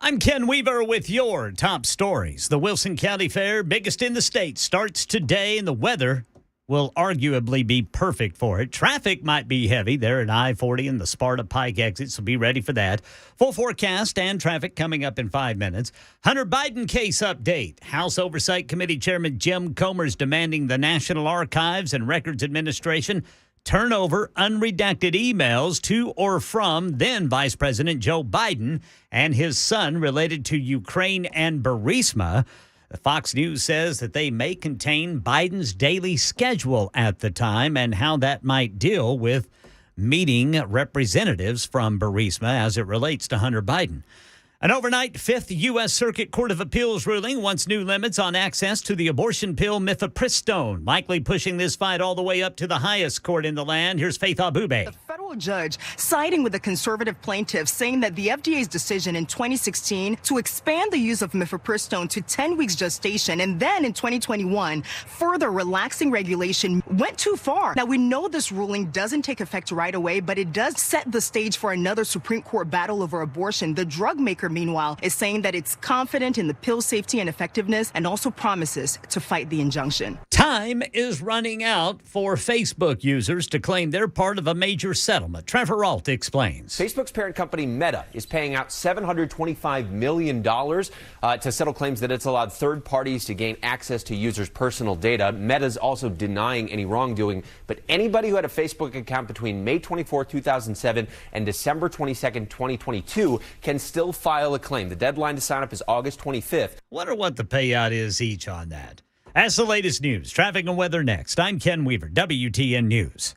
I'm Ken Weaver with your top stories. The Wilson County Fair, biggest in the state, starts today, and the weather will arguably be perfect for it. Traffic might be heavy there at I-40 and the Sparta Pike exit, so be ready for that. Full forecast and traffic coming up in 5 minutes. Hunter Biden case update. House Oversight Committee Chairman Jim Comer's demanding the National Archives and Records Administration turn over unredacted emails to or from then Vice President Joe Biden and his son related to Ukraine and Burisma. Fox News says that they may contain Biden's daily schedule at the time and how that might deal with meeting representatives from Burisma as it relates to Hunter Biden. An overnight Fifth U.S. Circuit Court of Appeals ruling wants new limits on access to the abortion pill mifepristone, likely pushing this fight all the way up to the highest court in the land. Here's Faith Abube. The federal judge siding with the conservative plaintiffs, saying that the FDA's decision in 2016 to expand the use of mifepristone to 10 weeks gestation and then in 2021 further relaxing regulation went too far. Now, we know this ruling doesn't take effect right away, but it does set the stage for another Supreme Court battle over abortion. The drug maker, meanwhile, is saying that it's confident in the pill's safety and effectiveness and also promises to fight the injunction. Time is running out for Facebook users to claim they're part of a major settlement. Trevor Ault explains. Facebook's parent company Meta is paying out $725 million to settle claims that it's allowed third parties to gain access to users' personal data. Meta's also denying any wrongdoing, but anybody who had a Facebook account between May 24, 2007 and December 22, 2022 can still file a claim. The deadline to sign up is August 25th. Wonder what the payout is each on that. That's the latest news. Traffic and weather next. I'm Ken Weaver, WTN News.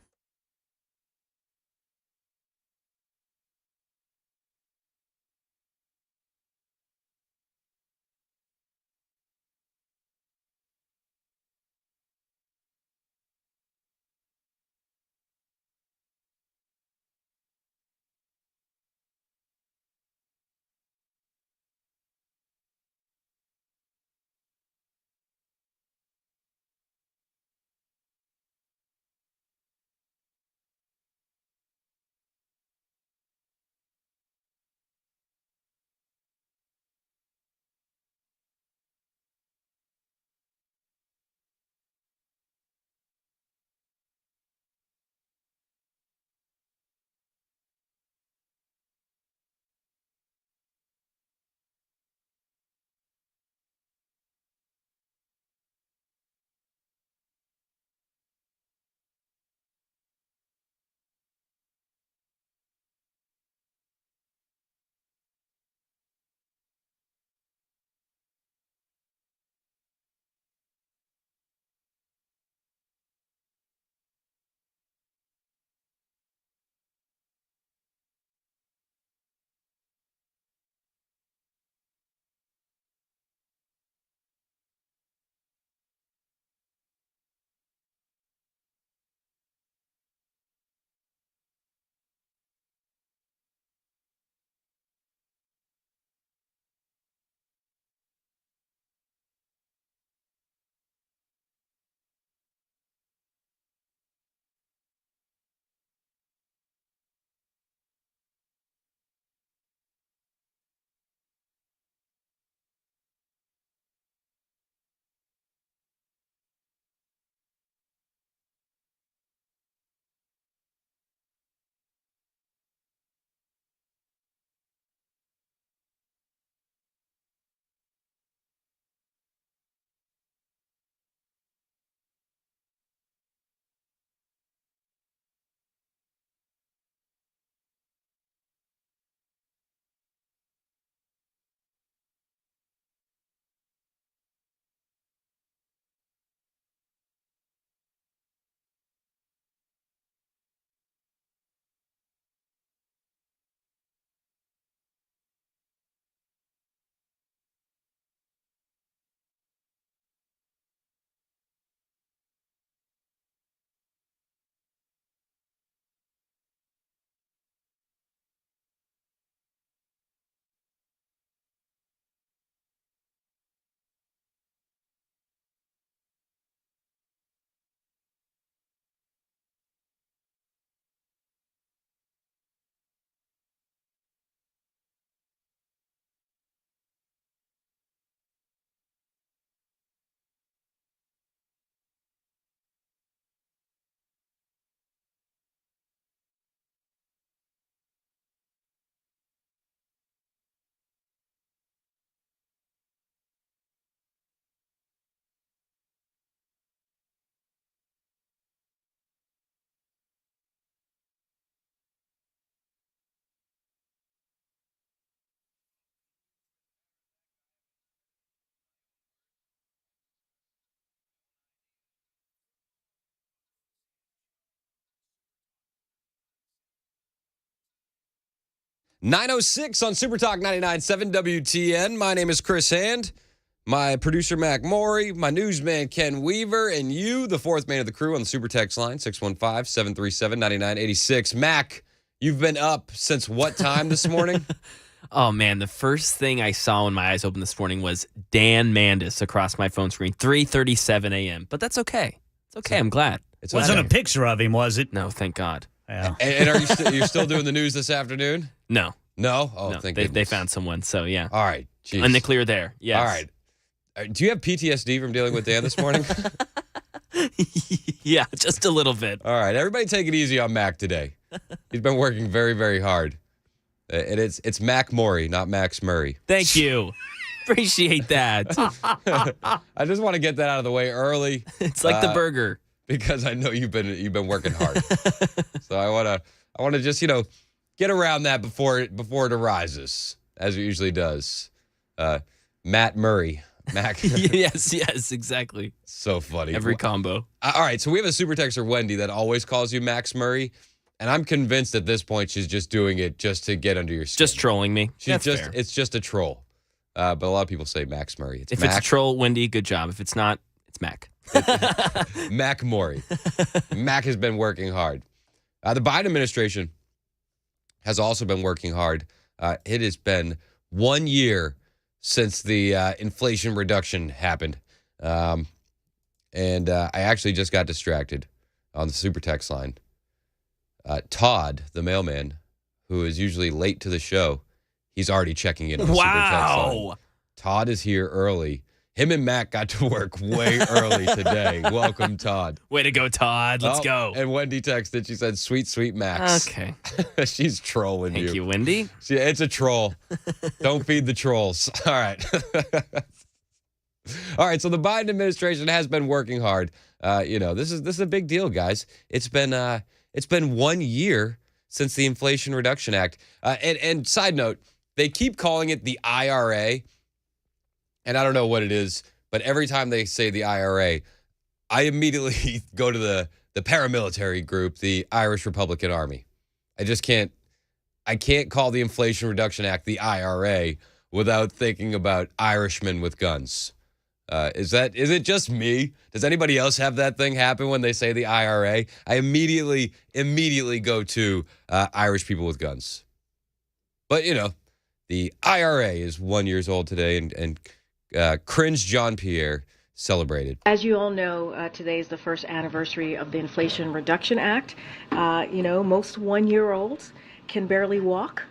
9:06 on Super Talk 99.7 WTN. My name is Chris Hand. My producer, Mac Maury. My newsman, Ken Weaver. And you, the fourth man of the crew on the Super Text line, 615-737-9986. Mac, you've been up since what time this morning? Oh, man, the first thing I saw when my eyes opened this morning was Dan Mandis across my phone screen, 3:37 a.m. But that's okay. It's okay. I'm glad. It wasn't a picture of him, was it? No, thank God. Yeah. And are you you're still doing the news this afternoon? No. No? Oh, No, thank they goodness. found someone, so yeah. All right. Jeez. In the clear there, yes. All right. Do you have PTSD from dealing with Dan this morning? Yeah, just a little bit. All right. Everybody take it easy on Mac today. He's been working very, very hard. And it's Mac Maury, not Max Murray. Thank you. Appreciate that. I just want to get that out of the way early. It's like the burger. Because I know you've been working hard. So I want to just, get around that before it arises, as it usually does. Matt Murray. Mac. Yes, exactly. So funny. Every combo. All right, so we have a super texter, Wendy, that always calls you Max Murray, and I'm convinced at this point she's just doing it just to get under your skin. Just trolling me. That's fair. It's just a troll. But a lot of people say Max Murray. If it's a troll, Wendy, good job. If it's not, it's Mac. Mac Maury. Mac has been working hard. The Biden administration has also been working hard. It has been 1 year since the Inflation Reduction happened. And I actually just got distracted on the super text line. Todd, the mailman, who is usually late to the show, he's already checking in on the super text line. Todd is here early. Him and Mac got to work way early today. Welcome, Todd. Way to go, Todd. Let's go. And Wendy texted. She said, sweet, sweet Max. Okay. She's trolling you. Thank you, Wendy. It's a troll. Don't feed the trolls. All right. All right, so the Biden administration has been working hard. This is a big deal, guys. It's been 1 year since the Inflation Reduction Act. And side note, they keep calling it the IRA. And I don't know what it is, but every time they say the IRA, I immediately go to the paramilitary group, the Irish Republican Army. I can't call the Inflation Reduction Act the IRA without thinking about Irishmen with guns. Is it just me? Does anybody else have that thing happen when they say the IRA? I immediately go to Irish people with guns. But, the IRA is 1 year old today, and Cringe John Pierre celebrated. As you all know, today is the first anniversary of the Inflation Reduction Act. Most 1 year olds can barely walk.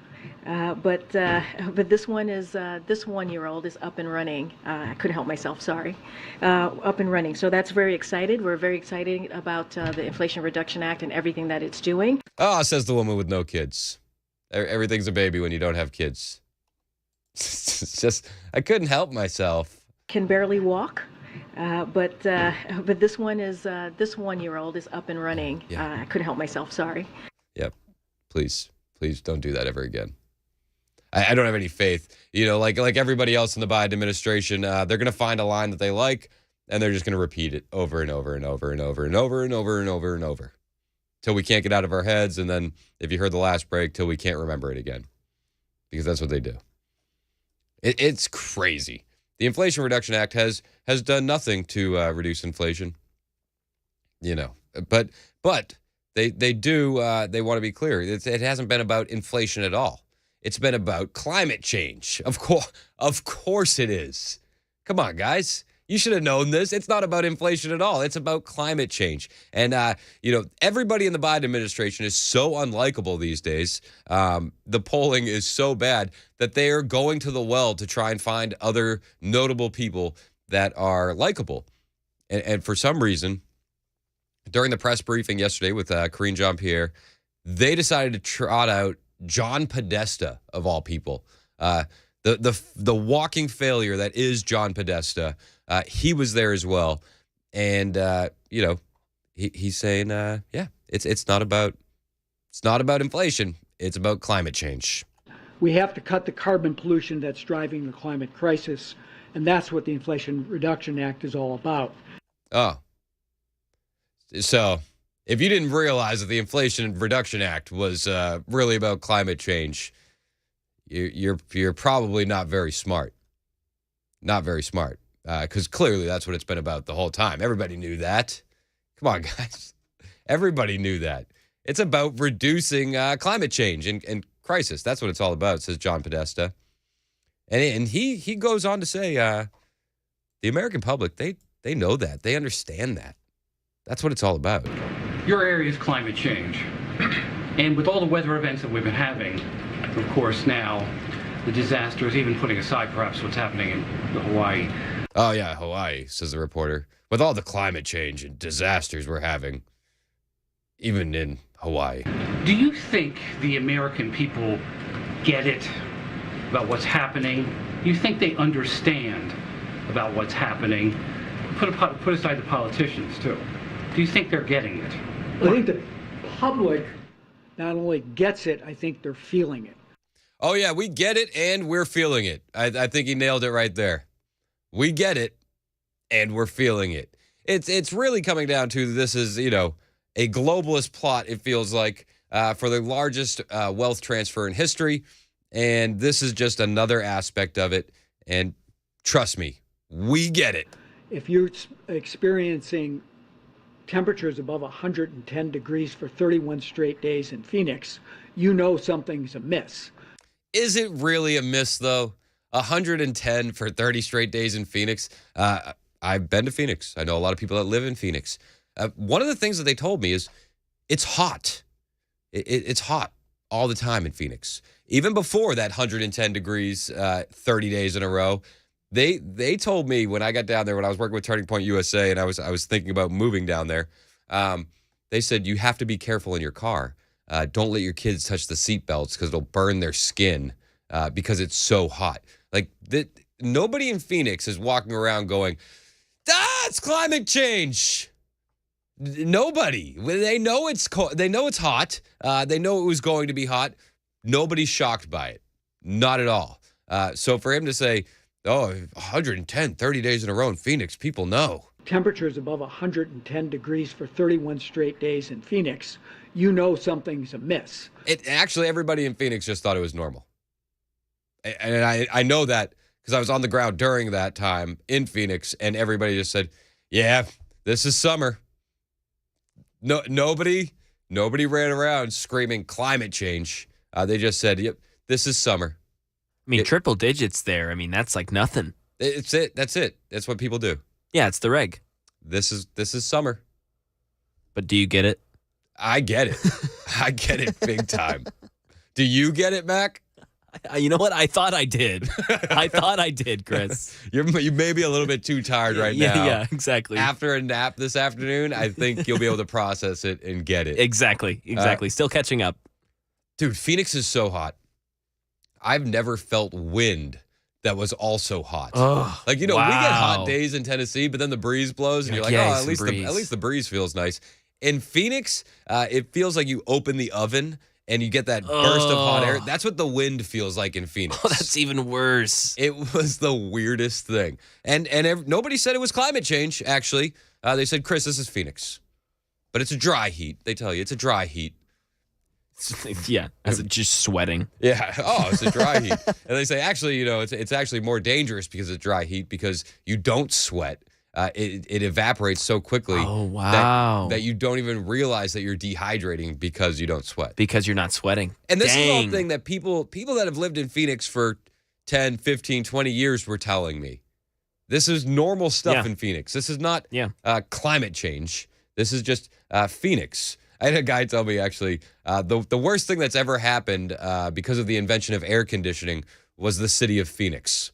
But this 1 year old is up and running. I couldn't help myself, sorry. Up and running. So that's very excited. We're very excited about the Inflation Reduction Act and everything that it's doing. Oh, says the woman with no kids. Everything's a baby when you don't have kids. It's just, I couldn't help myself. Can barely walk. But this 1 year old is up and running. Yeah. I couldn't help myself, sorry. Yep. Please don't do that ever again. I don't have any faith. Like everybody else in the Biden administration, they're going to find a line that they like, and they're just going to repeat it over and over and over and over and over and over and over and over till we can't get out of our heads. And then if you heard the last break, till we can't remember it again, because that's what they do. It's crazy. The Inflation Reduction Act has done nothing to reduce inflation. But they do. They want to be clear. It hasn't been about inflation at all. It's been about climate change. Of course it is. Come on, guys. You should have known this. It's not about inflation at all. It's about climate change. And, everybody in the Biden administration is so unlikable these days. The polling is so bad that they are going to the well to try and find other notable people that are likable. And for some reason, during the press briefing yesterday with Karine Jean-Pierre, they decided to trot out John Podesta, of all people. The walking failure that is John Podesta. He was there as well. And, he's saying, it's not about inflation. It's about climate change. We have to cut the carbon pollution that's driving the climate crisis. And that's what the Inflation Reduction Act is all about. Oh. So if you didn't realize that the Inflation Reduction Act was really about climate change, you're probably not very smart. Not very smart. Because clearly that's what it's been about the whole time. Everybody knew that. Come on, guys. Everybody knew that. It's about reducing climate change and crisis. That's what it's all about, says John Podesta. And he goes on to say, the American public, they know that. They understand that. That's what it's all about. Your area is climate change. And with all the weather events that we've been having, of course, now, the disasters, even putting aside perhaps what's happening in Hawaii. Oh, yeah, Hawaii, says the reporter. With all the climate change and disasters we're having, even in Hawaii. Do you think the American people get it about what's happening? Do you think they understand about what's happening? Put aside the politicians, too. Do you think they're getting it? I think the public not only gets it, I think they're feeling it. Oh, yeah, we get it and we're feeling it. I think he nailed it right there. We get it and we're feeling it. It's really coming down to this is, a globalist plot, it feels like, for the largest wealth transfer in history. And this is just another aspect of it. And trust me, we get it. If you're experiencing temperatures above 110 degrees for 31 straight days in Phoenix, you know something's amiss. Is it really amiss, though? 110 for 30 straight days in Phoenix. I've been to Phoenix. I know a lot of people that live in Phoenix. One of the things that they told me is it's hot. It's hot all the time in Phoenix. Even before that 110 degrees, 30 days in a row, they told me when I got down there, when I was working with Turning Point USA and I was thinking about moving down there, they said you have to be careful in your car. Don't let your kids touch the seat belts because it'll burn their skin because it's so hot. Like nobody in Phoenix is walking around going, it's climate change. Nobody. They know it's cold. They know it's hot. They know it was going to be hot. Nobody's shocked by it. Not at all. So for him to say, 110, 30 days in a row in Phoenix, people know. Temperatures above 110 degrees for 31 straight days in Phoenix, you know something's amiss. Actually, everybody in Phoenix just thought it was normal. And I know that because I was on the ground during that time in Phoenix, and everybody just said, yeah, this is summer. No, nobody ran around screaming climate change. They just said, yep, this is summer. I mean, triple digits there. I mean, that's like nothing. It's it. That's it. That's what people do. Yeah, it's the reg. This is summer. But do you get it? I get it. I get it big time. Do you get it, Mac? You know what? I thought I did. I thought I did, Chris. You may be a little bit too tired right now. Yeah, exactly. After a nap this afternoon, I think you'll be able to process it and get it. Exactly. Still catching up. Dude, Phoenix is so hot. I've never felt wind that was also hot. Oh, we get hot days in Tennessee, but then the breeze blows and you're like, yeah, at least the breeze feels nice. In Phoenix, it feels like you open the oven and you get that burst of hot air. That's what the wind feels like in Phoenix. Oh, that's even worse. It was the weirdest thing. And nobody said it was climate change, actually. They said, Chris, this is Phoenix. But it's a dry heat. They tell you it's a dry heat. Yeah, as it just sweating. Yeah. Oh, it's a dry heat. And they say, actually, it's actually more dangerous because it's dry heat because you don't sweat. It evaporates so quickly that you don't even realize that you're dehydrating because you don't sweat. Because you're not sweating. And this is all thing that people that have lived in Phoenix for 10, 15, 20 years were telling me. This is normal stuff in Phoenix. This is not climate change. This is just Phoenix. I had a guy tell me, actually, the worst thing that's ever happened because of the invention of air conditioning was the city of Phoenix.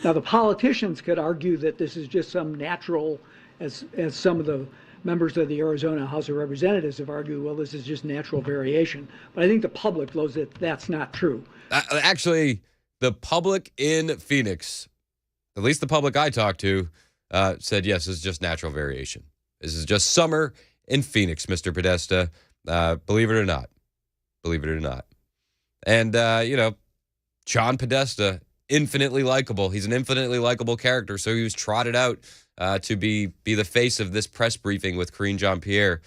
Now, the politicians could argue that this is just some natural, as some of the members of the Arizona House of Representatives have argued, well, this is just natural variation. But I think the public knows that that's not true. Actually, the public in Phoenix, at least the public I talked to, said, yes, this is just natural variation. This is just summer in Phoenix, Mr. Podesta. Believe it or not. Believe it or not. And, John Podesta, infinitely likable. He's an infinitely likable character, so he was trotted out to be the face of this press briefing with Karine Jean-Pierre.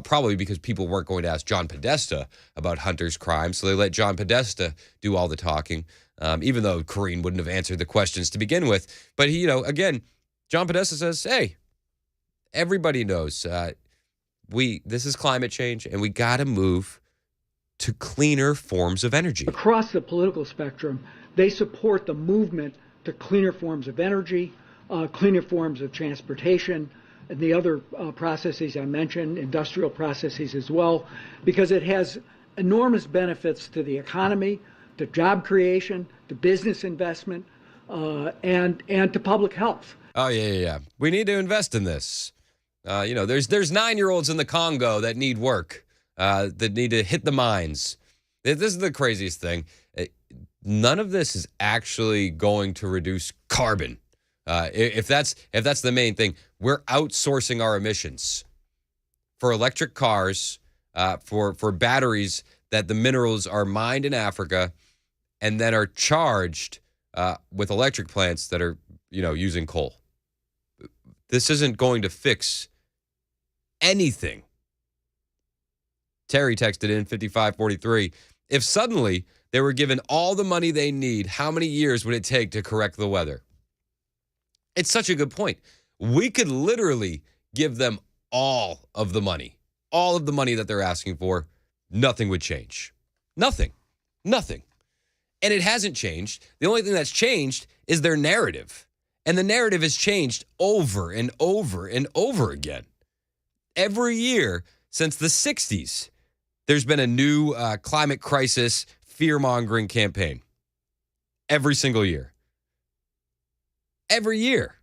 probably because people weren't going to ask John Podesta about Hunter's crime, so they let John Podesta do all the talking, even though Karine wouldn't have answered the questions to begin with. But he, again, John Podesta says, hey, everybody knows this is climate change, and we got to move to cleaner forms of energy. Across the political spectrum, they support the movement to cleaner forms of energy, cleaner forms of transportation, and the other processes I mentioned, industrial processes as well, because it has enormous benefits to the economy, to job creation, to business investment, and to public health. Oh, yeah. We need to invest in this. There's 9-year-olds in the Congo that need work, that need to hit the mines. This is the craziest thing. None of this is actually going to reduce carbon. If that's the main thing, we're outsourcing our emissions for electric cars, for batteries that the minerals are mined in Africa and then are charged with electric plants that are using coal. This isn't going to fix anything. Terry texted in 5543. If suddenly they were given all the money they need, how many years would it take to correct the weather? It's such a good point. We could literally give them all of the money that they're asking for. Nothing would change. Nothing. And it hasn't changed. The only thing that's changed is their narrative. And the narrative has changed over and over and over again. Every year since the 60s, there's been a new climate crisis fear-mongering campaign. Every single year. Every year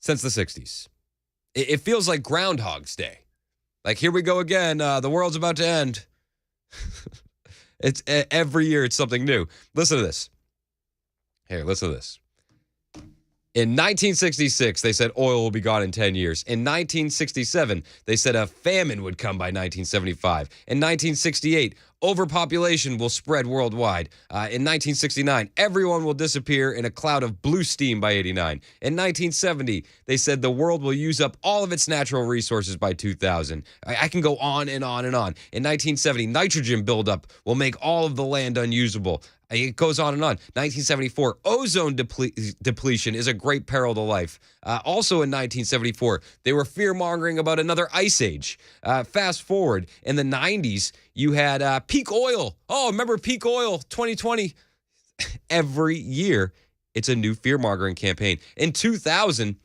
since the 60s. It feels like Groundhog's Day. Like, here we go again. The world's about to end. It's every year it's something new. Listen to this. Here, listen to this. In 1966, they said oil will be gone in 10 years. In 1967, they said a famine would come by 1975. In 1968, overpopulation will spread worldwide. In 1969, everyone will disappear in a cloud of blue steam by 89. In 1970, they said the world will use up all of its natural resources by 2000. I can go on and on and on. In 1970, nitrogen buildup will make all of the land unusable. It goes on and on. 1974, ozone depletion is a great peril to life. Also in 1974, they were fear-mongering about another ice age. Fast forward, in the 90s, you had peak oil. Oh, remember peak oil 2020? Every year, it's a new fear-mongering campaign. In 2000,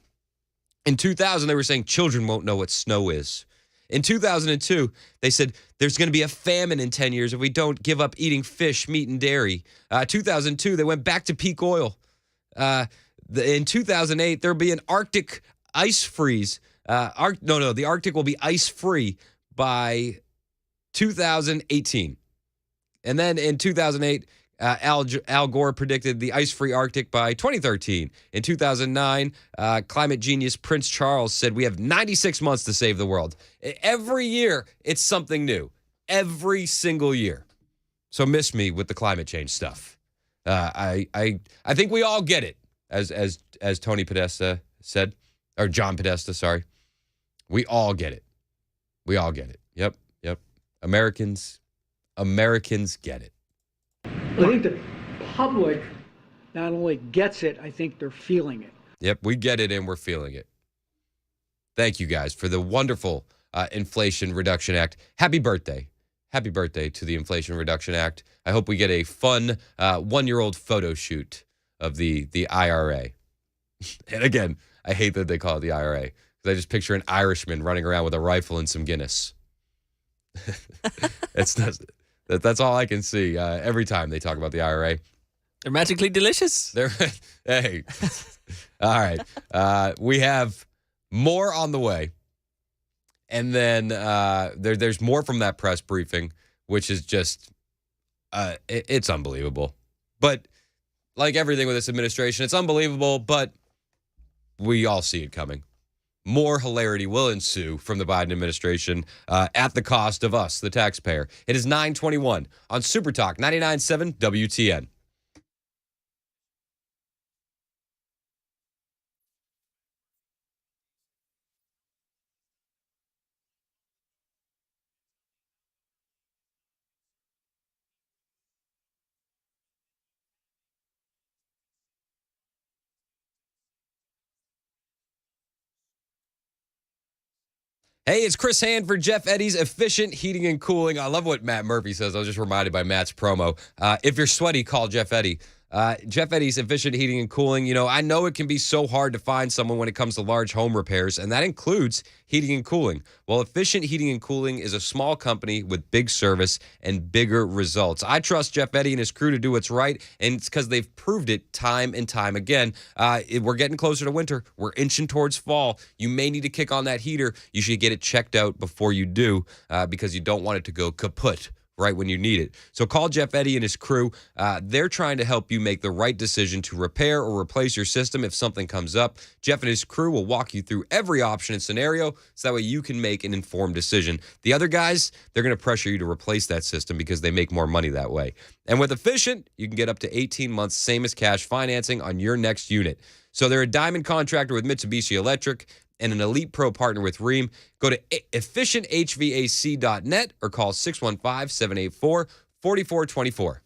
they were saying children won't know what snow is. In 2002, they said there's going to be a famine in 10 years if we don't give up eating fish, meat, and dairy. 2002, they went back to peak oil. In 2008, there'll be an Arctic ice freeze. The Arctic will be ice-free by 2018. And then in 2008, Al Gore predicted the ice-free Arctic by 2013. In 2009, climate genius Prince Charles said we have 96 months to save the world. Every year, it's something new. Every single year. So miss me with the climate change stuff. I think we all get it, as Tony Podesta said, or John Podesta, sorry. We all get it. We all get it. Yep. Americans get it. I think the public not only gets it, I think they're feeling it. Yep, we get it and we're feeling it. Thank you guys for the wonderful Inflation Reduction Act. Happy birthday. Happy birthday to the Inflation Reduction Act. I hope we get a fun 1-year-old photo shoot of the IRA. And again, I hate that they call it the IRA because I just picture an Irishman running around with a rifle and some Guinness. That's all I can see every time they talk about the IRA. They're magically delicious. Hey. All right. We have more on the way. And then there's more from that press briefing, which is just, it's unbelievable. But like everything with this administration, it's unbelievable, but we all see it coming. More hilarity will ensue from the Biden administration at the cost of us, the taxpayer. It is 9:21 on Super Talk 99.7 WTN. Hey, it's Chris Hand for Jeff Eddy's Efficient Heating and Cooling. I love what Matt Murphy says. I was just reminded by Matt's promo. If you're sweaty, call Jeff Eddy. Jeff Eddy's Efficient Heating and Cooling. You know, I know it can be so hard to find someone when it comes to large home repairs, and that includes heating and cooling. Well, Efficient Heating and Cooling is a small company with big service and bigger results. I trust Jeff Eddy and his crew to do what's right, and it's because they've proved it time and time again. We're getting closer to winter. We're inching towards fall. You may need to kick on that heater. You should get it checked out before you do because you don't want it to go kaput right when you need it. So call Jeff Eddy and his crew. They're trying to help you make the right decision to repair or replace your system if something comes up. Jeff and his crew will walk you through every option and scenario so that way you can make an informed decision. The other guys, they're going to pressure you to replace that system because they make more money that way. And with Efficient, you can get up to 18 months same as cash financing on your next unit. So they're a diamond contractor with Mitsubishi Electric and an Elite Pro partner with Rheem. Go to efficienthvac.net or call 615-784-4424.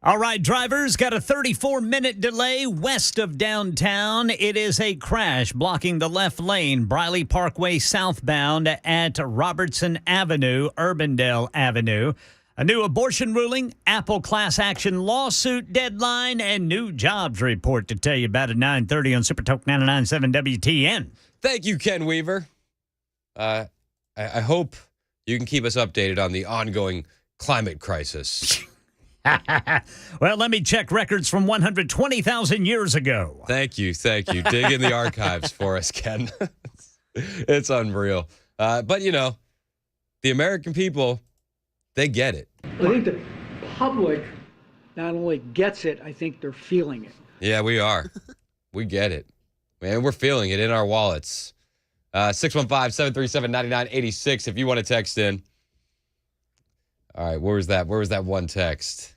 All right, drivers, got a 34-minute delay west of downtown. It is a crash blocking the left lane, Briley Parkway southbound at Robertson Avenue, Urbandale Avenue. A new abortion ruling, Apple class action lawsuit deadline, and new jobs report to tell you about at 9:30 on Super Talk 99.7 WTN. Thank you, Ken Weaver. I hope you can keep us updated on the ongoing climate crisis. Well, let me check records from 120,000 years ago. Thank you. Dig in the archives for us, Ken. It's unreal. But, you know, the American people, they get it. I think the public not only gets it, I think they're feeling it. Yeah, we are. We get it. Man, we're feeling it in our wallets. 615-737-9986 if you want to text in. All right, where was that one text?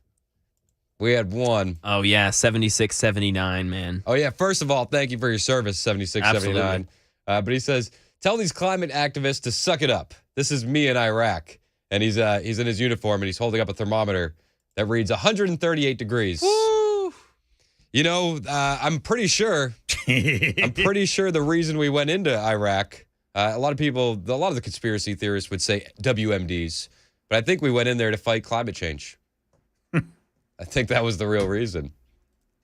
We had one. Oh, yeah, 7679, man. Oh, yeah. First of all, thank you for your service, 7679. But he says, tell these climate activists to suck it up. This is me in Iraq. And he's in his uniform, and he's holding up a thermometer that reads 138 degrees. Woo! You know, I'm pretty sure the reason we went into Iraq, a lot of the conspiracy theorists would say WMDs. But I think we went in there to fight climate change. I think that was the real reason.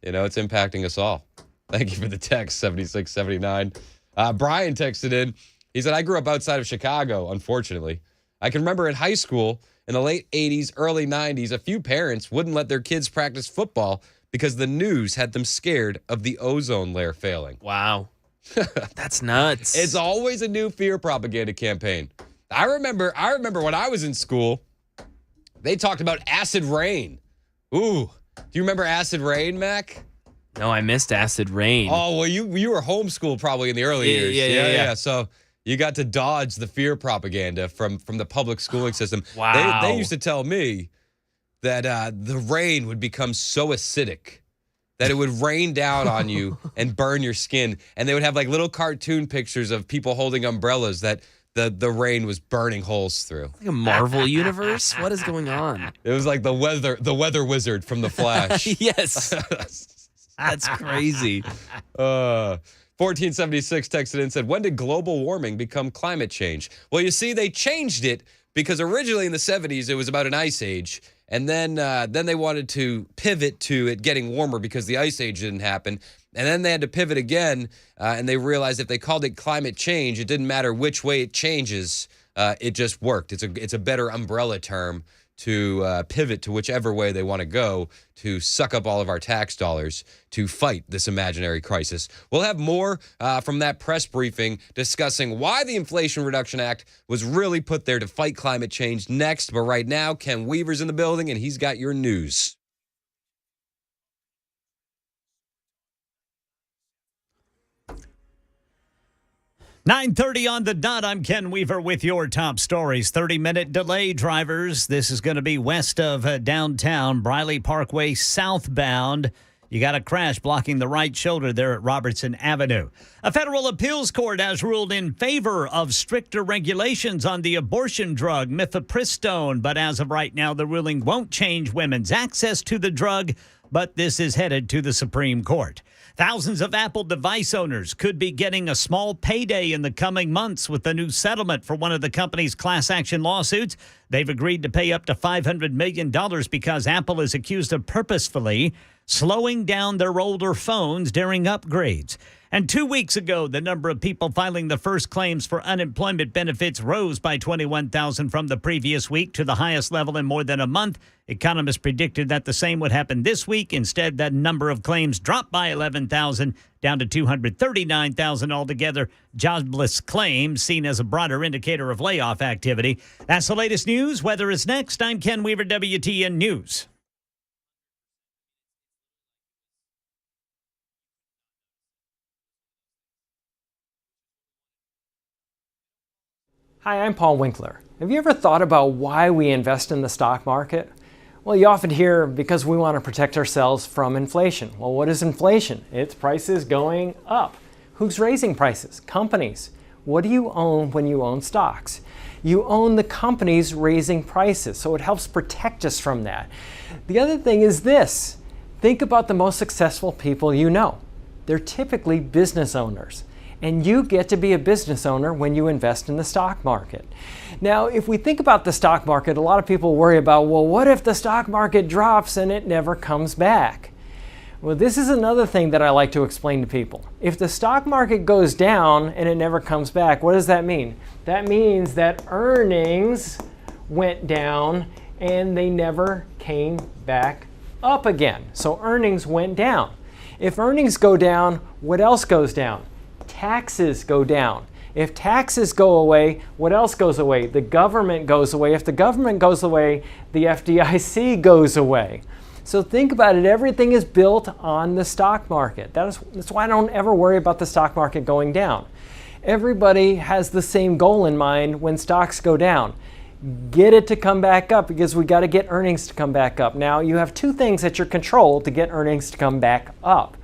You know, it's impacting us all. Thank you for the text, 7679. Brian texted in. He said, I grew up outside of Chicago, unfortunately. I can remember in high school, in the late 80s, early 90s, a few parents wouldn't let their kids practice football because the news had them scared of the ozone layer failing. Wow. That's nuts. It's always a new fear propaganda campaign. I remember when I was in school, they talked about acid rain. Ooh, do you remember acid rain, Mac? No, I missed acid rain. Oh, well, you were homeschooled probably in the early years. Yeah. So you got to dodge the fear propaganda from the public schooling system. Wow. They used to tell me that the rain would become so acidic that it would rain down on you and burn your skin. And they would have like little cartoon pictures of people holding umbrellas that the rain was burning holes through. Like a Marvel universe? What is going on? It was like the weather wizard from The Flash. Yes. That's crazy. 1476 texted in and said, when did global warming become climate change? Well, you see, they changed it because originally in the 70s, it was about an ice age. And then they wanted to pivot to it getting warmer because the ice age didn't happen. And then they had to pivot again, and they realized if they called it climate change, it didn't matter which way it changes. It just worked. It's a better umbrella term to pivot to whichever way they want to go to suck up all of our tax dollars to fight this imaginary crisis. We'll have more from that press briefing discussing why the Inflation Reduction Act was really put there to fight climate change next. But right now, Ken Weaver's in the building, and he's got your news. $9:30 on the dot. I'm Ken Weaver with your top stories. 30-minute delay, drivers. This is going to be west of downtown, Briley Parkway southbound. You got a crash blocking the right shoulder there at Robertson Avenue. A federal appeals court has ruled in favor of stricter regulations on the abortion drug mifepristone. But as of right now, the ruling won't change women's access to the drug. But this is headed to the Supreme Court. Thousands of Apple device owners could be getting a small payday in the coming months with the new settlement for one of the company's class action lawsuits. They've agreed to pay up to $500 million because Apple is accused of purposefully slowing down their older phones during upgrades. And 2 weeks ago, the number of people filing the first claims for unemployment benefits rose by 21,000 from the previous week to the highest level in more than a month. Economists predicted that the same would happen this week. Instead, that number of claims dropped by 11,000 down to 239,000 altogether. Jobless claims seen as a broader indicator of layoff activity. That's the latest news. Weather is next. I'm Ken Weaver, WTN News. Hi, I'm Paul Winkler. Have you ever thought about why we invest in the stock market? Well, you often hear because we want to protect ourselves from inflation. Well, what is inflation? It's prices going up. Who's raising prices? Companies. What do you own when you own stocks? You own the companies raising prices, so it helps protect us from that. The other thing is this. Think about the most successful people you know. They're typically business owners. And you get to be a business owner when you invest in the stock market. Now, if we think about the stock market, a lot of people worry about, well, what if the stock market drops and it never comes back? Well, this is another thing that I like to explain to people. If the stock market goes down and it never comes back, what does that mean? That means that earnings went down and they never came back up again. So earnings went down. If earnings go down, what else goes down? Taxes go down. If taxes go away, what else goes away? The government goes away. If the government goes away, the FDIC goes away. So think about it. Everything is built on the stock market. That's why I don't ever worry about the stock market going down. Everybody has the same goal in mind when stocks go down. Get it to come back up, because we got to get earnings to come back up. Now, you have two things at your control to get earnings to come back up.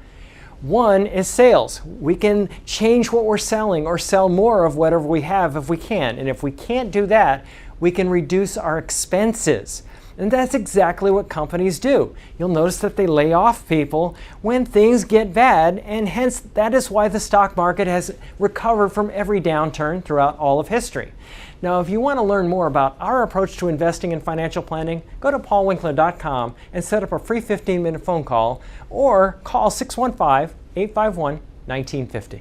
One is sales. We can change what we're selling or sell more of whatever we have if we can. And if we can't do that, we can reduce our expenses. And that's exactly what companies do. You'll notice that they lay off people when things get bad, and hence that is why the stock market has recovered from every downturn throughout all of history. Now, if you want to learn more about our approach to investing and financial planning, go to paulwinkler.com and set up a free 15-minute phone call, or call 615-851-1950.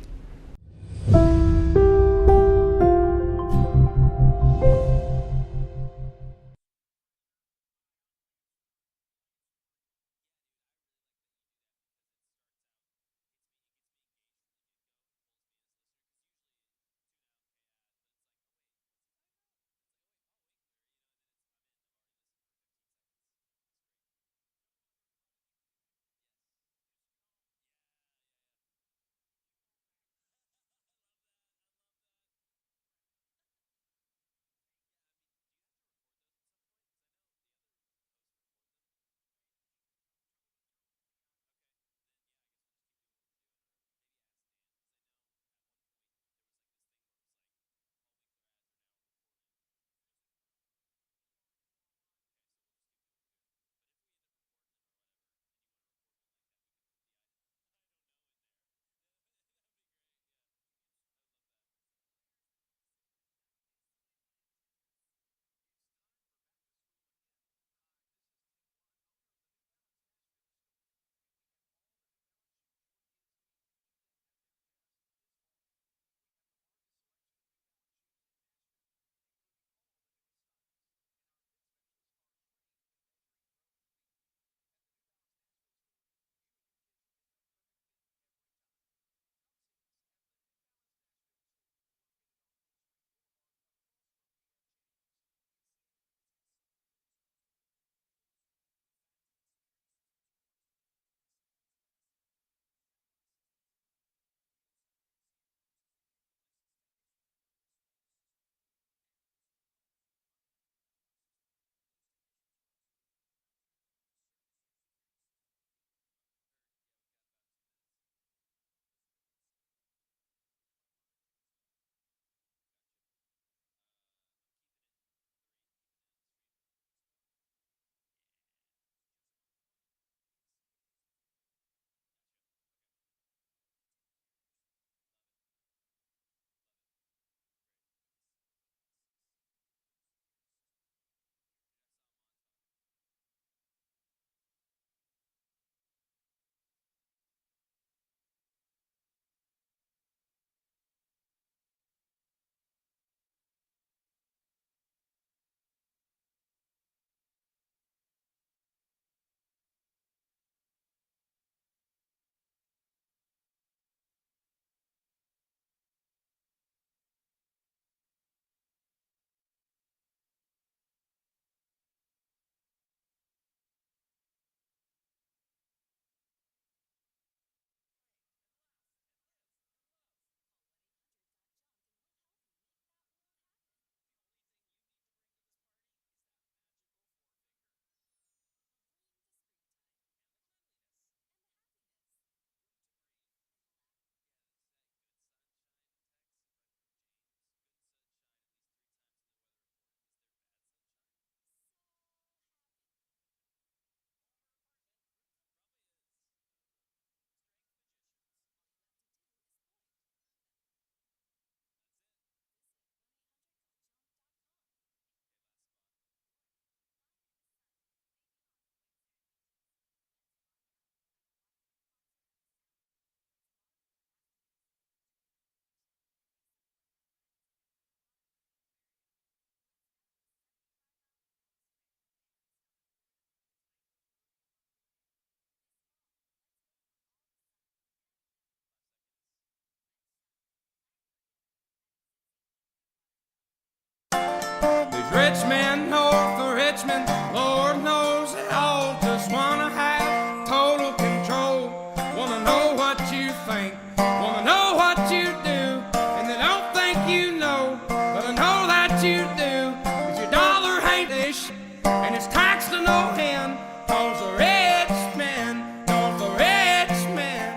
rich men north of Richmond, Lord knows they all just wanna have total control. Wanna know what you think, wanna know what you do, and they don't think you know, but I know that you do. 'Cause your dollar ain't ish, and it's taxed to no end. 'Cause the rich men, 'cause the rich men.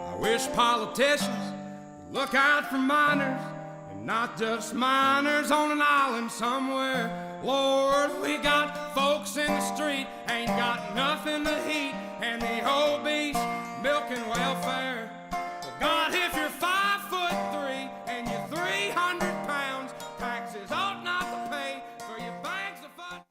I wish politicians would look out for miners, and not just miners on an island somewhere. Lord, we got folks in the street, ain't got nothing to eat, and the obese milking welfare. Well, God, if you're 5'3" and you're 300 pounds, taxes ought not to pay for your bags of fun.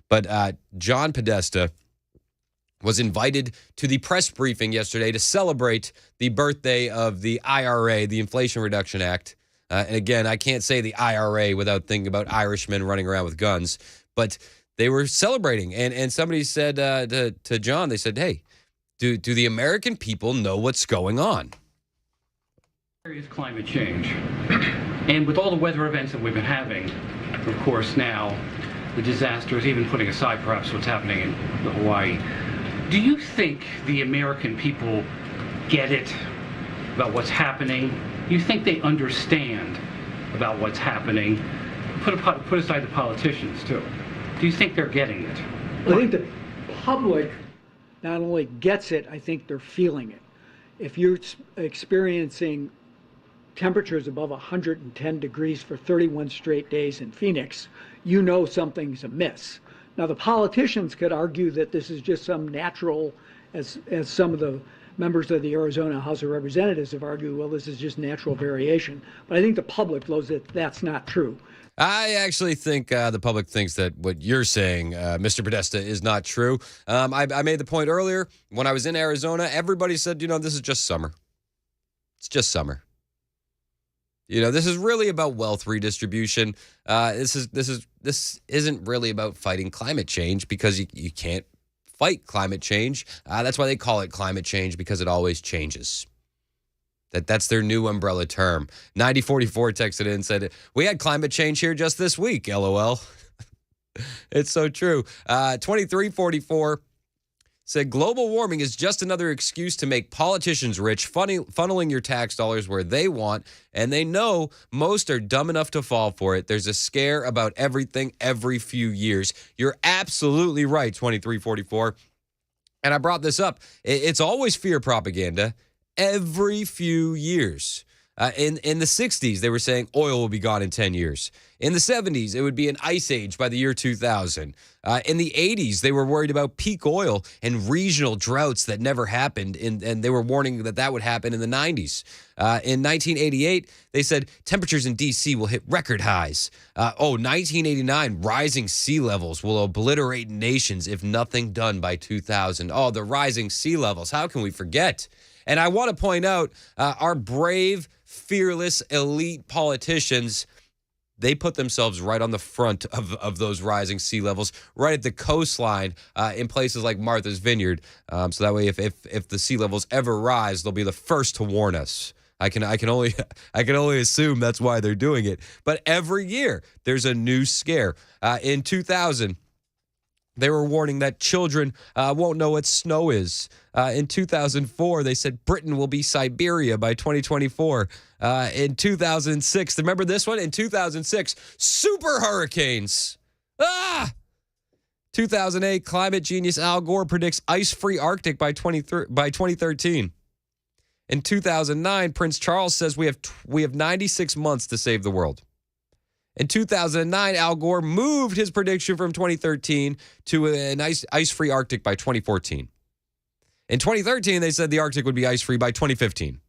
But John Podesta was invited to the press briefing yesterday to celebrate the birthday of the IRA, the Inflation Reduction Act. And again, I can't say the IRA without thinking about Irishmen running around with guns. But they were celebrating. And somebody said to John, they said, hey, do the American people know what's going on? Is climate change. And with all the weather events that we've been having, of course now, the disasters, even putting aside perhaps what's happening in Hawaii, do you think the American people get it about what's happening? You think they understand about what's happening? Put aside the politicians, too. Do you think they're getting it? I think the public not only gets it, I think they're feeling it. If you're experiencing temperatures above 110 degrees for 31 straight days in Phoenix, you know something's amiss. Now, the politicians could argue that this is just some natural, as some of the members of the Arizona House of Representatives have argued, well, this is just natural variation. But I think the public knows that that's not true. I actually think the public thinks that what you're saying, Mr. Podesta, is not true. I made the point earlier when I was in Arizona. Everybody said, this is just summer. It's just summer. This is really about wealth redistribution. This isn't really about fighting climate change because you can't fight climate change. That's why they call it climate change, because it always changes. That's their new umbrella term. 9044 texted in and said, we had climate change here just this week, LOL. It's so true. 2344 said, global warming is just another excuse to make politicians rich, funneling your tax dollars where they want, and they know most are dumb enough to fall for it. There's a scare about everything every few years. You're absolutely right, 2344. And I brought this up. It's always fear propaganda every few years. In the 60s, they were saying oil will be gone in 10 years. In the 70s, it would be an ice age by the year 2000. In the 80s, they were worried about peak oil and regional droughts that never happened, and they were warning that would happen in the 90s. In 1988, they said temperatures in D.C. will hit record highs. 1989, rising sea levels will obliterate nations if nothing done by 2000. Oh, the rising sea levels. How can we forget? And I want to point out our brave, fearless, elite politicians, they put themselves right on the front of those rising sea levels, right at the coastline in places like Martha's Vineyard. So that way, if the sea levels ever rise, they'll be the first to warn us. I can only assume that's why they're doing it. But every year, there's a new scare. In 2000, they were warning that children won't know what snow is. In 2004, they said Britain will be Siberia by 2024. In 2006, remember this one? In 2006, super hurricanes. 2008, climate genius Al Gore predicts ice-free Arctic by 2013. In 2009, Prince Charles says we have 96 months to save the world. In 2009, Al Gore moved his prediction from 2013 to an ice-free Arctic by 2014. In 2013, they said the Arctic would be ice-free by 2015.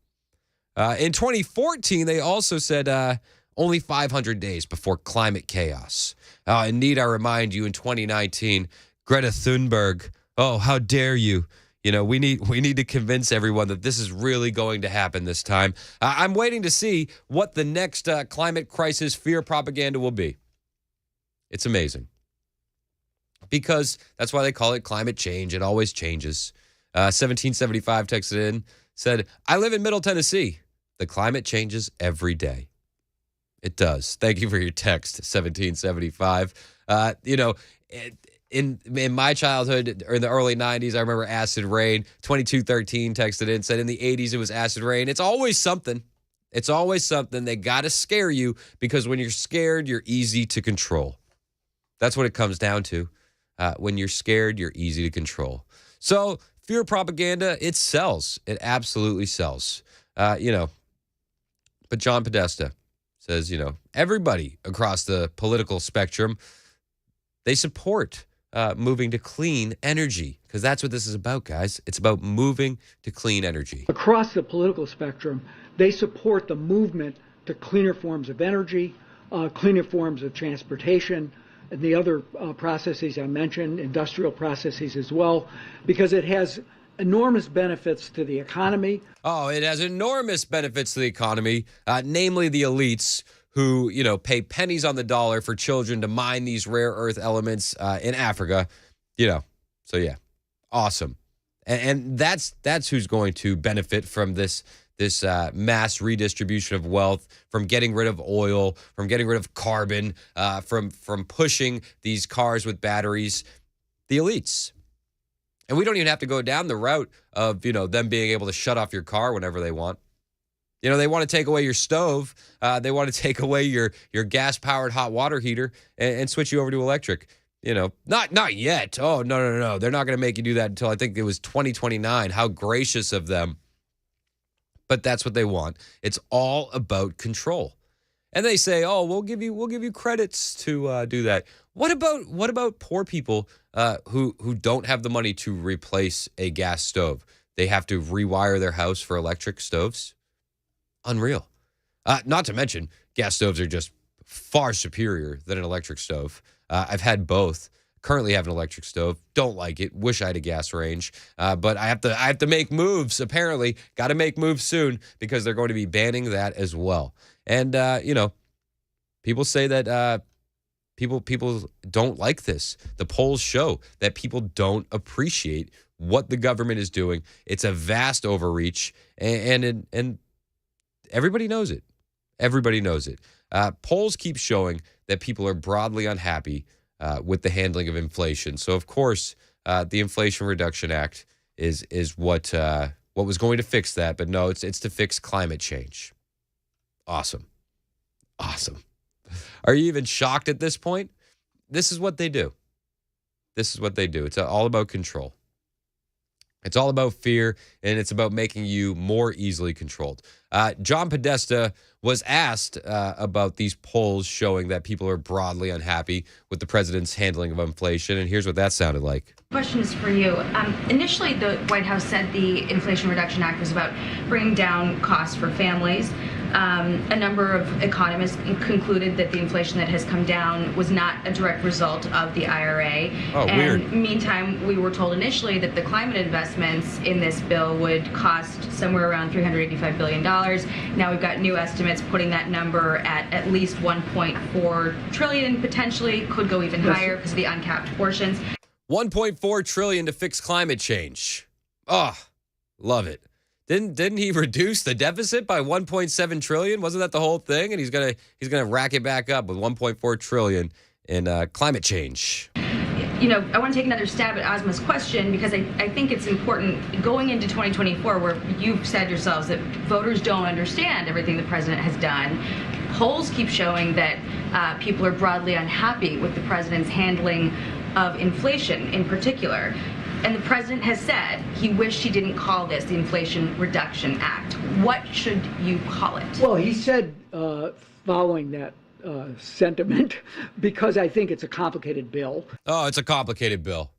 In 2014, they also said only 500 days before climate chaos. And need I remind you, in 2019, Greta Thunberg, oh, how dare you? You know, we need to convince everyone that this is really going to happen this time. I'm waiting to see what the next climate crisis fear propaganda will be. It's amazing. Because that's why they call it climate change. It always changes. 1775 texted in, said, I live in Middle Tennessee. The climate changes every day. It does. Thank you for your text, 1775. In my childhood, or in the early 90s, I remember acid rain. 2213 texted in, said in the 80s it was acid rain. It's always something. It's always something. They got to scare you, because when you're scared, you're easy to control. That's what it comes down to. When you're scared, you're easy to control. So fear propaganda, it sells. It absolutely sells. But John Podesta says, everybody across the political spectrum, they support moving to clean energy, because that's what this is about, guys. It's about moving to clean energy. Across the political spectrum, they support the movement to cleaner forms of energy, cleaner forms of transportation, and the other processes I mentioned, industrial processes as well, because it has enormous benefits to the economy. Oh, it has enormous benefits to the economy, namely the elites who, pay pennies on the dollar for children to mine these rare earth elements in Africa. So yeah, awesome. And that's who's going to benefit from this mass redistribution of wealth, from getting rid of oil, from getting rid of carbon, from pushing these cars with batteries, the elites. And we don't even have to go down the route of, them being able to shut off your car whenever they want. They want to take away your stove. They want to take away your gas-powered hot water heater and switch you over to electric. Not yet. Oh, no. They're not going to make you do that until I think it was 2029. How gracious of them. But that's what they want. It's all about control. And they say, "Oh, we'll give you credits to do that." What about poor people who don't have the money to replace a gas stove? They have to rewire their house for electric stoves. Unreal. Not to mention, gas stoves are just far superior than an electric stove. I've had both. Currently have an electric stove. Don't like it. Wish I had a gas range. But I have to make moves, apparently. Got to make moves soon, because they're going to be banning that as well. And, people say that people don't like this. The polls show that people don't appreciate what the government is doing. It's a vast overreach, and everybody knows it. Everybody knows it. Polls keep showing that people are broadly unhappy with the handling of inflation. So, of course, the Inflation Reduction Act is what was going to fix that. But no, it's to fix climate change. Awesome. Are you even shocked at this point? This is what they do. It's all about control. It's all about fear, and it's about making you more easily controlled. John Podesta was asked about these polls showing that people are broadly unhappy with the president's handling of inflation, and here's what that sounded like. Question is for you. Initially, the White House said the Inflation Reduction Act was about bringing down costs for families. A number of economists concluded that the inflation that has come down was not a direct result of the IRA. Oh, and weird. Meantime, we were told initially that the climate investments in this bill would cost somewhere around $385 billion. Now we've got new estimates putting that number at least $1.4 trillion, potentially. Could go even higher because of the uncapped portions. $1.4 trillion to fix climate change. Oh, love it. Didn't he reduce the deficit by 1.7 trillion? Wasn't that the whole thing? And he's gonna rack it back up with 1.4 trillion in climate change. I want to take another stab at Ozma's question, because I think it's important going into 2024, where you've said yourselves that voters don't understand everything the president has done. Polls keep showing that people are broadly unhappy with the president's handling of inflation in particular. And the president has said he wished he didn't call this the Inflation Reduction Act. What should you call it? Well, he said, following that sentiment, because I think it's a complicated bill. Oh, it's a complicated bill.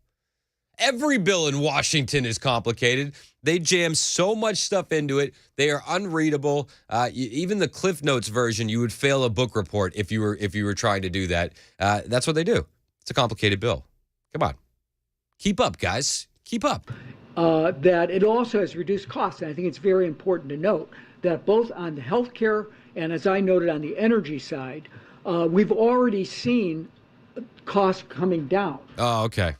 Every bill in Washington is complicated. They jam so much stuff into it. They are unreadable. Even the Cliff Notes version, you would fail a book report if you were trying to do that. That's what they do. It's a complicated bill. Come on. Keep up, guys. Keep up. That it also has reduced costs. And I think it's very important to note that both on the healthcare and, as I noted, on the energy side, we've already seen costs coming down. Oh, okay.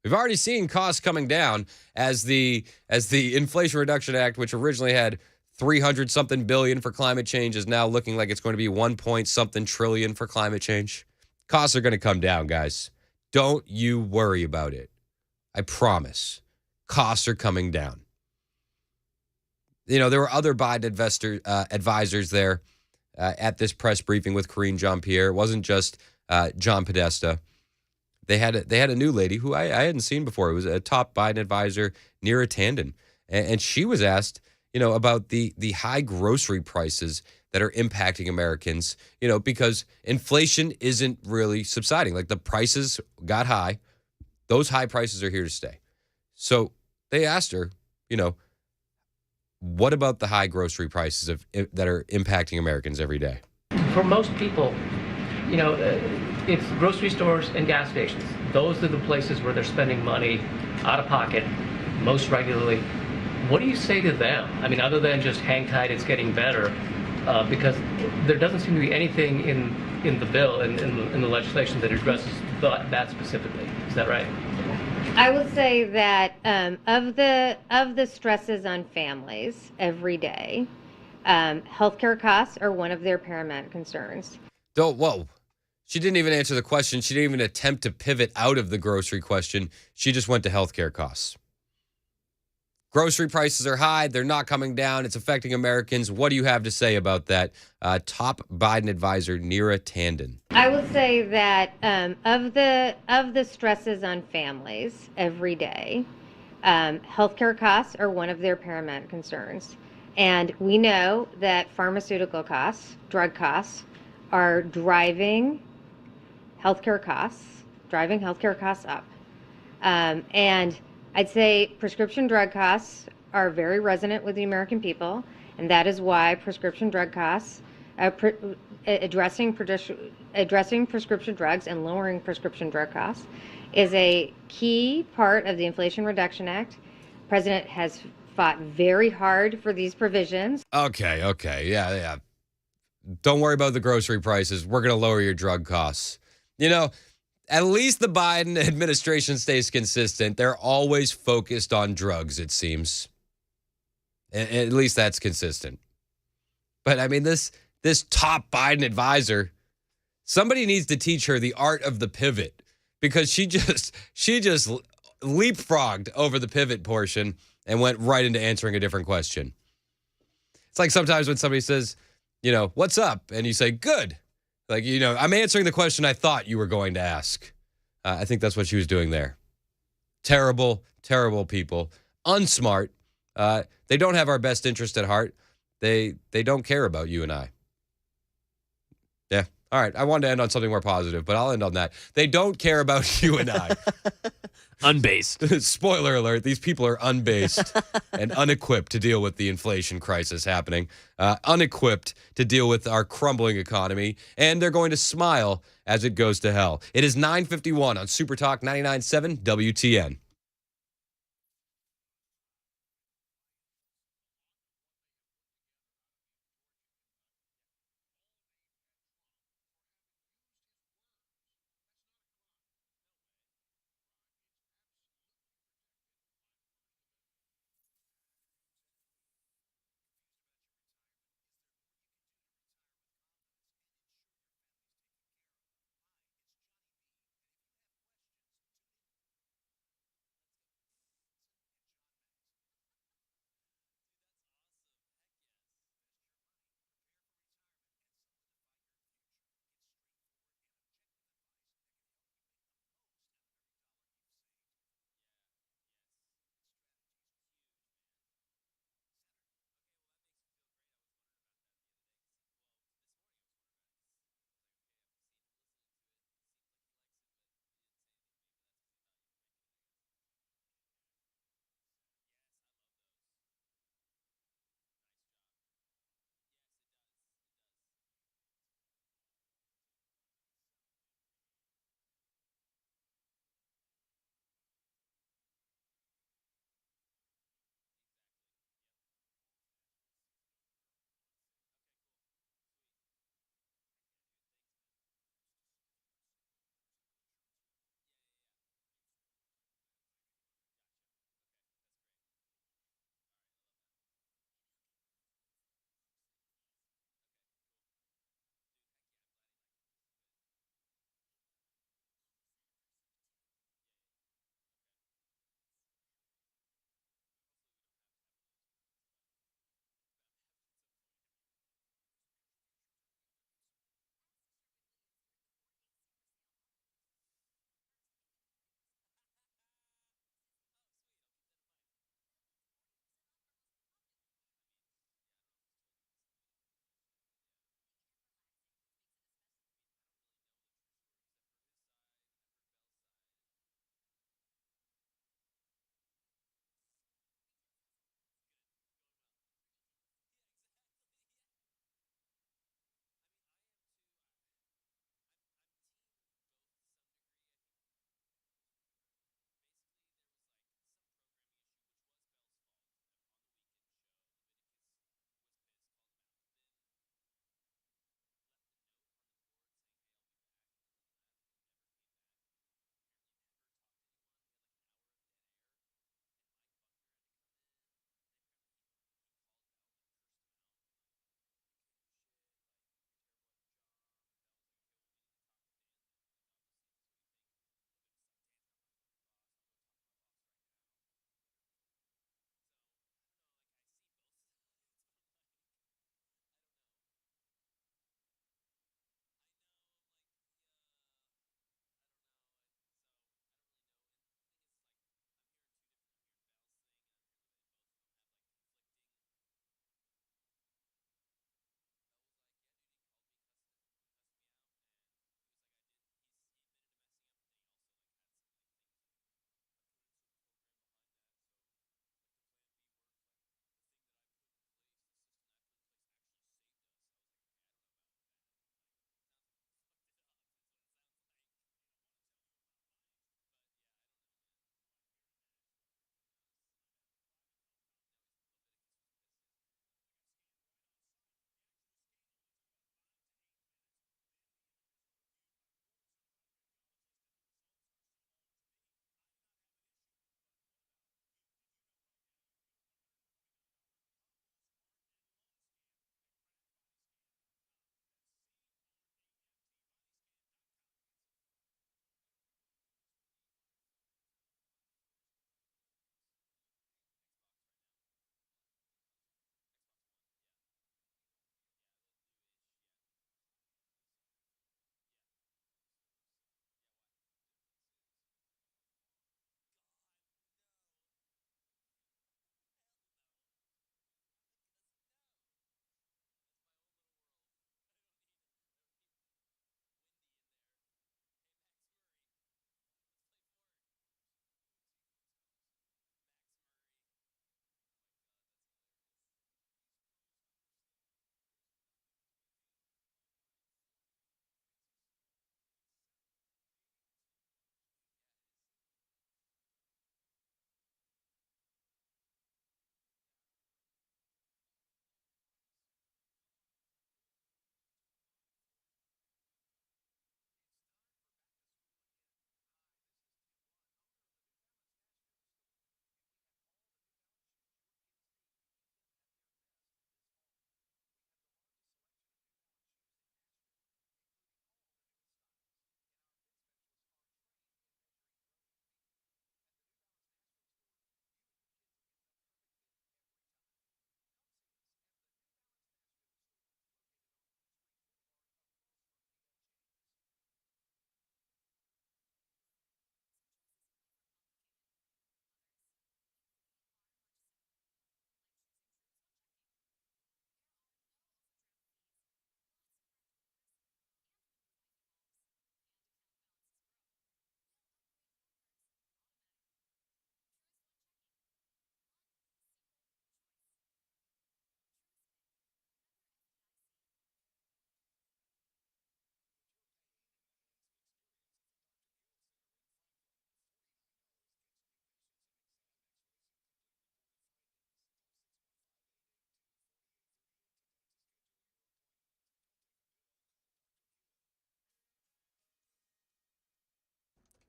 We've already seen costs coming down as the Inflation Reduction Act, which originally had 300 something billion for climate change, is now looking like it's going to be 1 point something trillion for climate change. Costs are going to come down, guys. Don't you worry about it. I promise. Costs are coming down. You know, there were other Biden advisors there at this press briefing with Karine Jean-Pierre. It wasn't just John Podesta. They had a new lady who I hadn't seen before. It was a top Biden advisor, Neera Tanden, and she was asked, about the high grocery prices that are impacting Americans, because inflation isn't really subsiding. Like, the prices got high. Those high prices are here to stay. So they asked her, what about the high grocery prices that are impacting Americans every day? For most people, it's grocery stores and gas stations. Those are the places where they're spending money out of pocket most regularly. What do you say to them? I mean, other than just hang tight, it's getting better, because there doesn't seem to be anything in the bill, in the legislation that addresses that specifically. Is that right? I would say that of the stresses on families every day, healthcare costs are one of their paramount concerns. Whoa. She didn't even answer the question. She didn't even attempt to pivot out of the grocery question. She just went to healthcare costs. Grocery prices are high. They're not coming down. It's affecting Americans. What do you have to say about that? Top Biden advisor, Neera Tanden. I would say that of the stresses on families every day, healthcare costs are one of their paramount concerns. And we know that pharmaceutical costs, drug costs, are driving healthcare costs up. And I'd say prescription drug costs are very resonant with the American people, and that is why prescription drug costs, addressing prescription drugs and lowering prescription drug costs is a key part of the Inflation Reduction Act. The President has fought very hard for these provisions. Okay. Yeah. Don't worry about the grocery prices. We're going to lower your drug costs. At least the Biden administration stays consistent. They're always focused on drugs, it seems. At least that's consistent. But I mean, this top Biden advisor, somebody needs to teach her the art of the pivot, because she just leapfrogged over the pivot portion and went right into answering a different question. It's like sometimes when somebody says, what's up? And you say, good. Like, I'm answering the question I thought you were going to ask. I think that's what she was doing there. Terrible, terrible people. Unsmart. They don't have our best interest at heart. They don't care about you and I. Yeah. All right. I wanted to end on something more positive, but I'll end on that. They don't care about you and I. Unbased. Spoiler alert, these people are unbased and unequipped to deal with the inflation crisis happening, unequipped to deal with our crumbling economy, and they're going to smile as it goes to hell. It is 9:51 on Super Talk 99.7 WTN.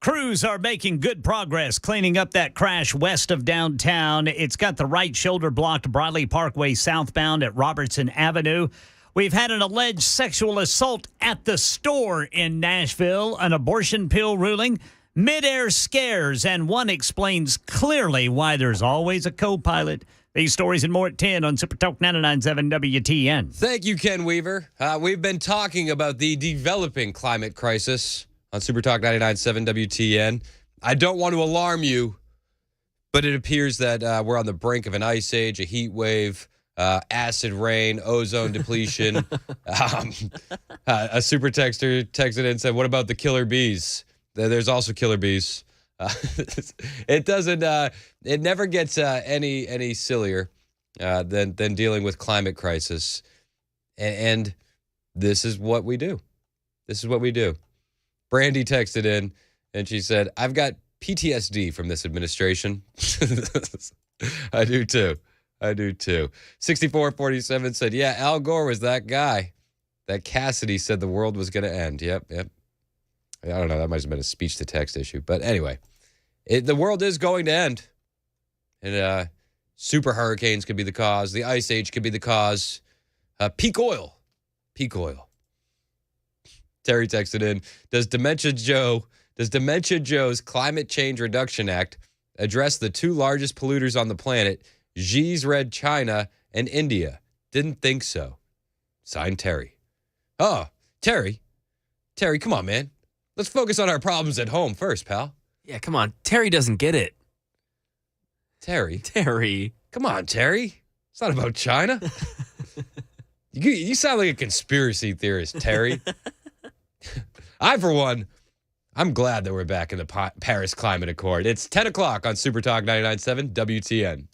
Crews are making good progress cleaning up that crash west of downtown. It's got the right shoulder blocked Bradley Parkway southbound at Robertson Avenue. We've had an alleged sexual assault at the store in Nashville, an abortion pill ruling, midair scares, and one explains clearly why there's always a co-pilot. These stories and more at 10 on Super Talk 99.7 WTN. Thank you, Ken Weaver. We've been talking about the developing climate crisis on Super Talk 99.7 WTN. I don't want to alarm you, but it appears that we're on the brink of an ice age, a heat wave, acid rain, ozone depletion. A super texter texted in and said, what about the killer bees? There's also killer bees. It doesn't. It never gets any sillier than dealing with climate crisis, and this is what we do. This is what we do. Brandy texted in and she said, "I've got PTSD from this administration." I do too. 6447 said, "Yeah, Al Gore was that guy that Cassidy said the world was going to end." Yep. I don't know. That might have been a speech-to-text issue. But anyway, the world is going to end. And super hurricanes could be the cause. The ice age could be the cause. Peak oil. Terry texted in, Does Dementia Joe's Climate Change Reduction Act address the two largest polluters on the planet, Xi's Red China and India? Didn't think so. Signed, Terry. Oh, Terry, come on, man. Let's focus on our problems at home first, pal. Yeah, come on. Terry doesn't get it. Terry. Come on, Terry. It's not about China. You sound like a conspiracy theorist, Terry. For one, I'm glad that we're back in the Paris Climate Accord. It's 10 o'clock on Super Talk 99.7 WTN.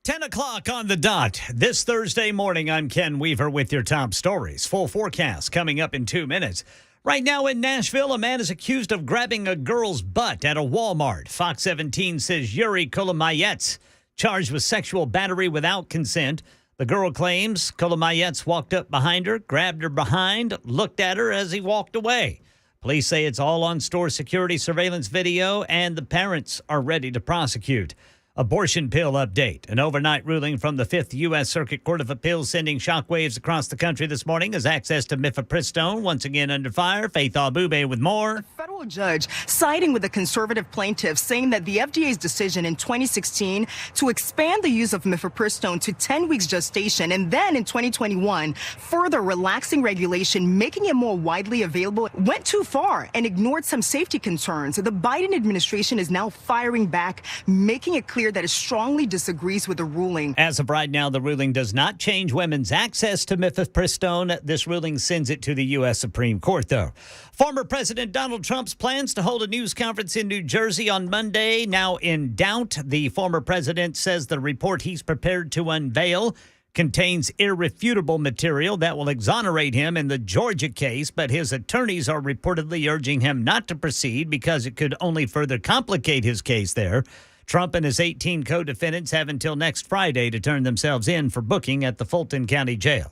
Ten o'clock on the dot. This Thursday morning, I'm Ken Weaver with your top stories. Full forecast coming up in 2 minutes. Right now in Nashville, a man is accused of grabbing a girl's butt at a Walmart. Fox 17 says Yuri Kolomayets charged with sexual battery without consent. The girl claims Kolomayets walked up behind her, grabbed her behind, looked at her as he walked away. Police say it's all on store security surveillance video, and the parents are ready to prosecute. Abortion pill update. An overnight ruling from the 5th U.S. Circuit Court of Appeals sending shockwaves across the country this morning as access to mifepristone once again under fire. Faith Abube with more. A federal judge siding with the conservative plaintiffs, saying that the FDA's decision in 2016 to expand the use of mifepristone to 10 weeks gestation and then in 2021 further relaxing regulation, making it more widely available, went too far and ignored some safety concerns. The Biden administration is now firing back, making it clear that it strongly disagrees with the ruling. As of right now, the ruling does not change women's access to mifepristone. This ruling sends it to the U.S. Supreme Court, though. Former President Donald Trump's plans to hold a news conference in New Jersey on Monday now in doubt. The former president says the report he's prepared to unveil contains irrefutable material that will exonerate him in the Georgia case, but his attorneys are reportedly urging him not to proceed because it could only further complicate his case there. Trump and his 18 co-defendants have until next Friday to turn themselves in for booking at the Fulton County Jail.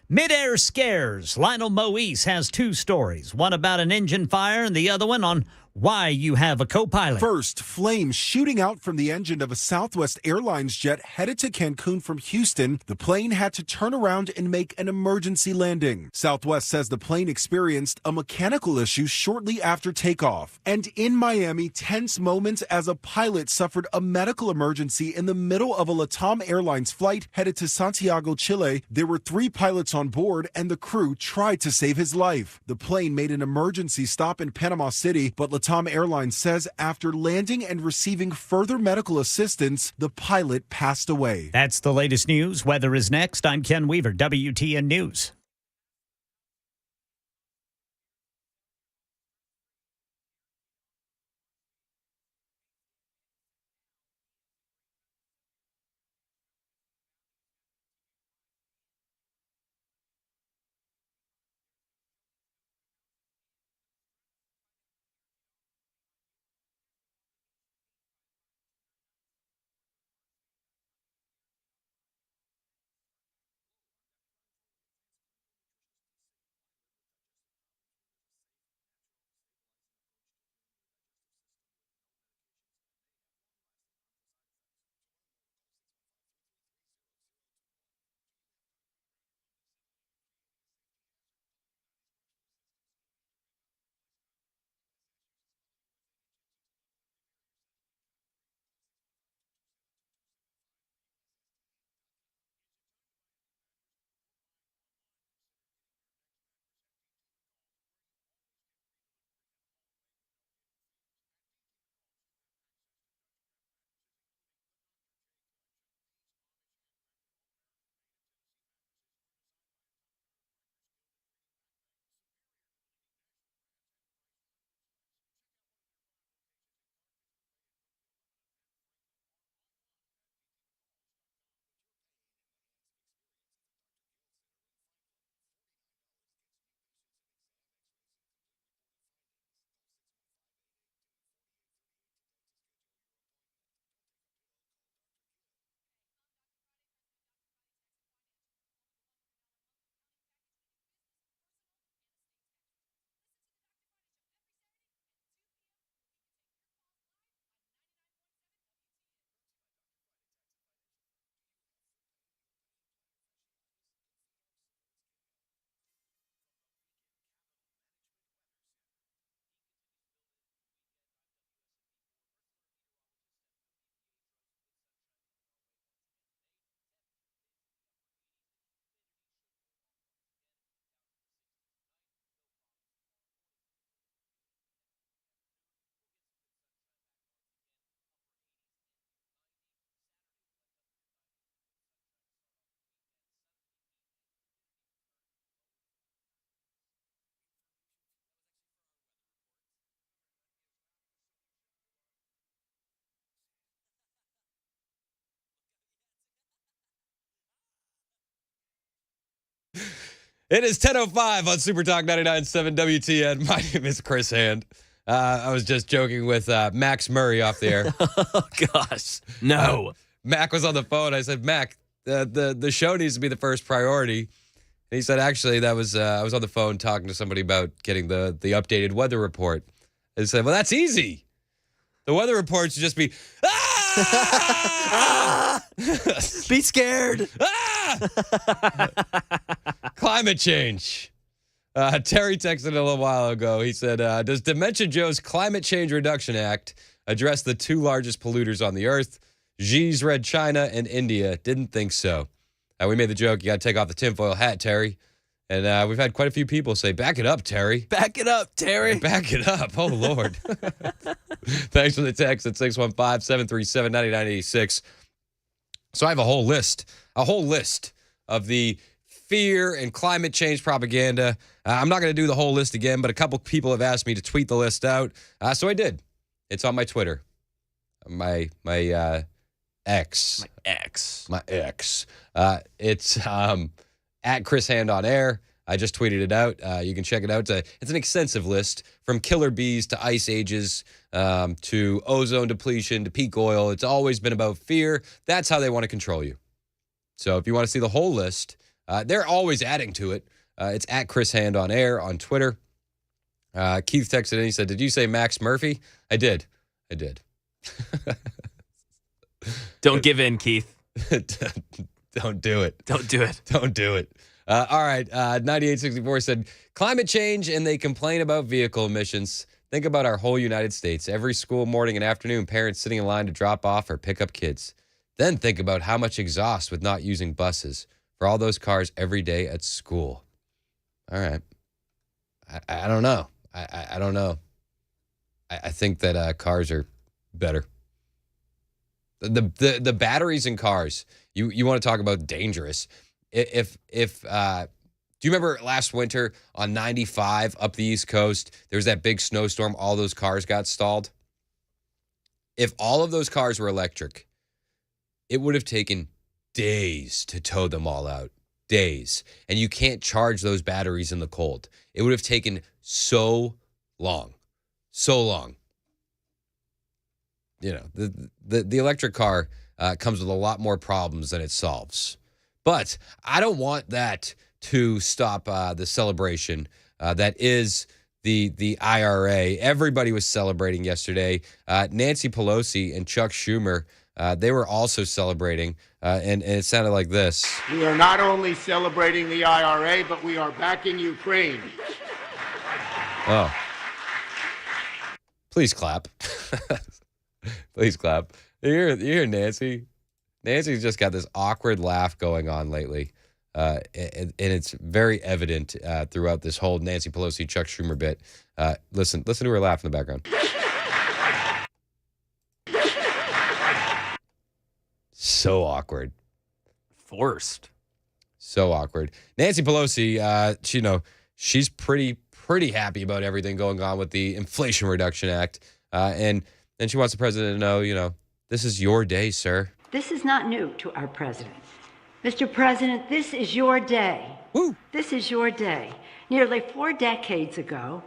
Midair scares. Lionel Moise has two stories, one about an engine fire and the other one on why you have a co-pilot. First, flames shooting out from the engine of a Southwest Airlines jet headed to Cancun from Houston. The plane had to turn around and make an emergency landing. Southwest says the plane experienced a mechanical issue shortly after takeoff. And in Miami, tense moments as a pilot suffered a medical emergency in the middle of a LATAM Airlines flight headed to Santiago, Chile. There were 3 pilots on board and the crew tried to save his life. The plane made an emergency stop in Panama City, but LATAM Airlines says after landing and receiving further medical assistance, the pilot passed away. That's the latest news. Weather is next. I'm Ken Weaver, WTN News. It is 10:05 on Super Talk 99.7 WTN. My name is Chris Hand. I was just joking with Max Murray off the air. Oh, gosh. No. Mac was on the phone. I said, Mac, the show needs to be the first priority. And he said, actually, that was I was on the phone talking to somebody about getting the updated weather report. I said, well, that's easy. The weather report should just be, Be scared. Climate change. Terry texted a little while ago. He said, does Dementia Joe's Climate Change Reduction Act address the two largest polluters on the earth? Xi's read China and India. Didn't think so. We made the joke, you got to take off the tinfoil hat, Terry. And we've had quite a few people say, back it up, Terry. Back it up, Terry. Back it up. Oh, Lord. Thanks for the text at 615-737-9986. So I have a whole list of the fear and climate change propaganda. I'm not going to do the whole list again, but a couple people have asked me to tweet the list out. So I did. It's on my Twitter. My ex. It's at Chris Hand on Air. I just tweeted it out. You can check it out. It's an extensive list from killer bees to ice ages to ozone depletion to peak oil. It's always been about fear. That's how they want to control you. So if you want to see the whole list, they're always adding to it. It's at Chris Hand on Air on Twitter. Keith texted in. He said, did you say Max Murphy? I did. Don't give in, Keith. Don't do it. Don't do it. Don't do it. All right. 9864 said, climate change and they complain about vehicle emissions. Think about our whole United States. Every school morning and afternoon, parents sitting in line to drop off or pick up kids. Then think about how much exhaust with not using buses for all those cars every day at school. All right. I don't know. I don't know. I think that cars are better. The batteries in cars, you want to talk about dangerous. If do you remember last winter on 95 up the East Coast, there was that big snowstorm, all those cars got stalled? If all of those cars were electric, it would have taken days to tow them all out. Days. And you can't charge those batteries in the cold. It would have taken so long. So long. You know, the electric car comes with a lot more problems than it solves. But I don't want that to stop the celebration that is the IRA. Everybody was celebrating yesterday. Nancy Pelosi and Chuck Schumer, they were also celebrating, and it sounded like this. We are not only celebrating the IRA, but we are backing Ukraine. Oh. Please clap. Please clap. You hear Nancy? Nancy's just got this awkward laugh going on lately. And it's very evident throughout this whole Nancy Pelosi, Chuck Schumer bit. Listen to her laugh in the background. So awkward. Forced. So awkward. Nancy Pelosi, she's pretty happy about everything going on with the Inflation Reduction Act. And she wants the president to know, this is your day, sir. This is not new to our president. Mr. President, this is your day. Woo. This is your day. Nearly 4 decades ago,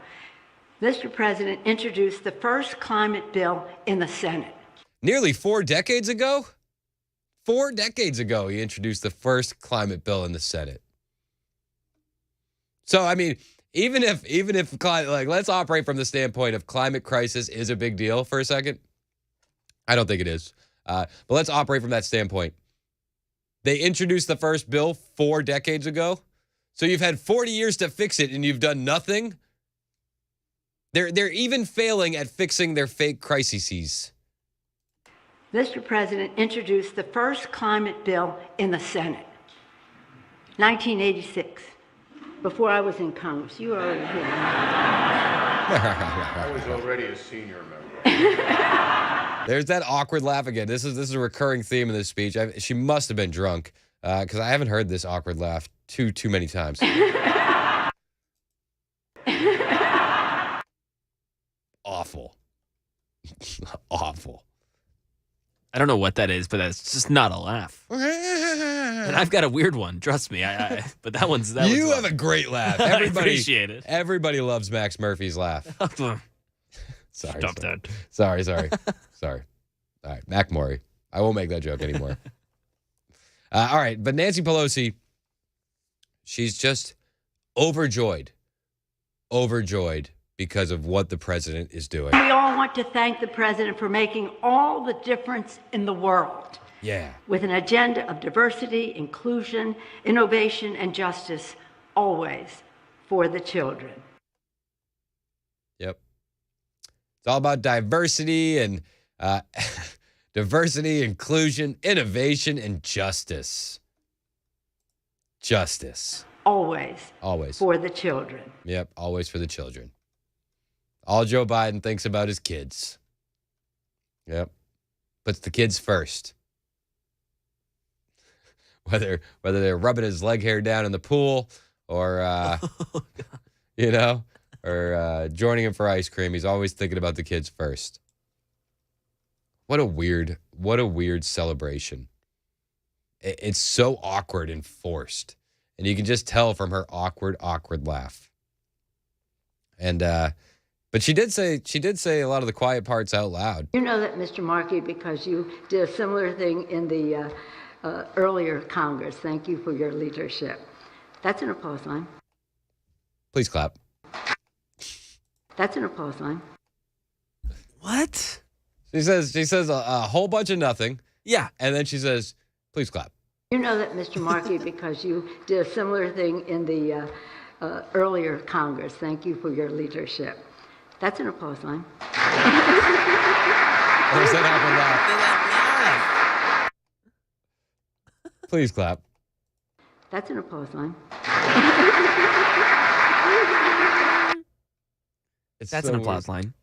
Mr. President introduced the first climate bill in the Senate. Nearly 4 decades ago? 4 decades ago, he introduced the first climate bill in the Senate. So, I mean, even if let's operate from the standpoint of climate crisis is a big deal for a second. I don't think it is. But let's operate from that standpoint. They introduced the first bill 4 decades ago. So you've had 40 years to fix it and you've done nothing. They're even failing at fixing their fake crises. Mr. President introduced the first climate bill in the Senate. 1986. Before I was in Congress. You were already here. I was already a senior member. There's that awkward laugh again. This is a recurring theme in this speech. She must have been drunk because I haven't heard this awkward laugh too many times. Awful. Awful. I don't know what that is, but that's just not a laugh. And I've got a weird one. Trust me. But that one's that. You have a great laugh. I Everybody, appreciate it. Everybody loves Max Murphy's laugh. Sorry. Stop that. Sorry. All right, Mac Maury. I won't make that joke anymore. All right, but Nancy Pelosi, she's just overjoyed because of what the president is doing. We all want to thank the president for making all the difference in the world. Yeah. With an agenda of diversity, inclusion, innovation, and justice, always for the children. Yep. It's all about diversity and inclusion, innovation, and justice. Justice. Always. Always. For the children. Yep, always for the children. All Joe Biden thinks about is kids. Yep. Puts the kids first. Whether they're rubbing his leg hair down in the pool or, or joining him for ice cream, he's always thinking about the kids first. What a weird celebration. It's so awkward and forced. And you can just tell from her awkward laugh. And but she did say a lot of the quiet parts out loud. You know that, Mr. Markey, because you did a similar thing in the earlier Congress. Thank you for your leadership. That's an applause line. Please clap. That's an applause line. What? She says a whole bunch of nothing. Yeah. And then she says, please clap. You know that, Mr. Markey, because you did a similar thing in the earlier Congress. Thank you for your leadership. That's an applause line. Or is that laugh? Please clap. That's an applause line. That's an applause line.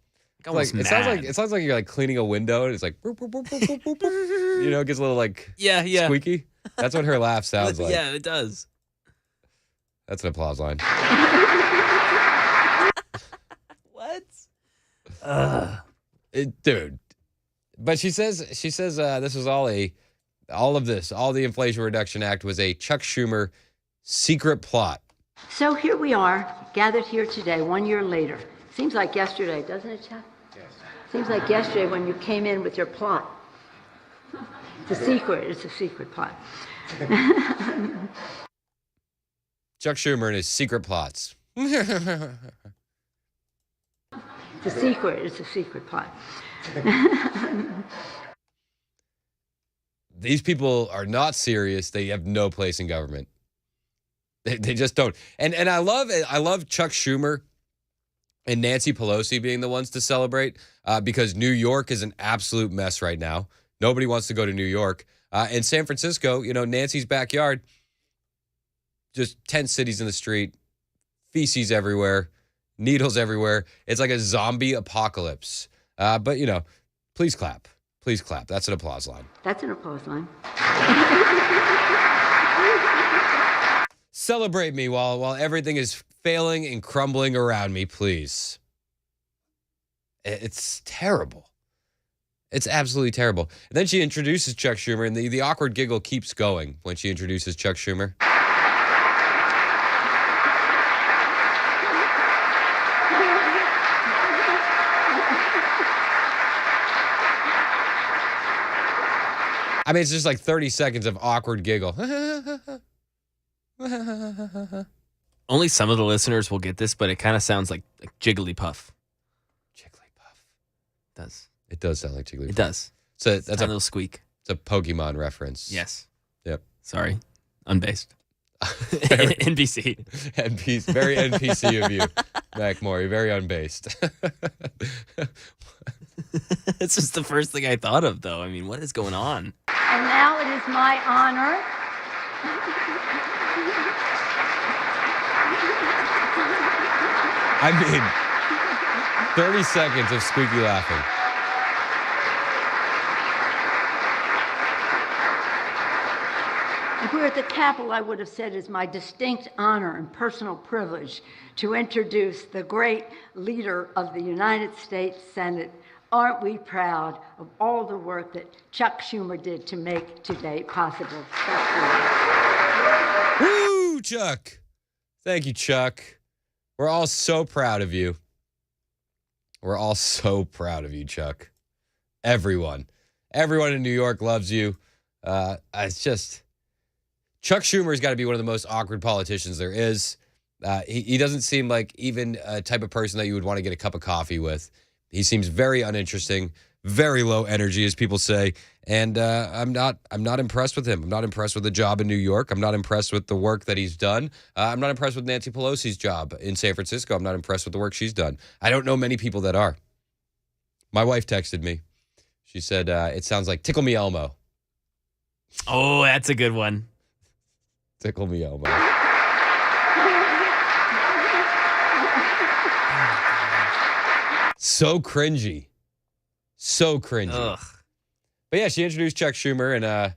It sounds like you're like cleaning a window and it's like boop, boop, boop, boop, boop, boop, boop. You know, it gets a little like squeaky. That's what her laugh sounds like. Yeah, it does. That's an applause line. What? Dude. But she says this was all the Inflation Reduction Act was a Chuck Schumer secret plot. So here we are, gathered here today, 1 year later. Seems like yesterday, doesn't it, Chuck? Yes. Seems like yesterday when you came in with your plot. It's a secret plot. Chuck Schumer and his secret plots. It's a secret plot. These people are not serious. They have no place in government. They just don't. And I love Chuck Schumer and Nancy Pelosi being the ones to celebrate because New York is an absolute mess right now. Nobody wants to go to New York. In San Francisco, Nancy's backyard, just tent cities in the street, feces everywhere, needles everywhere. It's like a zombie apocalypse. But, please clap. Please clap. That's an applause line. That's an applause line. Celebrate me while everything is failing and crumbling around me, please. It's terrible. It's absolutely terrible. And then she introduces Chuck Schumer, and the awkward giggle keeps going when she introduces Chuck Schumer. I mean, it's just like 30 seconds of awkward giggle. Only some of the listeners will get this, but it kind of sounds like Jigglypuff. Jigglypuff. It does. It does sound like Jigglypuff. It does. So that's a little squeak. It's a Pokemon reference. Yes. Yep. Sorry. Unbased. NPC. Very NPC of you, Mac Maury. Very unbased. It's just the first thing I thought of, though. I mean, what is going on? And now it is my honor I mean, 30 seconds of squeaky laughing. If we were at the Capitol, I would have said it's my distinct honor and personal privilege to introduce the great leader of the United States Senate, Aren't we proud of all the work that Chuck Schumer did to make today possible? Woo, Chuck. Thank you, Chuck. We're all so proud of you. We're all so proud of you, Chuck. Everyone in New York loves you. It's just, Chuck Schumer's got to be one of the most awkward politicians there is. He doesn't seem like even a type of person that you would want to get a cup of coffee with. He seems very uninteresting, very low energy, as people say. And I'm not impressed with him. I'm not impressed with the job in New York. I'm not impressed with the work that he's done. I'm not impressed with Nancy Pelosi's job in San Francisco. I'm not impressed with the work she's done. I don't know many people that are. My wife texted me. She said, it sounds like Tickle Me Elmo. Oh, that's a good one. Tickle Me Elmo. So cringy. So cringy. Ugh. But yeah, she introduced Chuck Schumer, and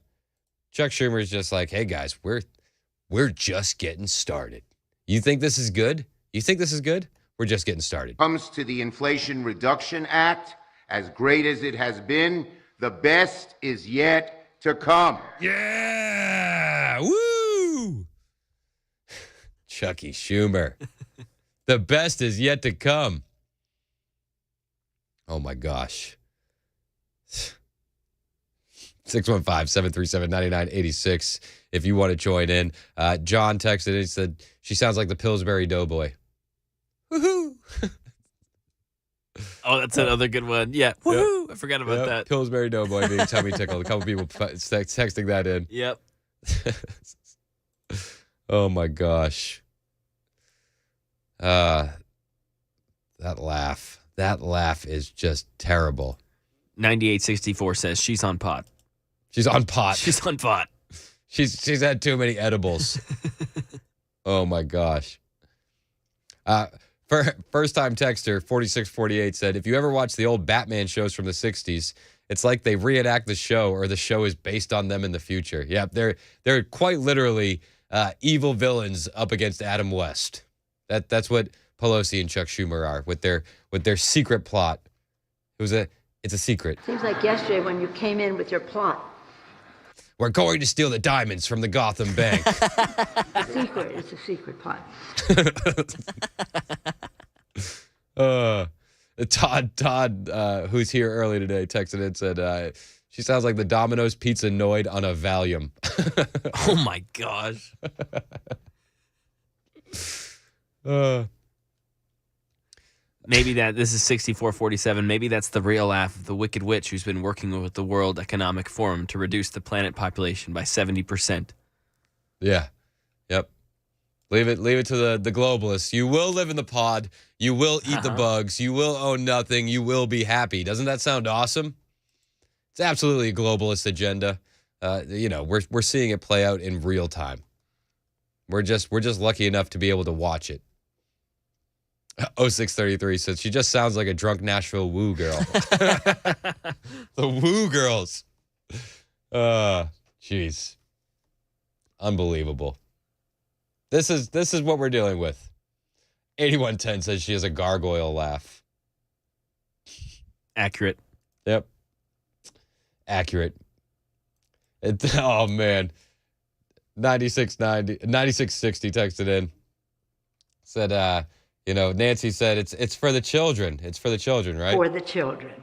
Chuck Schumer's just like, hey guys, we're just getting started. You think this is good? You think this is good? We're just getting started. Comes to the Inflation Reduction Act, as great as it has been, the best is yet to come. Yeah! Woo! Chucky Schumer. The best is yet to come. Oh my gosh. 615-737-9986 if you want to join in. John texted and said, she sounds like the Pillsbury Doughboy. Woohoo! Oh, that's another good one. Yeah. Woohoo! I forgot about that. Pillsbury Doughboy being tummy tickled. A couple people texting that in. Yep. Oh my gosh. That laugh is just terrible. 9864 says she's on pot. She's on pot. She's on pot. She's had too many edibles. Oh my gosh. First time texter 4648 said, if you ever watch the old Batman shows from the 60s, it's like they reenact the show or the show is based on them in the future. Yeah, they're quite literally evil villains up against Adam West. That's what Pelosi and Chuck Schumer are with their secret plot. It's a secret. Seems like yesterday when you came in with your plot. We're going to steal the diamonds from the Gotham Bank. It's a secret plot. Todd, who's here early today, texted and said, she sounds like the Domino's Pizza Noid on a Valium. Oh my gosh. Maybe this is 6447. Maybe that's the real laugh of the Wicked Witch who's been working with the World Economic Forum to reduce the planet population by 70%. Yeah. Yep. Leave it to the globalists. You will live in the pod. You will eat the bugs. You will own nothing. You will be happy. Doesn't that sound awesome? It's absolutely a globalist agenda. We're seeing it play out in real time. We're just lucky enough to be able to watch it. 0633 says she just sounds like a drunk Nashville woo girl. The woo girls. Jeez. Unbelievable. This is what we're dealing with. 8110 says she has a gargoyle laugh. Accurate. Yep. Accurate. Oh man. 9660 texted in. Said Nancy said it's for the children. It's for the children, right? For the children.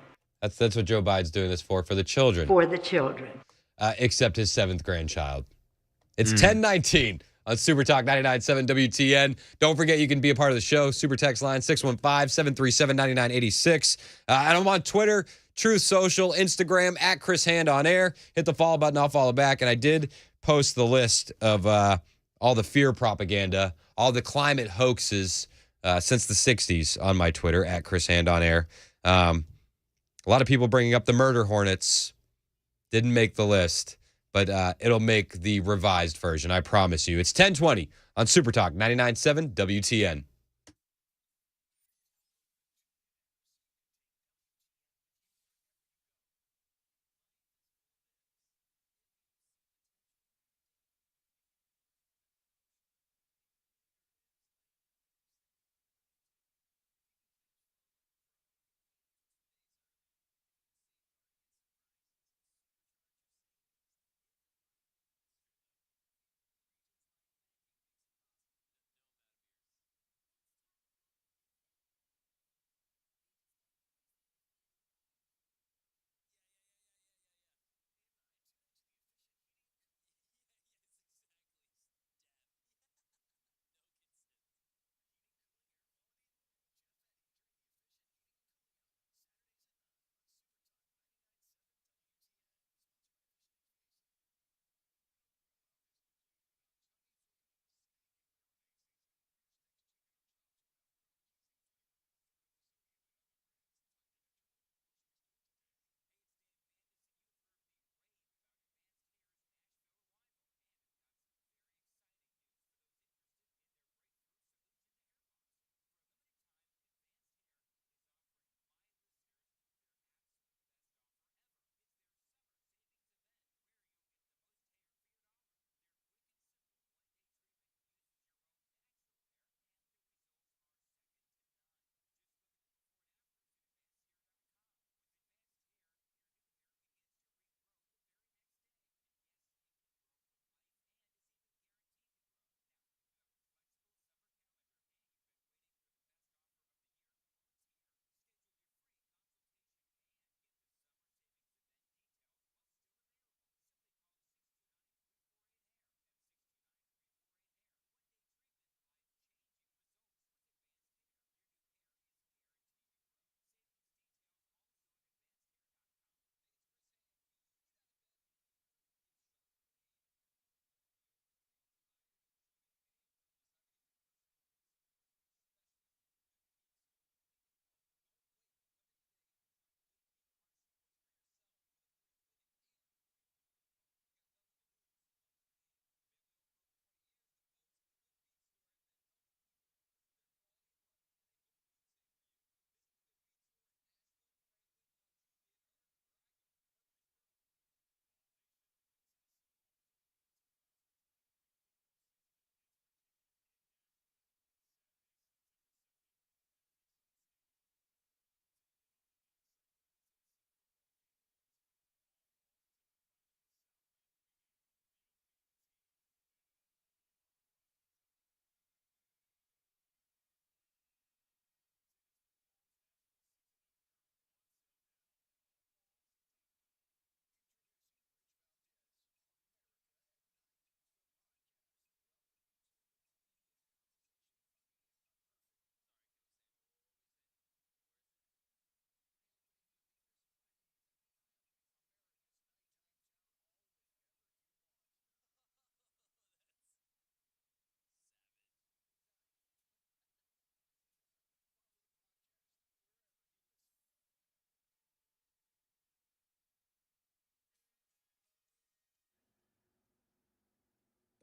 That's what Joe Biden's doing this for the children. For the children. Except his 7th grandchild. It's 1019 on Super Talk 99.7 WTN. Don't forget you can be a part of the show. Super text line 615-737-9986. And I'm on Twitter, Truth Social, Instagram, at Chris Hand on Air. Hit the follow button, I'll follow back. And I did post the list of all the fear propaganda, all the climate hoaxes since the 60s on my Twitter, at Chris Hand on Air. A lot of people bringing up the murder hornets. Didn't make the list, but it'll make the revised version, I promise you. It's 1020 on Super Talk 99.7 WTN.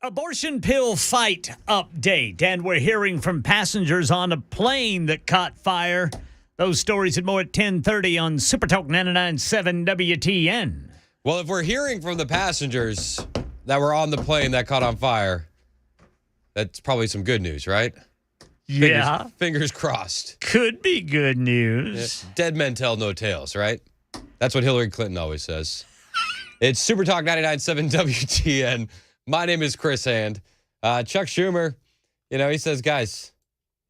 Abortion pill fight update. And we're hearing from passengers on a plane that caught fire. Those stories and more at 10:30 on Super Talk 99.7 WTN. Well, if we're hearing from the passengers that were on the plane that caught on fire, that's probably some good news, right? Yeah. Fingers crossed. Could be good news. Yeah. Dead men tell no tales, right? That's what Hillary Clinton always says. It's Super Talk 99.7 WTN. My name is Chris Hand. Chuck Schumer, he says, guys,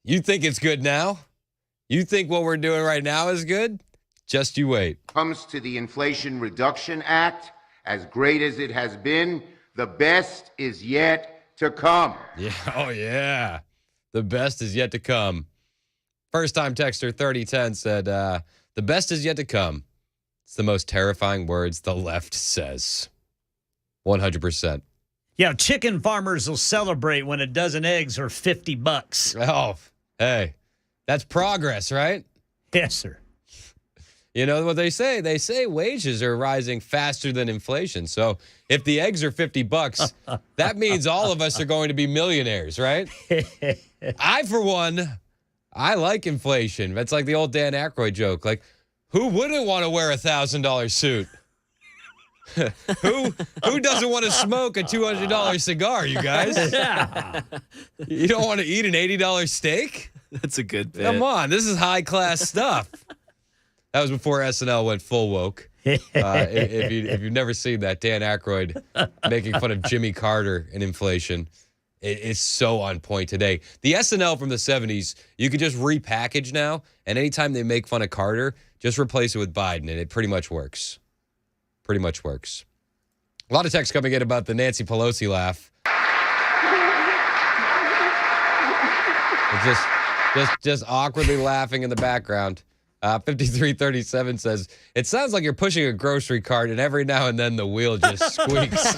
you think it's good now? You think what we're doing right now is good? Just you wait. Comes to the Inflation Reduction Act, as great as it has been, the best is yet to come. Yeah, oh yeah. The best is yet to come. First-time texter 3010 said, the best is yet to come. It's the most terrifying words the left says. 100%. Yeah, chicken farmers will celebrate when a dozen eggs are $50. Oh, hey, that's progress, right? Yes, sir. You know what they say? They say wages are rising faster than inflation. So if the eggs are $50, that means all of us are going to be millionaires, right? I, for one, I like inflation. That's like the old Dan Aykroyd joke. Like, who wouldn't want to wear a $1,000 suit? Who doesn't want to smoke a $200 cigar, you guys? Yeah. You don't want to eat an $80 steak? That's a good bit. Come on, this is high-class stuff. That was before SNL went full woke. If you've never seen that, Dan Aykroyd making fun of Jimmy Carter and inflation, it's so on point today. The SNL from the 70s, you could just repackage now, and anytime they make fun of Carter, just replace it with Biden, and it pretty much works. Pretty much works. A lot of texts coming in about the Nancy Pelosi laugh. It's just awkwardly laughing in the background. 5337 says, it sounds like you're pushing a grocery cart and every now and then the wheel just squeaks.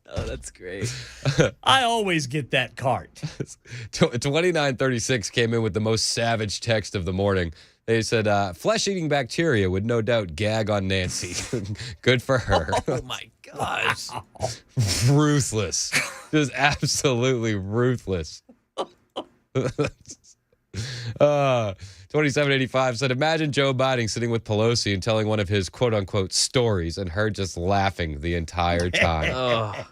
Oh, that's great. I always get that cart. 2936 came in with the most savage text of the morning. They said, flesh-eating bacteria would no doubt gag on Nancy. Good for her. Oh, my gosh. Ruthless. Just absolutely ruthless. 2785 said, imagine Joe Biden sitting with Pelosi and telling one of his quote-unquote stories and her just laughing the entire time. Oh.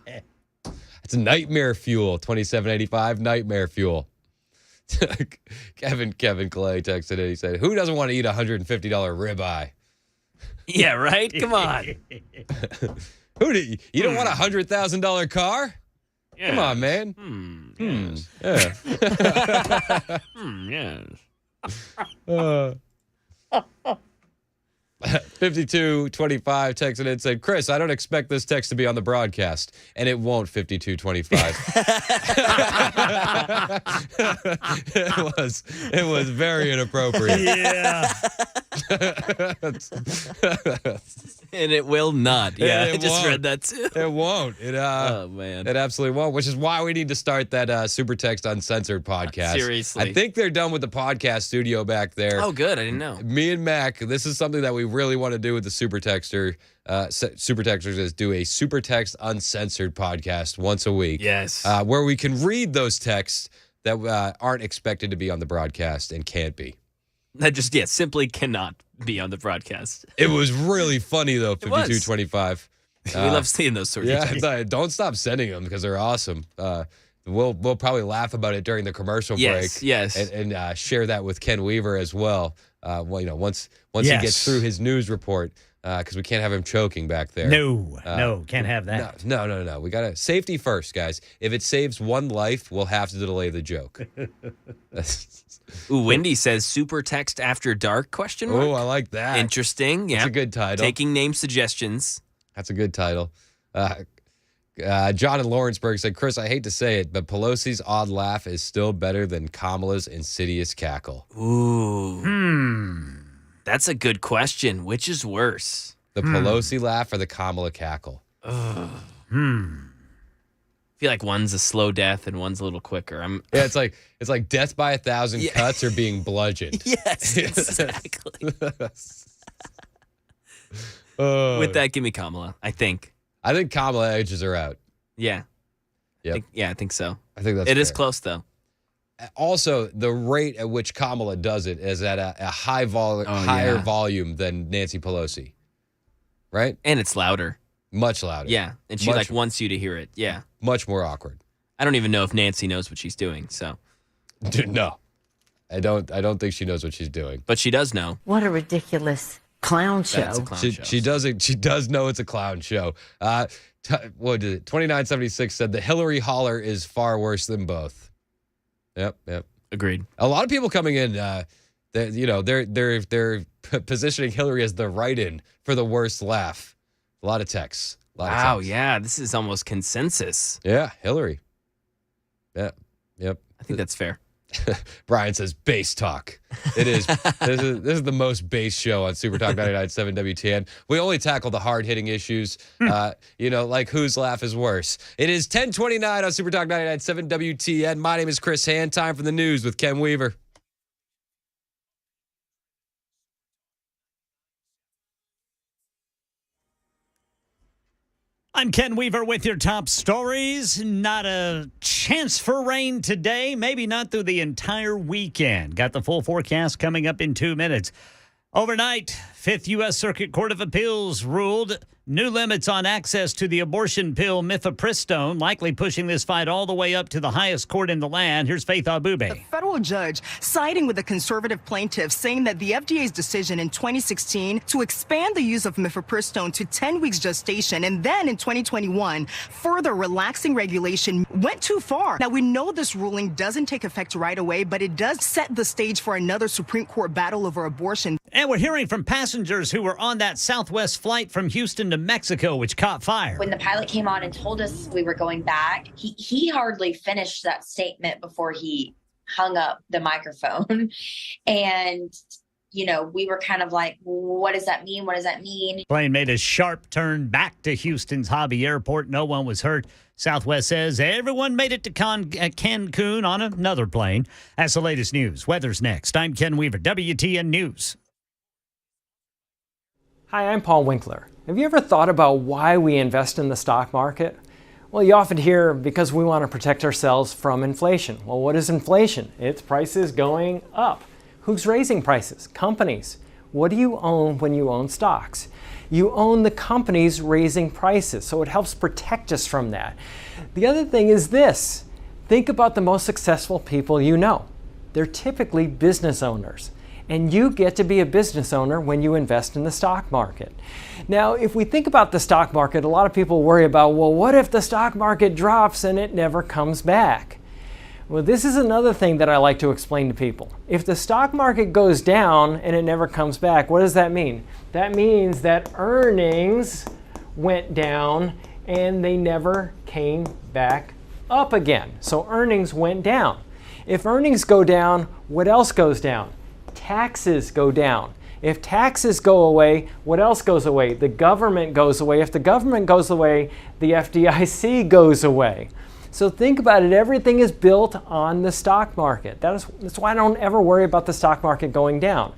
It's nightmare fuel. 2785, nightmare fuel. Kevin Clay texted in. He said, who doesn't want to eat a $150 ribeye? Yeah, right? Come on. You don't want a $100,000 car? Yes. Come on, man. Yes. Yeah. Yes. 5225 texted in and said, Chris, I don't expect this text to be on the broadcast. And it won't, 5225. It was very inappropriate. Yeah. And it will not. Yeah, It I just won't. read that too. It won't. Oh, man. It absolutely won't, which is why we need to start that Super Text Uncensored podcast. Seriously. I think they're done with the podcast studio back there. Oh, good. I didn't know. Me and Mac, this is something that we really want to do with the Super Texters is do a Super Text Uncensored podcast once a week. Yes. Where we can read those texts that aren't expected to be on the broadcast and can't be. That just, simply cannot be on the broadcast. It was really funny, though, 5225. We love seeing those sorts of texts. Yeah, don't stop sending them because they're awesome. We'll probably laugh about it during the commercial break. Yes. And share that with Ken Weaver as well. Once he gets through his news report, because we can't have him choking back there. No, can't have that. No. We gotta safety first, guys. If it saves one life, we'll have to delay the joke. Ooh, Wendy says super text after dark ? Oh, I like that. Interesting. Yeah, That's a good title. Taking name suggestions. That's a good title. John in Lawrenceburg said, Chris, I hate to say it, but Pelosi's odd laugh is still better than Kamala's insidious cackle. Ooh. That's a good question. Which is worse? The Pelosi laugh or the Kamala cackle? I feel like one's a slow death and one's a little quicker. It's like death by 1,000 cuts or being bludgeoned. Yes, exactly. With that, give me Kamala, I think. I think Kamala edges her out. Yeah. Yep. I think so. I think that's It is fair. close, though. Also, the rate at which Kamala does it is at a higher volume than Nancy Pelosi. Right? And it's louder. Much louder. Yeah. And she wants you to hear it. Yeah. Much more awkward. I don't even know if Nancy knows what she's doing, so. Dude, no. I don't think she knows what she's doing. But she does know. What a ridiculous clown show. That's a clown show. She does know it's a clown show. What did it? 2976 said the Hillary holler is far worse than both. Yep. Agreed. A lot of people coming in, they're positioning Hillary as the write-in for the worst laugh. A lot of texts. Wow, yeah, this is almost consensus. Yeah, Hillary. Yeah, yep. I think that's fair. Brian says base talk. It is. This is the most base show on Super Talk 99.7 WTN. We only tackle the hard-hitting issues, like whose laugh is worse. It is 10:29 on Super Talk 99.7 WTN. My name is Chris Hand. Time for the news with Ken Weaver. I'm Ken Weaver with your top stories. Not a chance for rain today, maybe not through the entire weekend. Got the full forecast coming up in 2 minutes. Overnight, 5th U.S. Circuit Court of Appeals ruled new limits on access to the abortion pill mifepristone, likely pushing this fight all the way up to the highest court in the land. Here's Faith Abube. A federal judge siding with the conservative plaintiffs, saying that the FDA's decision in 2016 to expand the use of mifepristone to 10 weeks gestation and then in 2021 further relaxing regulation went too far. Now, we know this ruling doesn't take effect right away, but it does set the stage for another Supreme Court battle over abortion. And we're hearing from passengers who were on that Southwest flight from Houston to Mexico, which caught fire. When the pilot came on and told us we were going back, he hardly finished that statement before he hung up the microphone. And, we were kind of like, what does that mean? What does that mean? Plane made a sharp turn back to Houston's Hobby Airport. No one was hurt. Southwest says everyone made it to Cancun on another plane. That's the latest news. Weather's next. I'm Ken Weaver, WTN News. Hi, I'm Paul Winkler. Have you ever thought about why we invest in the stock market? Well, you often hear because we want to protect ourselves from inflation. Well, what is inflation? It's prices going up. Who's raising prices? Companies. What do you own when you own stocks? You own the companies raising prices, so it helps protect us from that. The other thing is this. Think about the most successful people you know. They're typically business owners. And you get to be a business owner when you invest in the stock market. Now, if we think about the stock market, a lot of people worry about, well, what if the stock market drops and it never comes back? Well, this is another thing that I like to explain to people. If the stock market goes down and it never comes back, what does that mean? That means that earnings went down and they never came back up again. So earnings went down. If earnings go down, what else goes down? Taxes go down. If taxes go away, what else goes away? The government goes away. If the government goes away, the FDIC goes away. So think about it. Everything is built on the stock market. That's why I don't ever worry about the stock market going down.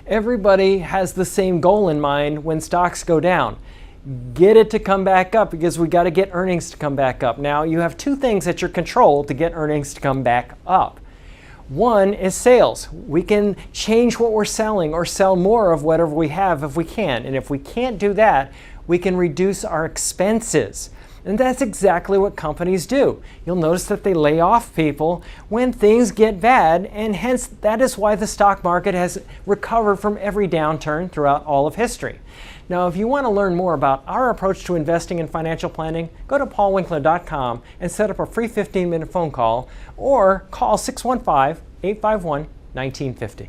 Everybody has the same goal in mind when stocks go down. Get it to come back up because we got to get earnings to come back up. Now, you have two things at your control to get earnings to come back up. One is sales. We can change what we're selling or sell more of whatever we have if we can. And if we can't do that, we can reduce our expenses. And that's exactly what companies do. You'll notice that they lay off people when things get bad, and hence that is why the stock market has recovered from every downturn throughout all of history. Now, if you want to learn more about our approach to investing in financial planning, go to paulwinkler.com and set up a free 15-minute phone call or call 615-851-1950.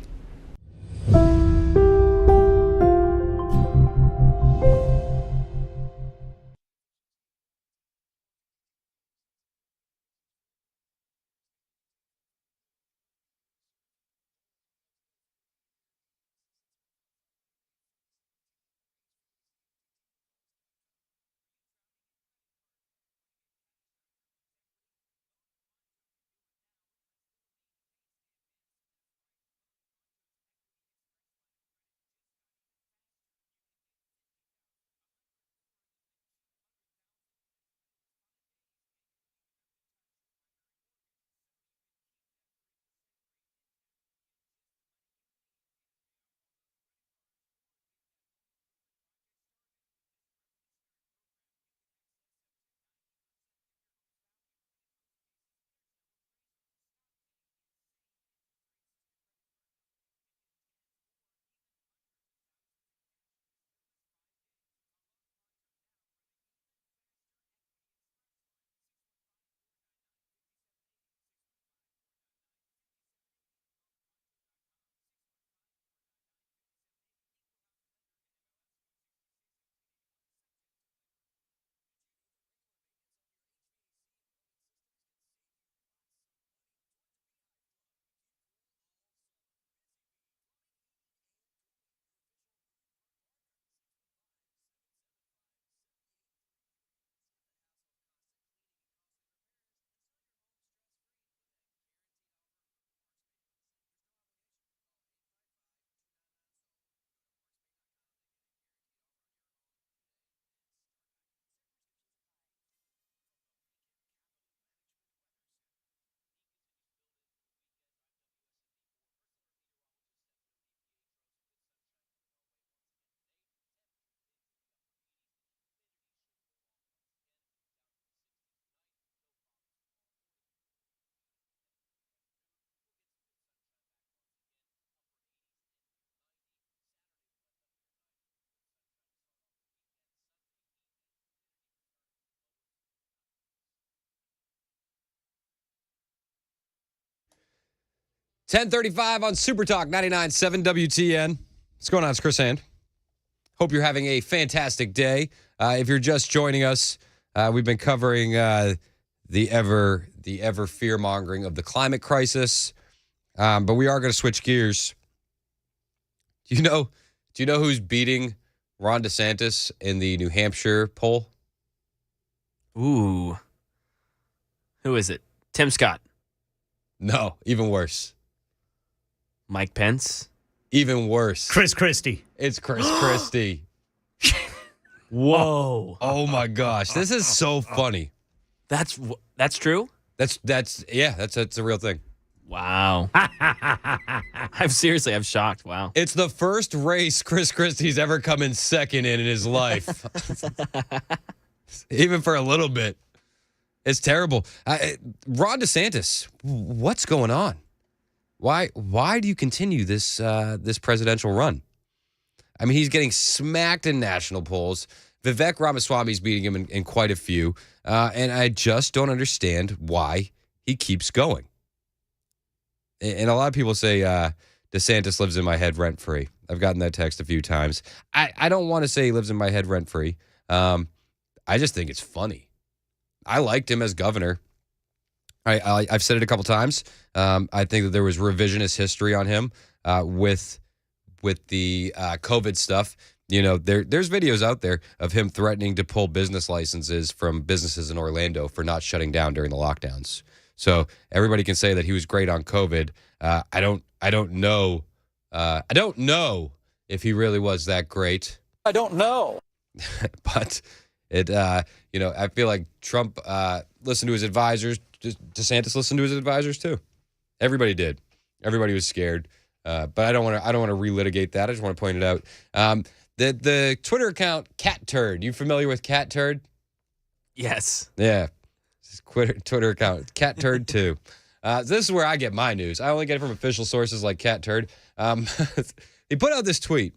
10:35 on Super Talk 99.7 WTN. What's going on? It's Chris Hand. Hope you're having a fantastic day. If you're just joining us, we've been covering the ever fear-mongering of the climate crisis. But we are going to switch gears. Do you know who's beating Ron DeSantis in the New Hampshire poll? Ooh. Who is it? Tim Scott. No, even worse. Mike Pence. Even worse. Chris Christie. It's Chris Christie. Whoa. Oh my gosh. This is so funny. That's true? That's a real thing. Wow. I'm shocked. Wow. It's the first race Chris Christie's ever come in second in his life. Even for a little bit. It's terrible. Ron DeSantis, what's going on? Why do you continue this presidential run? I mean, he's getting smacked in national polls. Vivek Ramaswamy's beating him in quite a few. And I just don't understand why he keeps going. And a lot of people say DeSantis lives in my head rent-free. I've gotten that text a few times. I don't want to say he lives in my head rent-free. I just think it's funny. I liked him as governor. I've said it a couple times. I think that there was revisionist history on him with the COVID stuff. You know, there's videos out there of him threatening to pull business licenses from businesses in Orlando for not shutting down during the lockdowns. So everybody can say that he was great on COVID. I don't know if he really was that great. I don't know. But I feel like Trump listened to his advisors. DeSantis listened to his advisors too. Everybody did. Everybody was scared. But I don't want to relitigate that. I just want to point it out. The Twitter account Cat Turd. You familiar with Cat Turd? Yes. Yeah. Twitter account Cat Turd 2. This is where I get my news. I only get it from official sources like Cat Turd. He put out this tweet.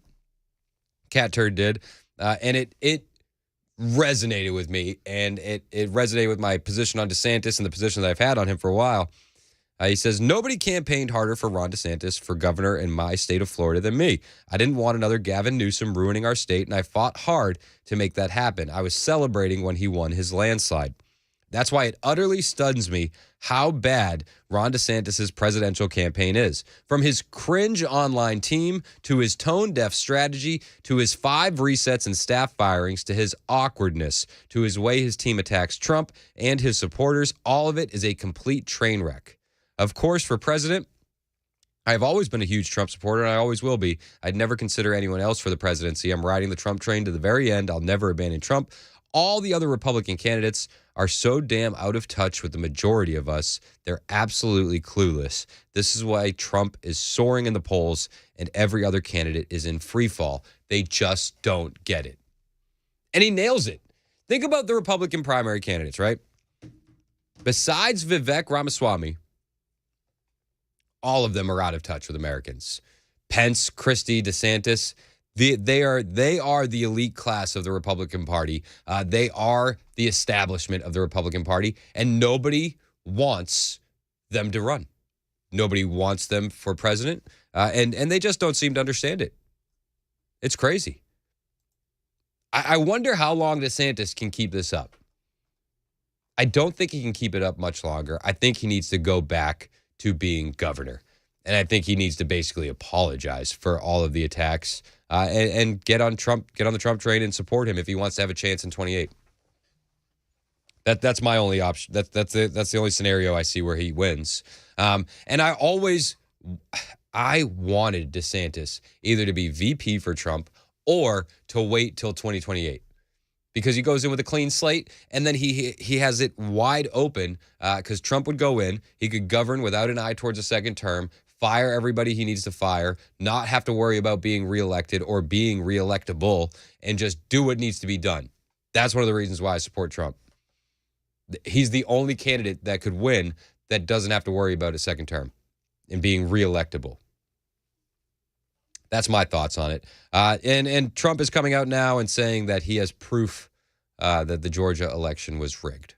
Cat Turd did, and it resonated with me, and it resonated with my position on DeSantis and the position that I've had on him for a while. He says, nobody campaigned harder for Ron DeSantis for governor in my state of Florida than me. I didn't want another Gavin Newsom ruining our state, and I fought hard to make that happen. I was celebrating when he won his landslide. That's why it utterly stuns me how bad Ron DeSantis' presidential campaign is. From his cringe online team, to his tone-deaf strategy, to his 5 resets and staff firings, to his awkwardness, to his way his team attacks Trump and his supporters, all of it is a complete train wreck. Of course, for president, I've always been a huge Trump supporter, and I always will be. I'd never consider anyone else for the presidency. I'm riding the Trump train to the very end. I'll never abandon Trump. All the other Republican candidates are so damn out of touch with the majority of us. They're absolutely clueless. This is why Trump is soaring in the polls and every other candidate is in free fall. They just don't get it. And he nails it. Think about the Republican primary candidates, right? Besides Vivek Ramaswamy, all of them are out of touch with Americans. Pence, Christie, DeSantis, they are the elite class of the Republican Party. They are the establishment of the Republican Party, and nobody wants them to run. Nobody wants them for president, and they just don't seem to understand it. It's crazy. I wonder how long DeSantis can keep this up. I don't think he can keep it up much longer. I think he needs to go back to being governor. And I think he needs to basically apologize for all of the attacks and get on the Trump train and support him if he wants to have a chance in 28. That's my only option. That's the only scenario I see where he wins. And I wanted DeSantis either to be VP for Trump or to wait till 2028. Because he goes in with a clean slate, and then he has it wide open because Trump would go in. He could govern without an eye towards a second term, fire everybody he needs to fire, not have to worry about being reelected or being reelectable, and just do what needs to be done. That's one of the reasons why I support Trump. He's the only candidate that could win that doesn't have to worry about a second term and being reelectable. That's my thoughts on it. And Trump is coming out now and saying that he has proof that the Georgia election was rigged.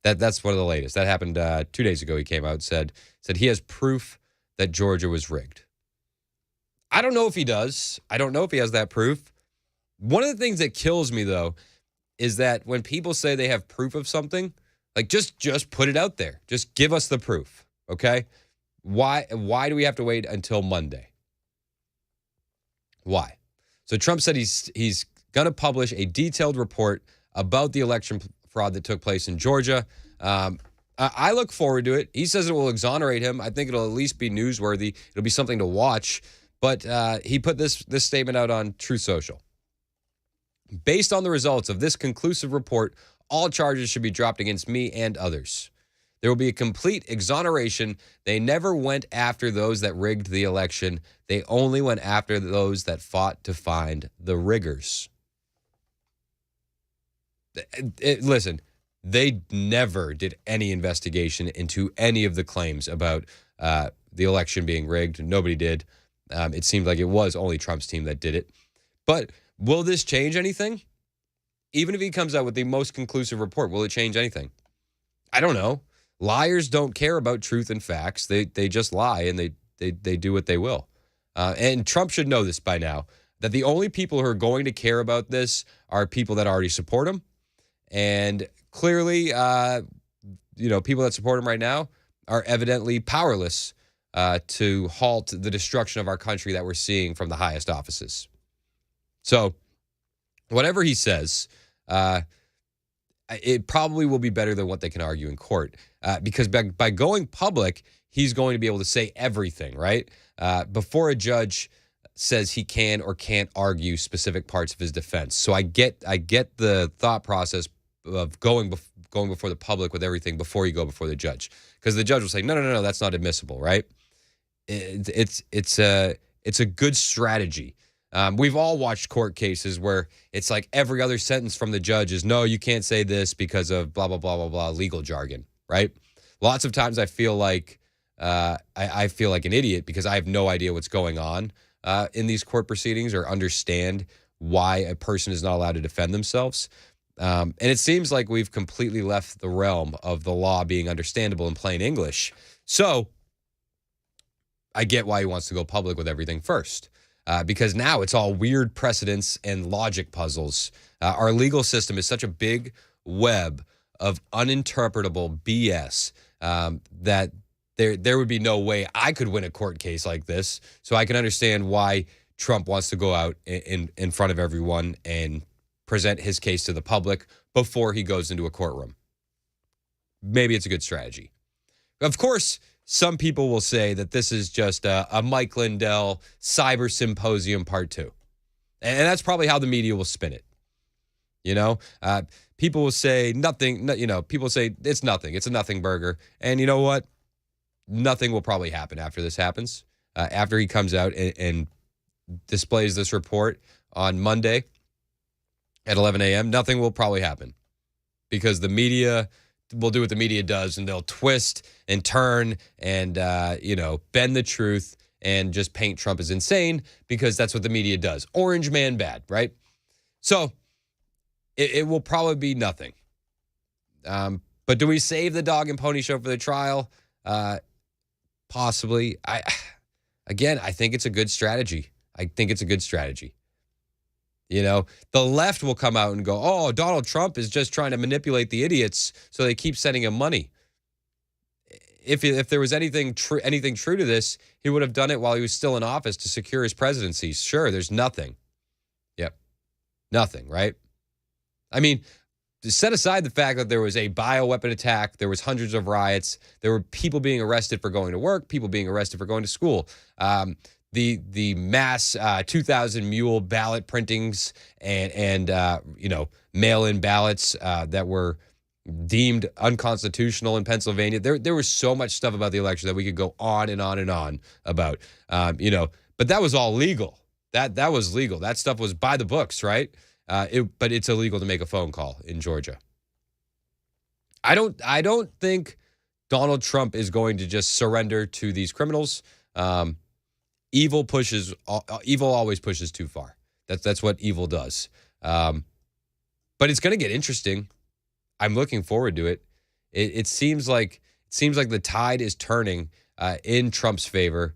That's one of the latest. That happened 2 days ago. He came out and said he has proof that Georgia was rigged. I don't know if he does. I don't know if he has that proof. One of the things that kills me, though, is that when people say they have proof of something, like just put it out there. Just give us the proof, okay? Why do we have to wait until Monday? Why? So Trump said he's going to publish a detailed report about the election fraud that took place in Georgia. I look forward to it. He says it will exonerate him. I think it'll at least be newsworthy. It'll be something to watch. But he put this statement out on Truth Social. Based on the results of this conclusive report, all charges should be dropped against me and others. There will be a complete exoneration. They never went after those that rigged the election. They only went after those that fought to find the riggers. Listen, they never did any investigation into any of the claims about the election being rigged. Nobody did. It seemed like it was only Trump's team that did it. But will this change anything? Even if he comes out with the most conclusive report, will it change anything? I don't know. Liars don't care about truth and facts. They just lie, and they do what they will. And Trump should know this by now, that the only people who are going to care about this are people that already support him. And clearly, people that support him right now are evidently powerless to halt the destruction of our country that we're seeing from the highest offices. So whatever he says, it probably will be better than what they can argue in court, because by going public, he's going to be able to say everything, right? Before a judge says he can or can't argue specific parts of his defense. So I get the thought process of going before the public with everything before you go before the judge, because the judge will say, no, that's not admissible, right? It's a good strategy. We've all watched court cases where it's like every other sentence from the judge is, no, you can't say this because of blah, blah, blah, blah, blah, legal jargon, right? Lots of times I feel like I feel like an idiot because I have no idea what's going on in these court proceedings or understand why a person is not allowed to defend themselves. And it seems like we've completely left the realm of the law being understandable in plain English. So I get why he wants to go public with everything first. Because now it's all weird precedents and logic puzzles. Our legal system is such a big web of uninterpretable BS that there would be no way I could win a court case like this. So I can understand why Trump wants to go out in front of everyone and present his case to the public before he goes into a courtroom. Maybe it's a good strategy. Of course, some people will say that this is just a Mike Lindell cyber symposium part 2. And that's probably how the media will spin it. People will say nothing, people say it's nothing. It's a nothing burger. And you know what? Nothing will probably happen after this happens. After he comes out and displays this report on Monday at 11 a.m., nothing will probably happen because the media will do what the media does, and they'll twist and turn and, bend the truth and just paint Trump as insane because that's what the media does. Orange man bad, right? So it will probably be nothing. But do we save the dog and pony show for the trial? Possibly. I think it's a good strategy. The left will come out and go, oh, Donald Trump is just trying to manipulate the idiots so they keep sending him money. If there was anything true to this, he would have done it while he was still in office to secure his presidency. Sure, there's nothing. Yep. Nothing, right? I mean, set aside the fact that there was a bioweapon attack, there was hundreds of riots, there were people being arrested for going to work, people being arrested for going to school. The mass 2,000 mule ballot printings and mail-in ballots that were deemed unconstitutional in Pennsylvania. There was so much stuff about the election that we could go on and on and on about. But that was all legal. That was legal. That stuff was by the books, right? But it's illegal to make a phone call in Georgia. I don't think Donald Trump is going to just surrender to these criminals. Evil always pushes too far. That's what evil does. But it's going to get interesting. I'm looking forward to it. It seems like the tide is turning in Trump's favor.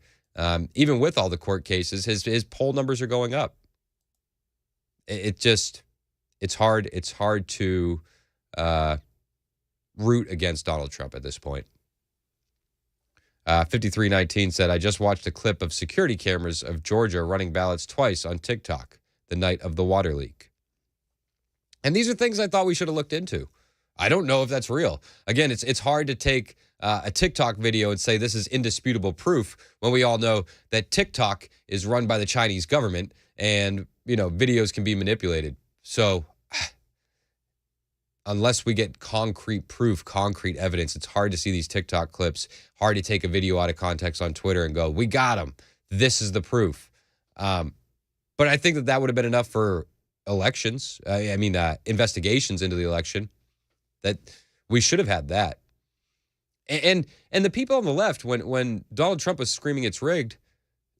Even with all the court cases, his poll numbers are going up. It's hard to root against Donald Trump at this point. 5319 said, I just watched a clip of security cameras of Georgia running ballots twice on TikTok the night of the water leak. And these are things I thought we should have looked into. I don't know if that's real. Again, it's hard to take a TikTok video and say this is indisputable proof when we all know that TikTok is run by the Chinese government and, videos can be manipulated. So unless we get concrete proof, concrete evidence, it's hard to see these TikTok clips, hard to take a video out of context on Twitter and go, we got him. This is the proof. But I think that would have been enough for elections. Investigations into the election. That we should have had that. And the people on the left, when Donald Trump was screaming it's rigged,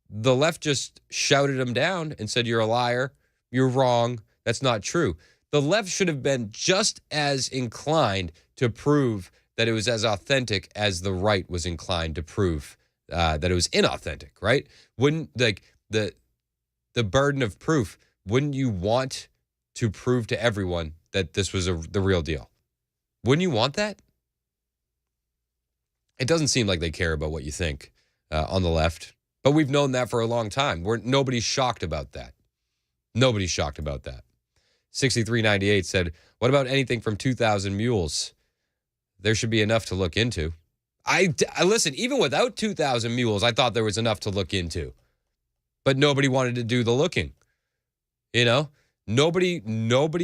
the left just shouted him down and said, you're a liar. You're wrong. That's not true. The left should have been just as inclined to prove that it was as authentic as the right was inclined to prove that it was inauthentic, right? Wouldn't the burden of proof, wouldn't you want to prove to everyone that this was the real deal? Wouldn't you want that? It doesn't seem like they care about what you think on the left, but we've known that for a long time. Nobody's shocked about that. Nobody's shocked about that. 6398 said, what about anything from 2,000 Mules? There should be enough to look into. I listen, even without 2,000 Mules, I thought there was enough to look into. But nobody wanted to do the looking. Nobody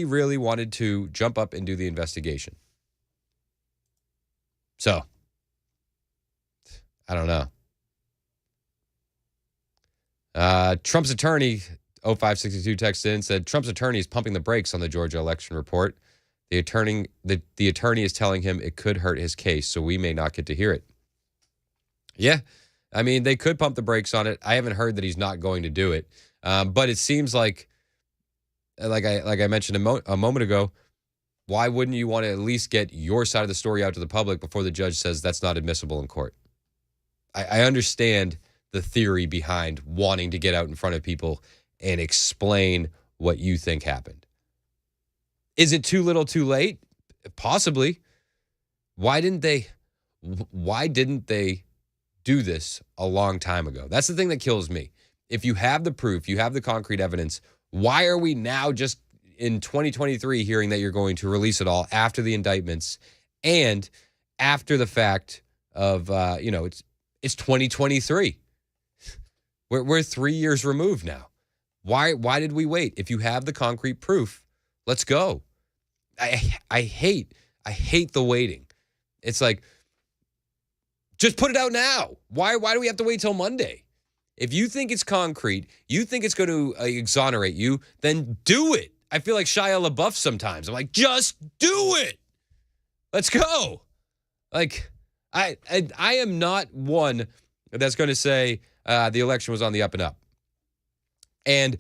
really wanted to jump up and do the investigation. So, I don't know. Trump's attorney, 0562 texted in, said Trump's attorney is pumping the brakes on the Georgia election report. The attorney is telling him it could hurt his case, so we may not get to hear it. Yeah, they could pump the brakes on it. I haven't heard that he's not going to do it, but it seems like I mentioned a moment ago, why wouldn't you want to at least get your side of the story out to the public before the judge says that's not admissible in court? I understand the theory behind wanting to get out in front of people and explain what you think happened. Is it too little too late? Possibly. Why didn't they do this a long time ago? That's the thing that kills me. If you have the proof, you have the concrete evidence, why are we now just in 2023 hearing that you're going to release it all after the indictments and after the fact of, it's 2023. We're 3 years removed now. Why did we wait? If you have the concrete proof, let's go. I hate the waiting. It's like, just put it out now. Why do we have to wait till Monday? If you think it's concrete, you think it's going to exonerate you, then do it. I feel like Shia LaBeouf sometimes. I'm like, just do it. Let's go. Like, I am not one that's going to say the election was on the up and up. And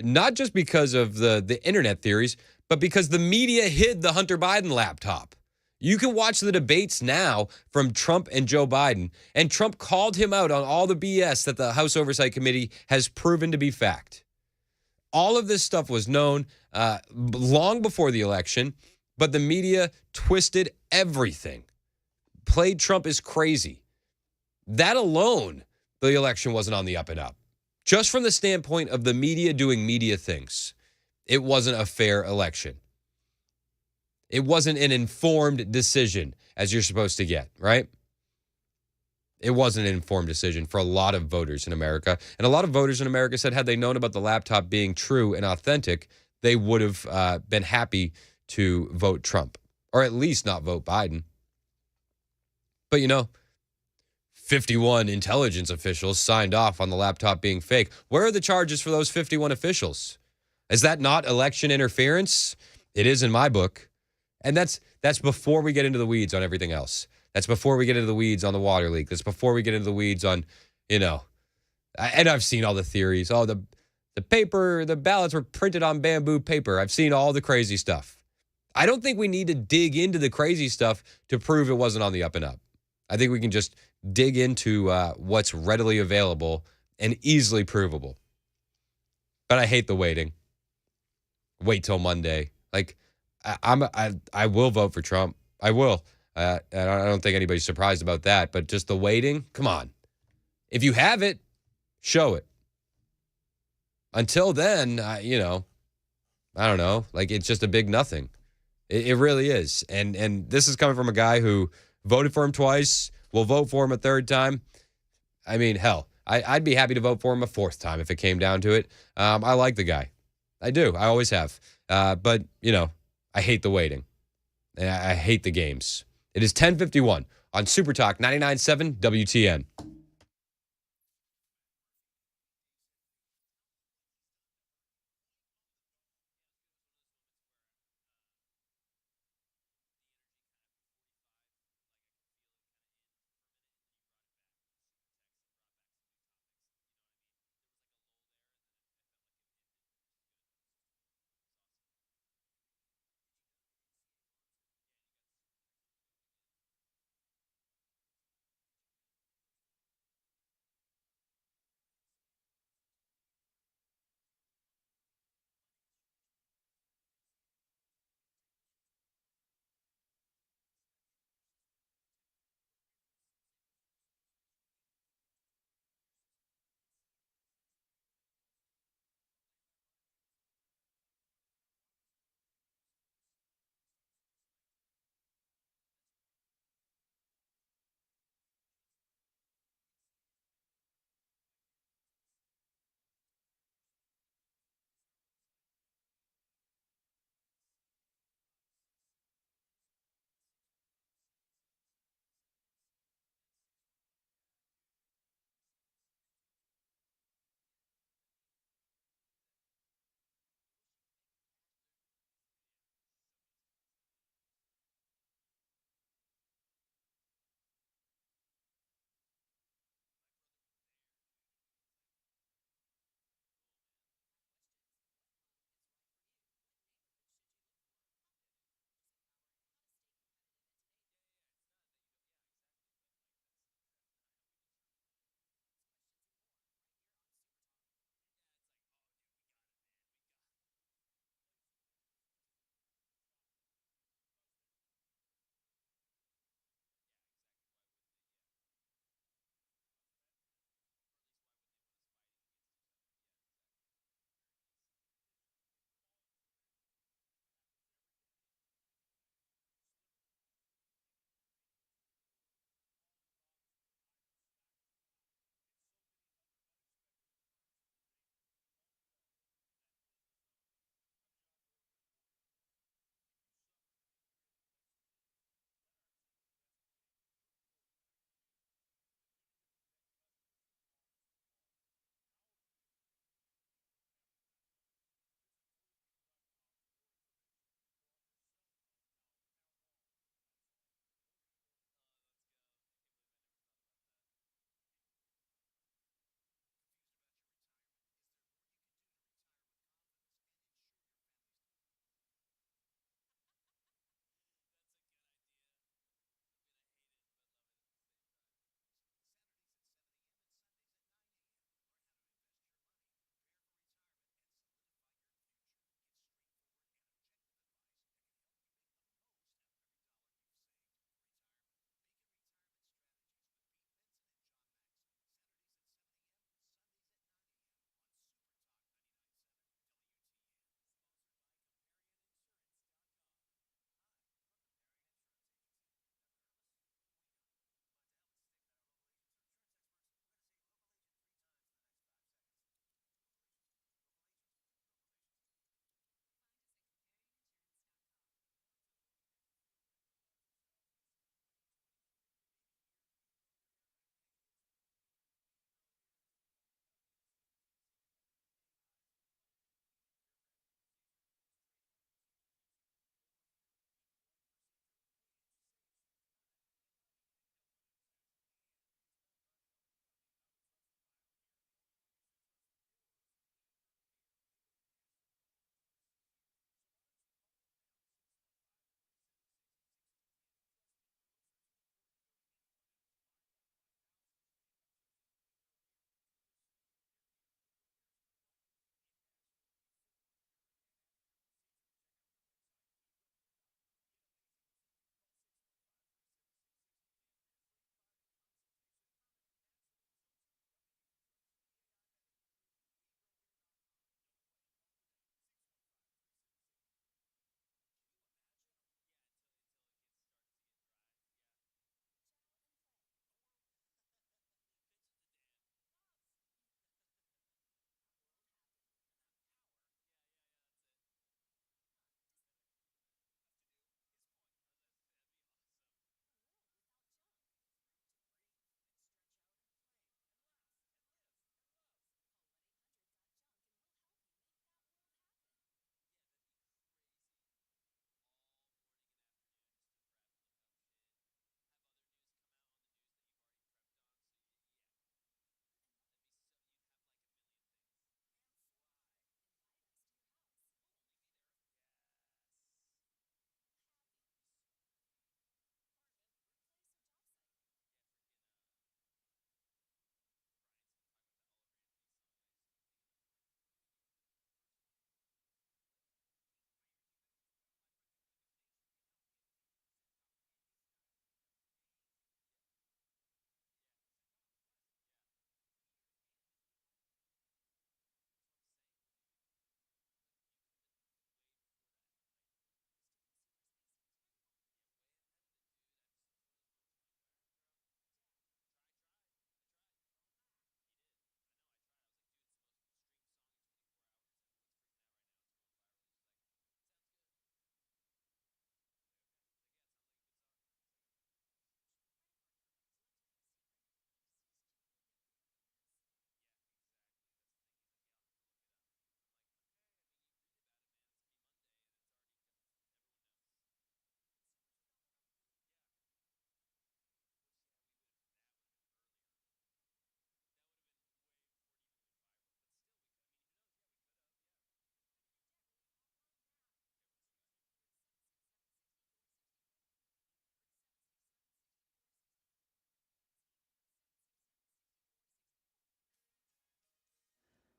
not just because of the internet theories, but because the media hid the Hunter Biden laptop. You can watch the debates now from Trump and Joe Biden, and Trump called him out on all the BS that the House Oversight Committee has proven to be fact. All of this stuff was known long before the election, but the media twisted everything, played Trump as crazy. That alone, the election wasn't on the up and up. Just from the standpoint of the media doing media things, it wasn't a fair election. It wasn't an informed decision as you're supposed to get, right? It wasn't an informed decision for a lot of voters in America. And a lot of voters in America said had they known about the laptop being true and authentic, they would have been happy to vote Trump, or at least not vote Biden. But 51 intelligence officials signed off on the laptop being fake. Where are the charges for those 51 officials? Is that not election interference? It is in my book. And that's before we get into the weeds on everything else. That's before we get into the weeds on the water leak. That's before we get into the weeds on, and I've seen all the theories. Oh, the paper, the ballots were printed on bamboo paper. I've seen all the crazy stuff. I don't think we need to dig into the crazy stuff to prove it wasn't on the up and up. I think we can just dig into what's readily available and easily provable. But I hate the waiting. Wait till Monday. Like, I will vote for Trump. I will. And I don't think anybody's surprised about that. But just the waiting, come on. If you have it, show it. Until then, I don't know. Like, it's just a big nothing. It really is. And this is coming from a guy who voted for him twice, will vote for him a third time. I mean, hell, I'd be happy to vote for him a fourth time if it came down to it. I like the guy. I do. I always have. But, I hate the waiting. And I hate the games. It is 10:51 on Super Talk 99.7 WTN.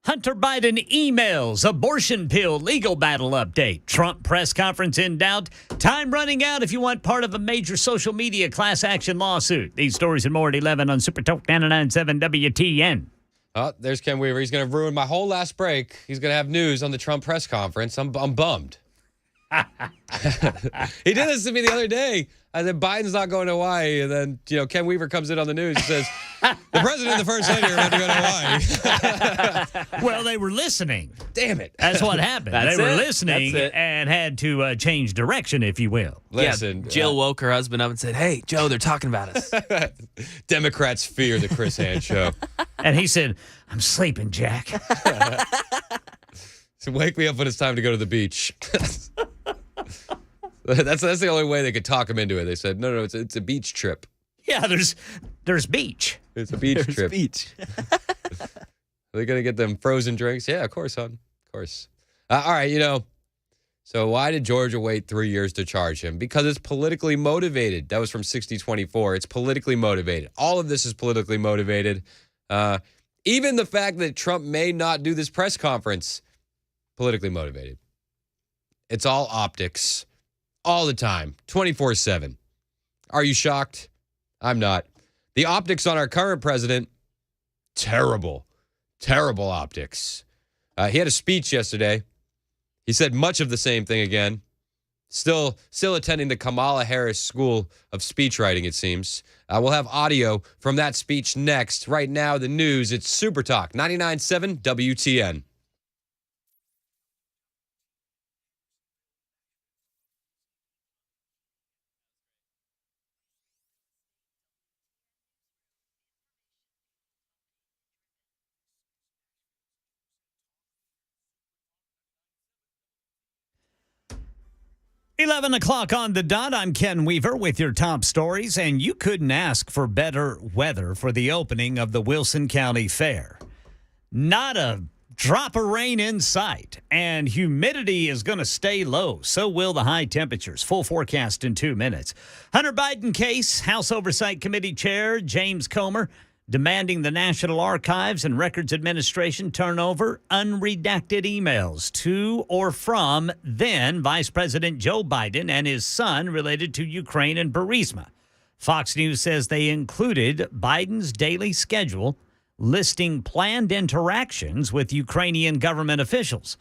Hunter Biden emails, abortion pill legal battle update, Trump press conference in doubt, time running out if you want part of a major social media class action lawsuit. These stories and more at 11 on Super Talk 99.7 WTN. Oh, there's Ken Weaver. He's going to ruin my whole last break. He's going to have news on the Trump press conference. I'm bummed. He did this to me the other day. I said, Biden's not going to Hawaii. And then, Ken Weaver comes in on the news and says, the president and the first lady are about to go to Hawaii. Well, they were listening. Damn it. That's what happened. They were listening and had to change direction, if you will. Listen. Yeah, Jill woke her husband up and said, hey, Joe, they're talking about us. Democrats fear the Chris Hand show. And he said, I'm sleeping, Jack. So wake me up when it's time to go to the beach. That's the only way they could talk him into it. They said, no, it's a beach trip. Yeah, there's beach. It's a beach trip. Beach. Are they going to get them frozen drinks? Yeah, of course, hon. Of course. All right, so why did Georgia wait 3 years to charge him? Because it's politically motivated. That was from 6024. It's politically motivated. All of this is politically motivated. Even the fact that Trump may not do this press conference, politically motivated. It's all optics. All the time, 24/7. Are you shocked? I'm not. The optics on our current president, terrible, terrible optics. He had a speech yesterday. He said much of the same thing again. Still attending the Kamala Harris School of Speechwriting, it seems. We'll have audio from that speech next. Right now, the news, it's Super Talk 99.7 WTN. $11 o'clock on the dot. I'm Ken Weaver with your top stories, and you couldn't ask for better weather for the opening of the Wilson County Fair. Not a drop of rain in sight, and humidity is going to stay low. So will the high temperatures. Full forecast in 2 minutes. Hunter Biden case, House Oversight Committee Chair James Comer demanding the National Archives and Records Administration turn over unredacted emails to or from then Vice President Joe Biden and his son related to Ukraine and Burisma. Fox News says they included Biden's daily schedule listing planned interactions with Ukrainian government officials.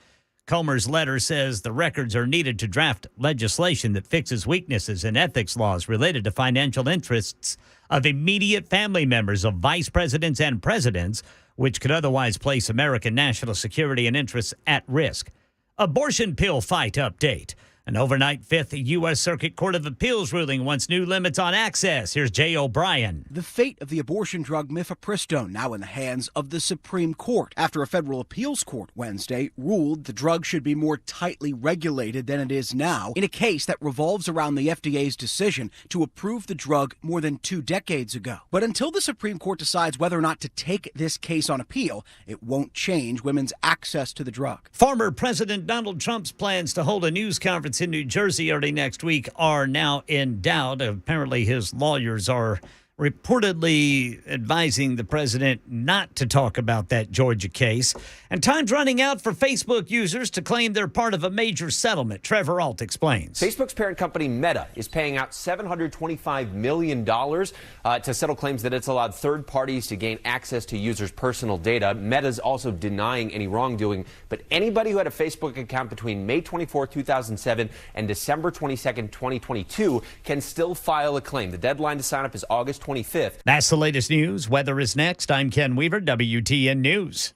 Comer's letter says the records are needed to draft legislation that fixes weaknesses in ethics laws related to financial interests of immediate family members of vice presidents and presidents, which could otherwise place American national security and interests at risk. Abortion pill fight update. An overnight Fifth U.S. Circuit Court of Appeals ruling wants new limits on access. Here's Jay O'Brien. The fate of the abortion drug mifepristone now in the hands of the Supreme Court after a federal appeals court Wednesday ruled the drug should be more tightly regulated than it is now in a case that revolves around the FDA's decision to approve the drug more than 2 decades ago. But until the Supreme Court decides whether or not to take this case on appeal, it won't change women's access to the drug. Former President Donald Trump's plans to hold a news conference in New Jersey early next week are now in doubt. Apparently, his lawyers are reportedly advising the president not to talk about that Georgia case. And time's running out for Facebook users to claim they're part of a major settlement. Trevor Alt explains. Facebook's parent company Meta is paying out $725 million to settle claims that it's allowed third parties to gain access to users' personal data. Meta's also denying any wrongdoing, but anybody who had a Facebook account between May 24, 2007 and December 22, 2022 can still file a claim. The deadline to sign up is August 25th. That's the latest news. Weather is next. I'm Ken Weaver, WTN News.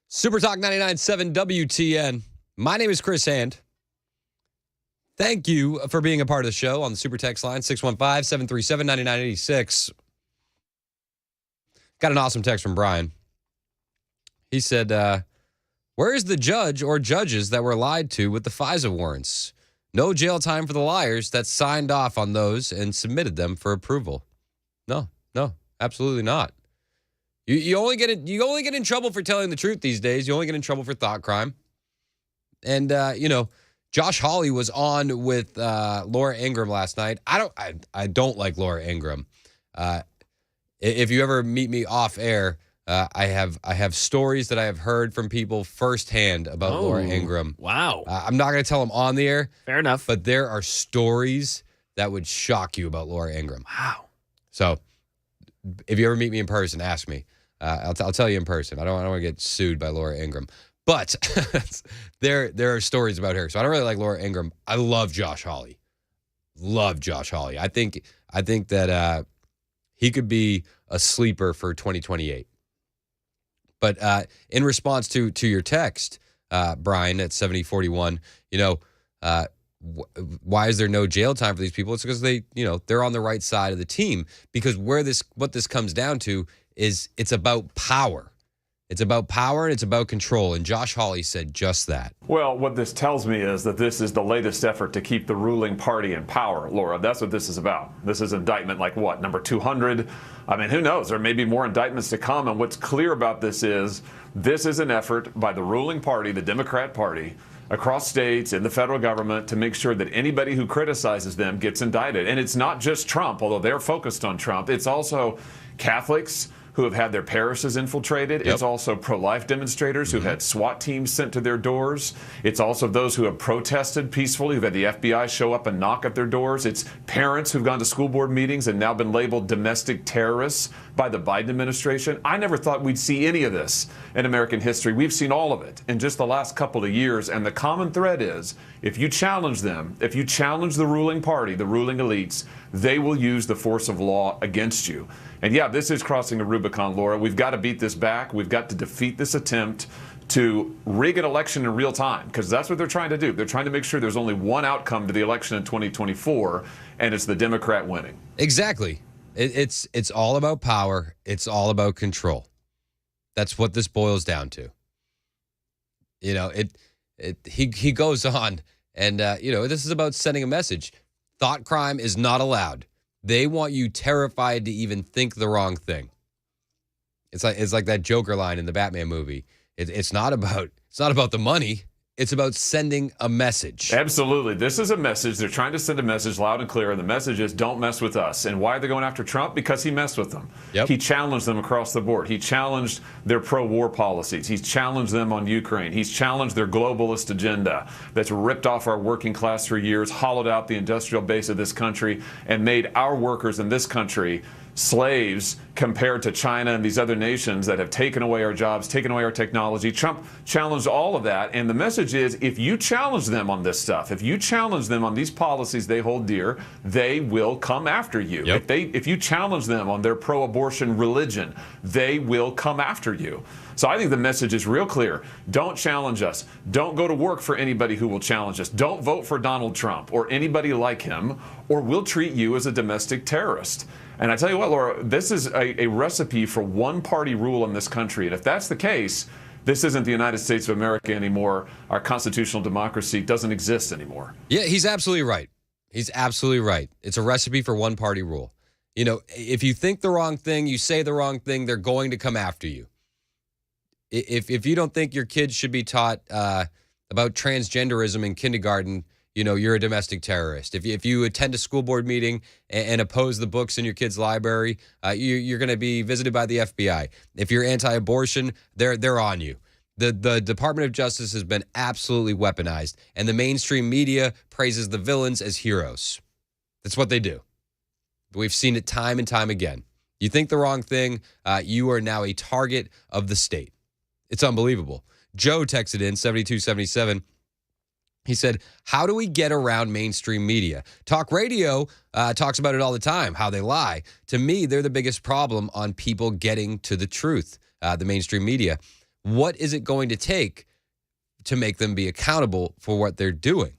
Super Talk 99.7 WTN. My name is Chris Hand. Thank you for being a part of the show on the Super Text line, 615-737-9986. Got an awesome text from Brian. He said, where is the judge or judges that were lied to with the FISA warrants? No jail time for the liars that signed off on those and submitted them for approval. No, absolutely not. You only get in trouble for telling the truth these days. You only get in trouble for thought crime. And Josh Hawley was on with Laura Ingraham last night. I don't like Laura Ingraham. If you ever meet me off air, I have stories that I have heard from people firsthand about Laura Ingraham. Wow. I'm not going to tell them on the air. Fair enough. But there are stories that would shock you about Laura Ingraham. Wow. So if you ever meet me in person, ask me. I'll tell you in person. I don't want to get sued by Laura Ingraham. But there are stories about her. So I don't really like Laura Ingraham. I love Josh Hawley. I think that he could be a sleeper for 2028. But in response to your text, Brian, at 7041, why is there no jail time for these people? It's because they're on the right side of the team. Because what this comes down to is it's about power. It's about power and it's about control. And Josh Hawley said just that. Well, what this tells me is that this is the latest effort to keep the ruling party in power, Laura. That's what this is about. This is indictment like what, number 200? I mean, who knows? There may be more indictments to come. And what's clear about this is an effort by the ruling party, the Democrat Party, across states and the federal government to make sure that anybody who criticizes them gets indicted. And it's not just Trump, although they're focused on Trump. It's also Catholics who have had their parishes infiltrated. Yep. It's also pro-life demonstrators who've had SWAT teams sent to their doors. It's also those who have protested peacefully, who've had the FBI show up and knock at their doors. It's parents who've gone to school board meetings and now been labeled domestic terrorists by the Biden administration. I never thought we'd see any of this in American history. We've seen all of it in just the last couple of years. And the common thread is, if you challenge them, if you challenge the ruling party, the ruling elites, they will use the force of law against you. And yeah, this is crossing the Rubicon, Laura. We've got to beat this back. We've got to defeat this attempt to rig an election in real time, because that's what they're trying to do. They're trying to make sure there's only one outcome to the election in 2024, and it's the Democrat winning. Exactly. It's all about power. It's all about control. That's what this boils down to. He goes on, and this is about sending a message. Thought crime is not allowed. They want you terrified to even think the wrong thing. It's like that Joker line in the Batman movie. It's not about the money. It's about sending a message. Absolutely. This is a message. They're trying to send a message loud and clear, and the message is don't mess with us. And why are they going after Trump? Because he messed with them. Yep. He challenged them across the board. He challenged their pro-war policies. He's challenged them on Ukraine. He's challenged their globalist agenda that's ripped off our working class for years, hollowed out the industrial base of this country, and made our workers in this country slaves compared to China and these other nations that have taken away our jobs, taken away our technology. Trump challenged all of that. And the message is, if you challenge them on this stuff, if you challenge them on these policies they hold dear, they will come after you. Yep. If you challenge them on their pro-abortion religion, they will come after you. So I think the message is real clear. Don't challenge us. Don't go to work for anybody who will challenge us. Don't vote for Donald Trump or anybody like him, or we'll treat you as a domestic terrorist. And I tell you what, Laura, this is a recipe for one-party rule in this country. And if that's the case, this isn't the United States of America anymore. Our constitutional democracy doesn't exist anymore. Yeah, he's absolutely right. He's absolutely right. It's a recipe for one-party rule. If you think the wrong thing, you say the wrong thing, they're going to come after you. If you don't think your kids should be taught about transgenderism in kindergarten, you're a domestic terrorist. If you attend a school board meeting and oppose the books in your kid's library, you're going to be visited by the FBI. If you're anti-abortion, they're on you. The Department of Justice has been absolutely weaponized, and the mainstream media praises the villains as heroes. That's what they do. We've seen it time and time again. You think the wrong thing, you are now a target of the state. It's unbelievable. Joe texted in 7277. He said, how do we get around mainstream media? Talk radio talks about it all the time, how they lie. To me, they're the biggest problem on people getting to the truth, the mainstream media. what is it going to take to make them be accountable for what they're doing?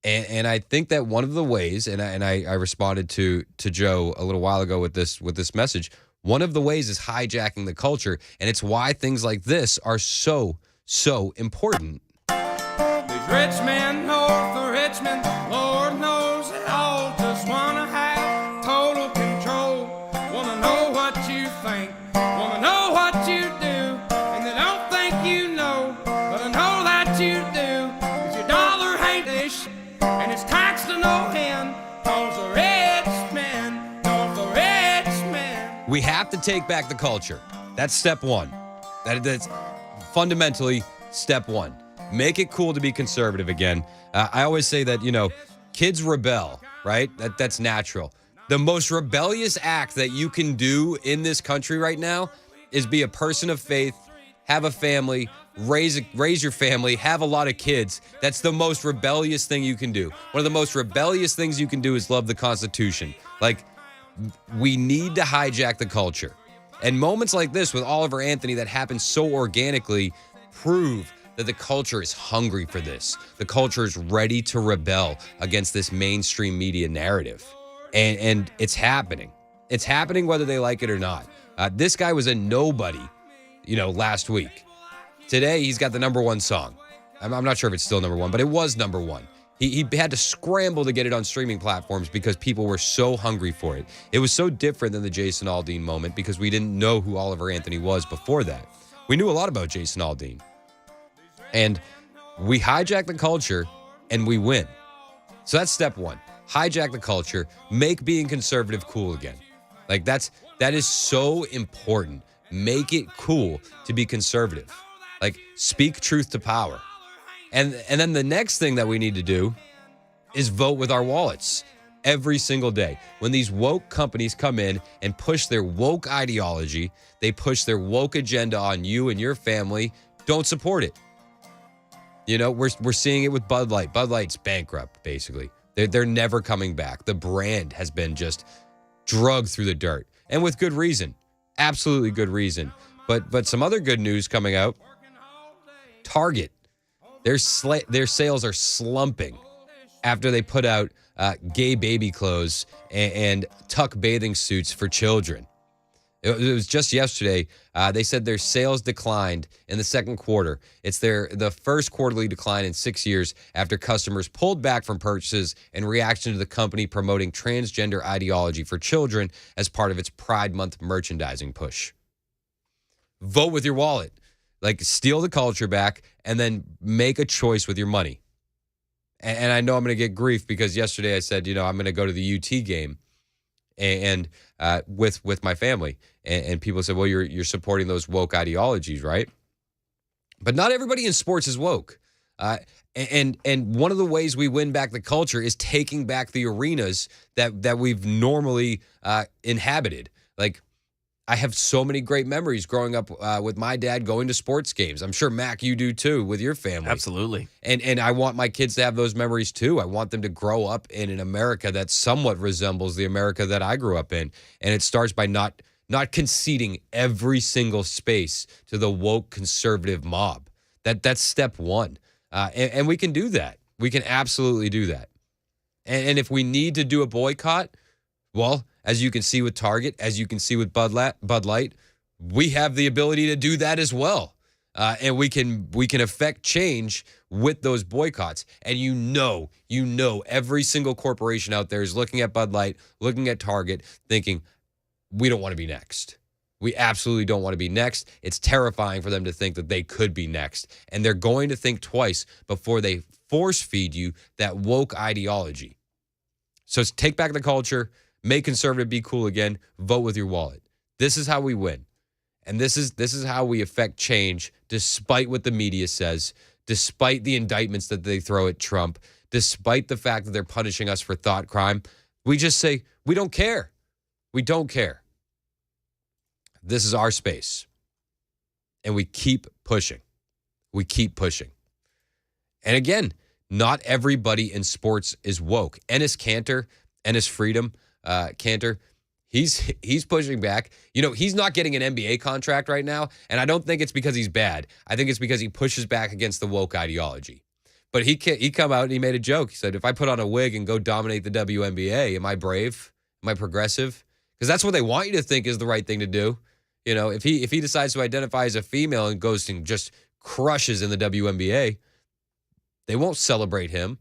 And I think that one of the ways, and I responded to Joe a little while ago with this message, one of the ways is hijacking the culture, and it's why things like this are so important. These rich men north of Richmond, Lord knows they all just wanna have total control. Wanna know what you think, wanna know what you do, and they don't think you know, but I know that you do. 'Cause your dollar ain't ish, and it's taxed to no end. 'Cause the rich men, 'cause the rich men. We have to take back the culture. That's step one. That's fundamentally step one. Make it cool to be conservative again. I always say that, kids rebel, right? That's natural. The most rebellious act that you can do in this country right now is be a person of faith, have a family, raise your family, have a lot of kids. That's the most rebellious thing you can do. One of the most rebellious things you can do is love the Constitution. Like, we need to hijack the culture. And moments like this with Oliver Anthony that happen so organically prove that the culture is hungry for this. The culture is ready to rebel against this mainstream media narrative. And it's happening. It's happening whether they like it or not. This guy was a nobody, last week. Today, he's got the number one song. I'm not sure if it's still number one, but it was number one. He had to scramble to get it on streaming platforms because people were so hungry for it. It was so different than the Jason Aldean moment because we didn't know who Oliver Anthony was before that. We knew a lot about Jason Aldean. And we hijack the culture and we win. So that's step one. Hijack the culture, make being conservative cool again. Like that is so important. Make it cool to be conservative. Like, speak truth to power. And then the next thing that we need to do is vote with our wallets every single day. When these woke companies come in and push their woke ideology, they push their woke agenda on you and your family, don't support it. We're seeing it with Bud Light. Bud Light's bankrupt, basically. They're never coming back. The brand has been just drugged through the dirt, and with good reason, absolutely good reason. But some other good news coming out. Target, their sales are slumping after they put out gay baby clothes and tuck bathing suits for children. It was just yesterday. They said their sales declined in the second quarter. It's the first quarterly decline in 6 years after customers pulled back from purchases in reaction to the company promoting transgender ideology for children as part of its Pride Month merchandising push. Vote with your wallet. Like, steal the culture back and then make a choice with your money. And I know I'm going to get grief because yesterday I said, I'm going to go to the UT game and with my family. And people said, well, you're supporting those woke ideologies, right? But not everybody in sports is woke. And one of the ways we win back the culture is taking back the arenas that we've normally inhabited. Like, I have so many great memories growing up with my dad going to sports games. I'm sure, Mac, you do too with your family. Absolutely. And I want my kids to have those memories too. I want them to grow up in an America that somewhat resembles the America that I grew up in. And it starts by not conceding every single space to the woke conservative mob. That's step one. And we can do that. We can absolutely do that. And if we need to do a boycott, well, as you can see with Target, as you can see with Bud Light, we have the ability to do that as well. And we can affect change with those boycotts. And every single corporation out there is looking at Bud Light, looking at Target, thinking, we don't want to be next. We absolutely don't want to be next. It's terrifying for them to think that they could be next. And they're going to think twice before they force feed you that woke ideology. So take back the culture. Make conservative be cool again. Vote with your wallet. This is how we win. And this is how we affect change despite what the media says, despite the indictments that they throw at Trump, despite the fact that they're punishing us for thought crime. We just say, we don't care. We don't care. This is our space. And we keep pushing. We keep pushing. And again, not everybody in sports is woke. Ennis Cantor, Ennis Freedom, Cantor, He's pushing back. You know, he's not getting an NBA contract right now, and I don't think it's because he's bad. I think it's because he pushes back against the woke ideology. But he come out and he made a joke. He said, if I put on a wig and go dominate the WNBA, am I brave? Am I progressive? Because that's what they want you to think is the right thing to do. You know, if he decides to identify as a female and goes and just crushes in the WNBA, they won't celebrate him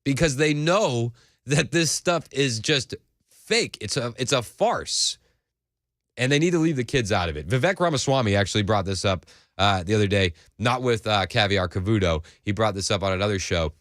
because they know that this stuff is just fake. It's a farce. And they need to leave the kids out of it. Vivek Ramaswamy actually brought this up the other day, not with Caviar Cavuto. He brought this up on another show.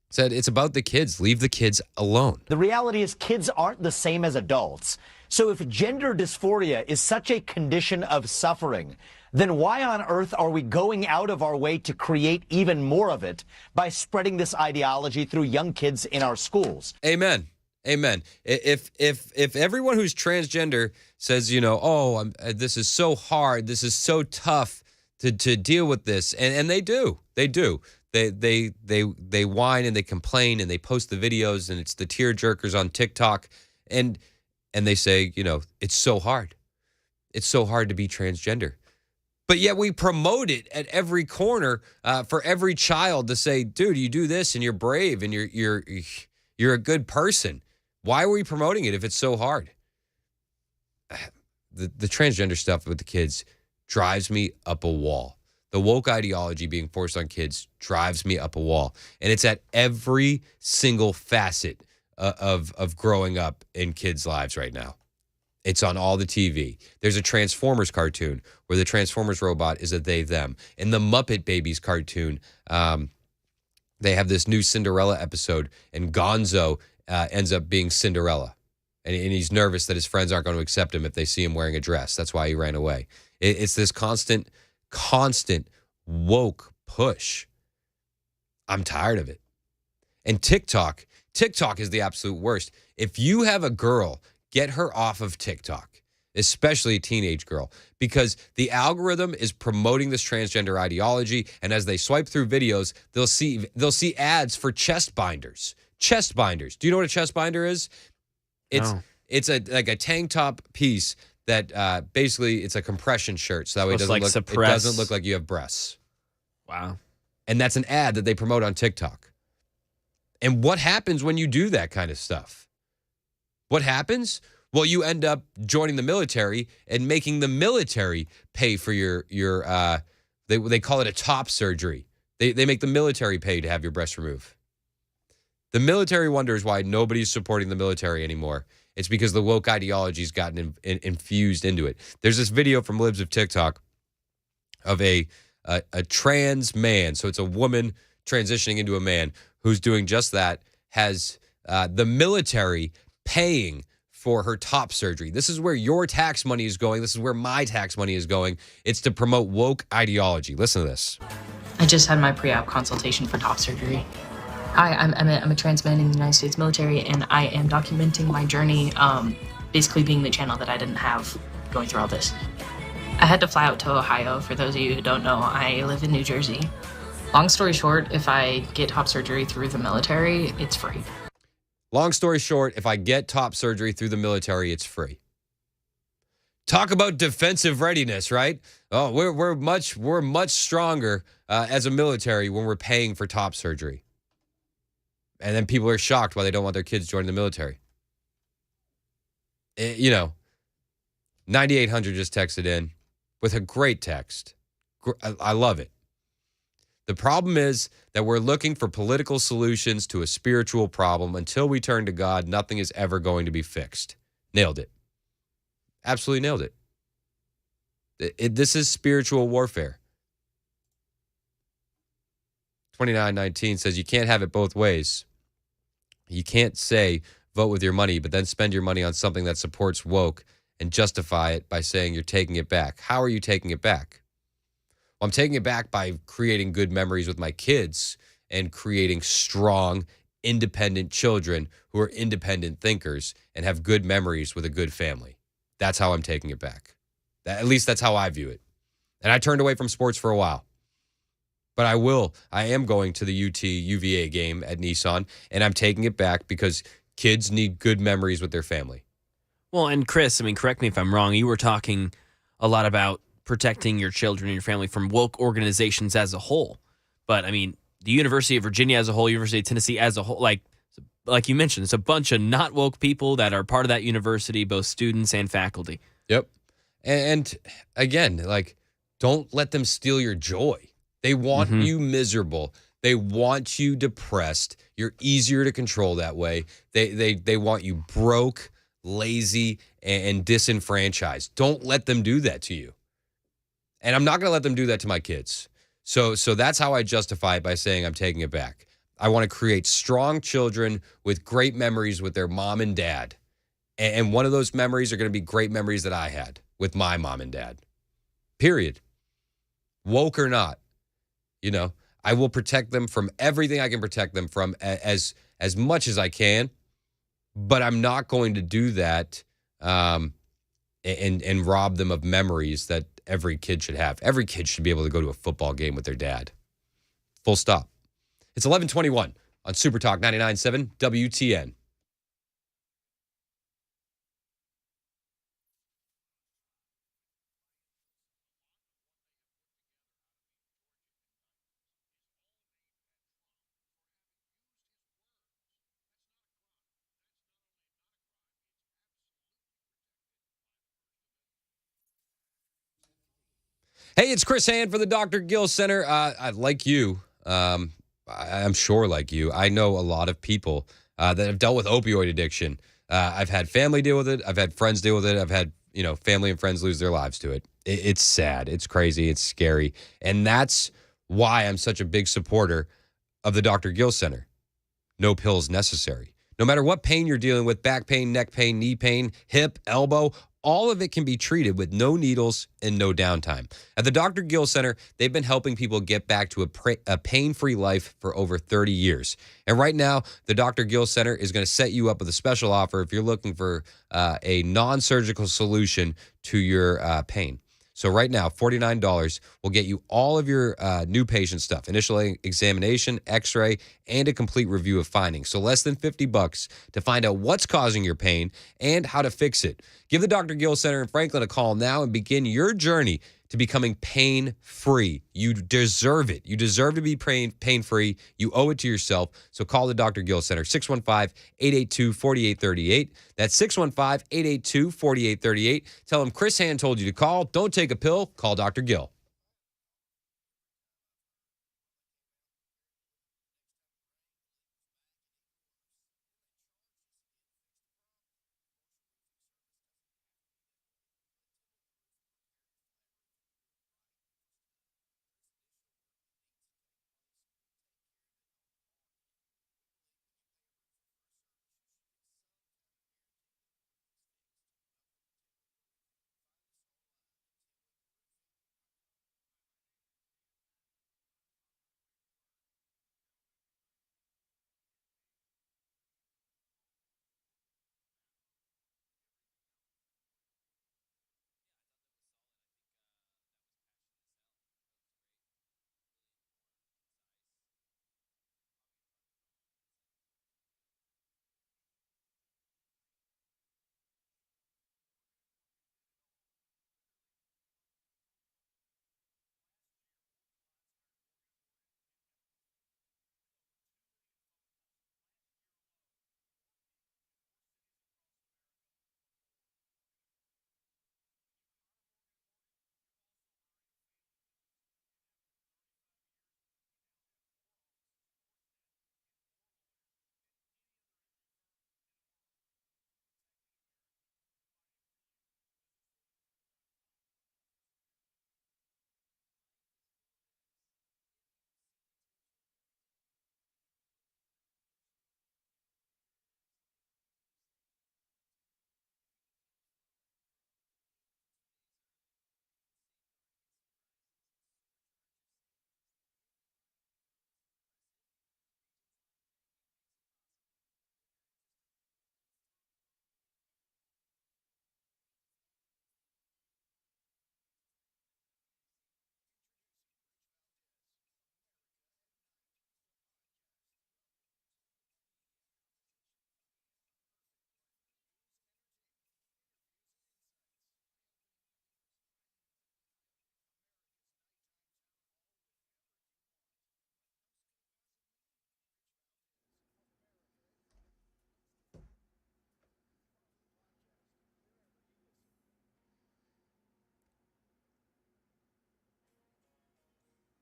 Said it's about the kids. Leave the kids alone. The reality is kids aren't the same as adults. So if gender dysphoria is such a condition of suffering, then why on earth are we going out of our way to create even more of it by spreading this ideology through young kids in our schools? Amen. Amen. If everyone who's transgender says, you know, this is so hard, this is so tough to deal with this, and they do. They whine and they complain and they post the videos and it's the tear jerkers on TikTok and they say, you know, it's so hard. It's so hard to be transgender. But yet we promote it at every corner for every child to say, dude, you do this and you're brave and you're a good person. Why are we promoting it if it's so hard? The transgender stuff with the kids drives me up a wall. The woke ideology being forced on kids drives me up a wall. And it's at every single facet of growing up in kids' lives right now. It's on all the TV. There's a Transformers cartoon where the Transformers robot is a they, them. In the Muppet Babies cartoon, they have this new Cinderella episode, and Gonzo ends up being Cinderella. And he's nervous that his friends aren't going to accept him if they see him wearing a dress. That's why he ran away. It's this constant woke push. I'm tired of it. And TikTok is the absolute worst. If you have a girl, get her off of TikTok, especially a teenage girl, because the algorithm is promoting this transgender ideology. And as they swipe through videos, they'll see ads for chest binders. Chest binders. Do you know what a chest binder is? It's like a tank top piece that basically it's a compression shirt, so that way it doesn't look like you have breasts. Wow. And that's an ad that they promote on TikTok. And what happens when you do that kind of stuff? What happens? Well, you end up joining the military and making the military pay for your they call it a top surgery. They make the military pay to have your breast removed. The military wonders why nobody's supporting the military anymore. It's because the woke ideology's gotten infused into it. There's this video from Libs of TikTok of a trans man. So it's a woman transitioning into a man who's doing just that, has the military paying for her top surgery. This is where your tax money is going. This is where my tax money is going. It's to promote woke ideology. Listen to this. I just had my pre-op consultation for top surgery. Hi, I'm a trans man in the United States military, and I am documenting my journey, basically being the channel that I didn't have going through all this. I had to fly out to Ohio. For those of you who don't know, I live in New Jersey. Long story short, if I get top surgery through the military, it's free. Long story short, if I get top surgery through the military, it's free. Talk about defensive readiness, right? Oh, we're much stronger as a military when we're paying for top surgery. And then people are shocked why they don't want their kids joining the military. 9800 just texted in with a great text. I love it. The problem is that we're looking for political solutions to a spiritual problem. Until we turn to God, nothing is ever going to be fixed. Nailed it. Absolutely nailed it. This is spiritual warfare. 2919 says you can't have it both ways. You can't say vote with your money, but then spend your money on something that supports woke and justify it by saying you're taking it back. How are you taking it back? Well, I'm taking it back by creating good memories with my kids and creating strong, independent children who are independent thinkers and have good memories with a good family. That's how I'm taking it back. At least that's how I view it. And I turned away from sports for a while. But I am going to the UT-UVA game at Nissan, and I'm taking it back because kids need good memories with their family. Well, and Chris, I mean, correct me if I'm wrong. You were talking a lot about protecting your children and your family from woke organizations as a whole. But I mean, the University of Virginia as a whole, University of Tennessee as a whole, like you mentioned, it's a bunch of not woke people that are part of that university, both students and faculty. Yep. And again, like, don't let them steal your joy. They want you miserable. They want you depressed. You're easier to control that way. They want you broke, lazy, and disenfranchised. Don't let them do that to you. And I'm not going to let them do that to my kids. So that's how I justify it by saying I'm taking it back. I want to create strong children with great memories with their mom and dad. And one of those memories are going to be great memories that I had with my mom and dad. Period. Woke or not, I will protect them from everything I can protect them from as much as I can. But I'm not going to do that and rob them of memories that every kid should have. Every kid should be able to go to a football game with their dad. Full stop. It's 11:21 on Super Talk 99.7 WTN. Hey, it's Chris Hand for the Dr. Gill Center. Like you, I'm sure like you, I know a lot of people that have dealt with opioid addiction. I've had family deal with it. I've had friends deal with it. I've had, family and friends lose their lives to it. It's sad. It's crazy. It's scary. And that's why I'm such a big supporter of the Dr. Gill Center. No pills necessary. No matter what pain you're dealing with, back pain, neck pain, knee pain, hip, elbow, all of it can be treated with no needles and no downtime. At the Dr. Gill Center, they've been helping people get back to a pain-free life for over 30 years. And right now, the Dr. Gill Center is going to set you up with a special offer if you're looking for a non-surgical solution to your pain. So right now, $49 will get you all of your new patient stuff, initial examination, x-ray, and a complete review of findings. So less than $50 to find out what's causing your pain and how to fix it. Give the Dr. Gill Center in Franklin a call now and begin your journey to becoming pain-free. You deserve it. You deserve to be pain-free. You owe it to yourself. So call the Dr. Gill Center, 615-882-4838. That's 615-882-4838. Tell them Chris Hand told you to call. Don't take a pill. Call Dr. Gill.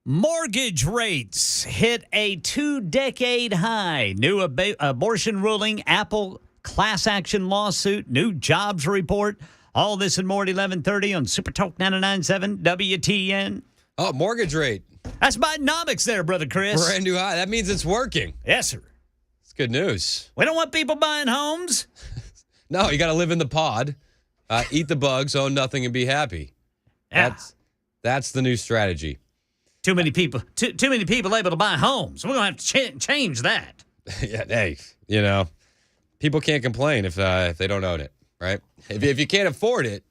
Mortgage rates hit a 2-decade high. New abortion ruling, Apple class action lawsuit, new jobs report. All this and more at 11:30 on Super Talk 99.7 WTN. Oh, mortgage rate. That's Bidenomics there, Brother Chris. Brand new high. That means it's working. Yes, sir. It's good news. We don't want people buying homes. No, you got to live in the pod, eat the bugs, own nothing, and be happy. Yeah. That's the new strategy. Too many people able to buy homes. We're going to have to change that. Yeah, hey, people can't complain if they don't own it, right? If you can't afford it,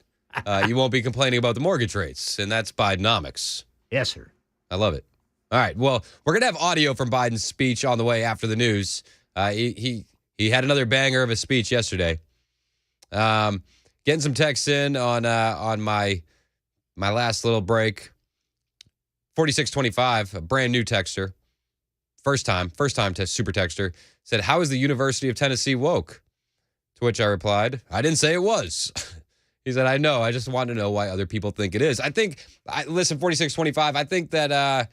you won't be complaining about the mortgage rates, and that's Bidenomics. Yes, sir. I love it. All right, well, we're going to have audio from Biden's speech on the way after the news. He had another banger of a speech yesterday. Getting some texts in on my last little break. 4625, a brand new texter, first time to super texter, said, "How is the University of Tennessee woke?" To which I replied, "I didn't say it was." He said, "I know. I just want to know why other people think it is." Listen, 4625, I think that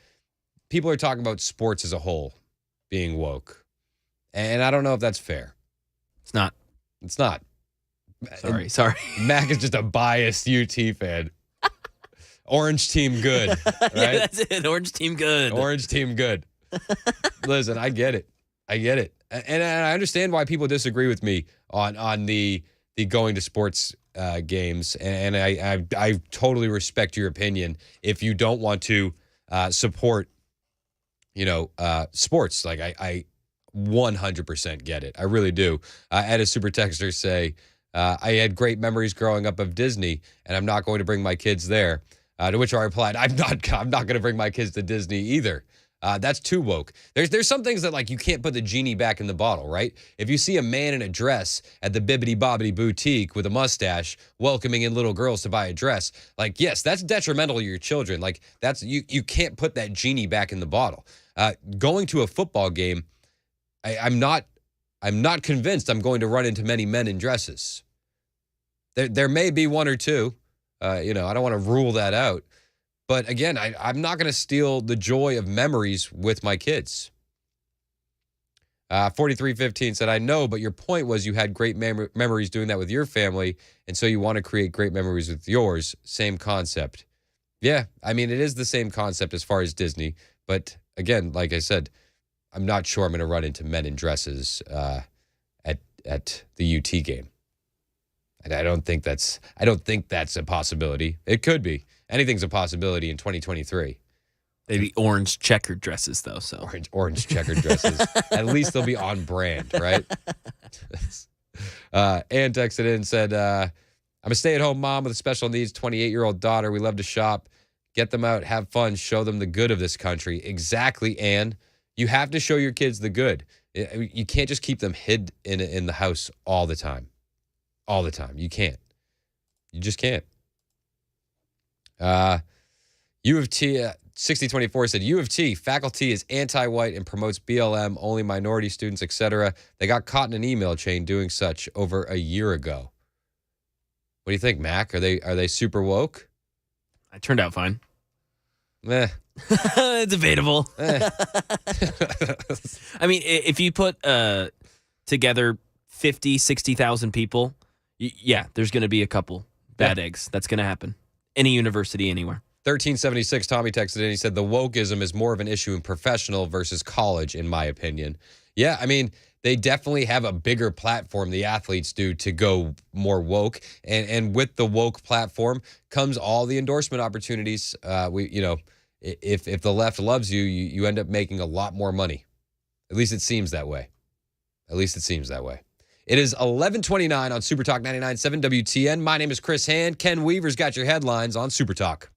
people are talking about sports as a whole being woke. And I don't know if that's fair. It's not. It's not. Sorry. Mac is just a biased UT fan. Orange team good, right? Yeah, that's it. Orange team good. Orange team good. Listen, I get it. And I understand why people disagree with me on the going to sports games. And I totally respect your opinion if you don't want to support, sports. Like I 100% get it. I really do. I had a super texter say, I had great memories growing up of Disney, and I'm not going to bring my kids there. To which I replied, I'm not going to bring my kids to Disney either. That's too woke. There's some things that, like, you can't put the genie back in the bottle, right? If you see a man in a dress at the Bibbidi Bobbidi Boutique with a mustache welcoming in little girls to buy a dress, like, yes, that's detrimental to your children. Like, that's you can't put that genie back in the bottle. Going to a football game, I'm not convinced I'm going to run into many men in dresses. There may be one or two. I don't want to rule that out. But again, I'm not going to steal the joy of memories with my kids. 4315 said, "I know, but your point was you had great memories doing that with your family, and so you want to create great memories with yours. Same concept." Yeah, I mean, it is the same concept as far as Disney. But again, like I said, I'm not sure I'm going to run into men in dresses at the UT game. And I don't think that's a possibility. It could be. Anything's a possibility in 2023. Maybe orange checkered dresses, though. So orange checkered dresses. At least they'll be on brand, right? Ann texted in and said, "I'm a stay-at-home mom with a special needs 28-year-old daughter. We love to shop. Get them out, have fun, show them the good of this country." Exactly, Ann. You have to show your kids the good. You can't just keep them hid in the house all the time. All the time. You can't. You just can't. U of T 6024 said, "U of T faculty is anti-white and promotes BLM, only minority students, etc. They got caught in an email chain doing such over a year ago." What do you think, Mac? Are they super woke? I turned out fine. Debatable. Debatable. I mean, if you put together 50, 60,000 people, yeah, there's going to be a couple bad eggs. That's going to happen. Any university, anywhere. 1376, Tommy texted in. He said, "The wokeism is more of an issue in professional versus college, in my opinion." Yeah, I mean, they definitely have a bigger platform, the athletes do, to go more woke. And with the woke platform comes all the endorsement opportunities. If the left loves you, you end up making a lot more money. At least it seems that way. It is 11:29 on Super Talk 99.7 WTN. My name is Chris Hand. Ken Weaver's got your headlines on Super Talk.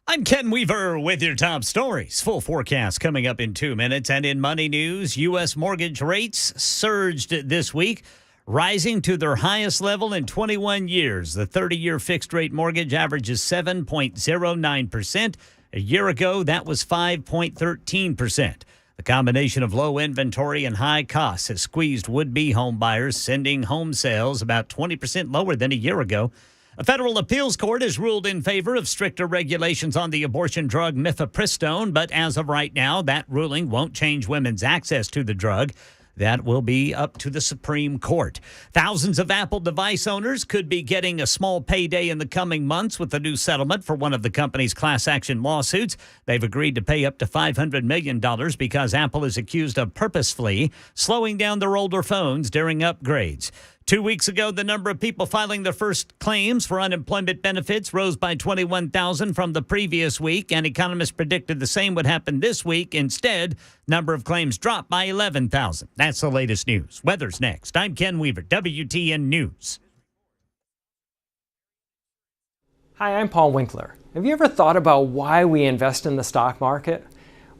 I'm Ken Weaver with your top stories. Full forecast coming up in 2 minutes. And in money news, U.S. mortgage rates surged this week, rising to their highest level in 21 years. The 30-year fixed-rate mortgage averages 7.09%. A year ago, that was 5.13%. The combination of low inventory and high costs has squeezed would-be home buyers, sending home sales about 20% lower than a year ago. A federal appeals court has ruled in favor of stricter regulations on the abortion drug mifepristone, but as of right now, that ruling won't change women's access to the drug. That will be up to the Supreme Court. Thousands of Apple device owners could be getting a small payday in the coming months with a new settlement for one of the company's class action lawsuits. They've agreed to pay up to $500 million because Apple is accused of purposefully slowing down their older phones during upgrades. 2 weeks ago, the number of people filing their first claims for unemployment benefits rose by 21,000 from the previous week, and economists predicted the same would happen this week. Instead, number of claims dropped by 11,000. That's the latest news. Weather's next. I'm Ken Weaver, WTN News. Hi, I'm Paul Winkler. Have you ever thought about why we invest in the stock market?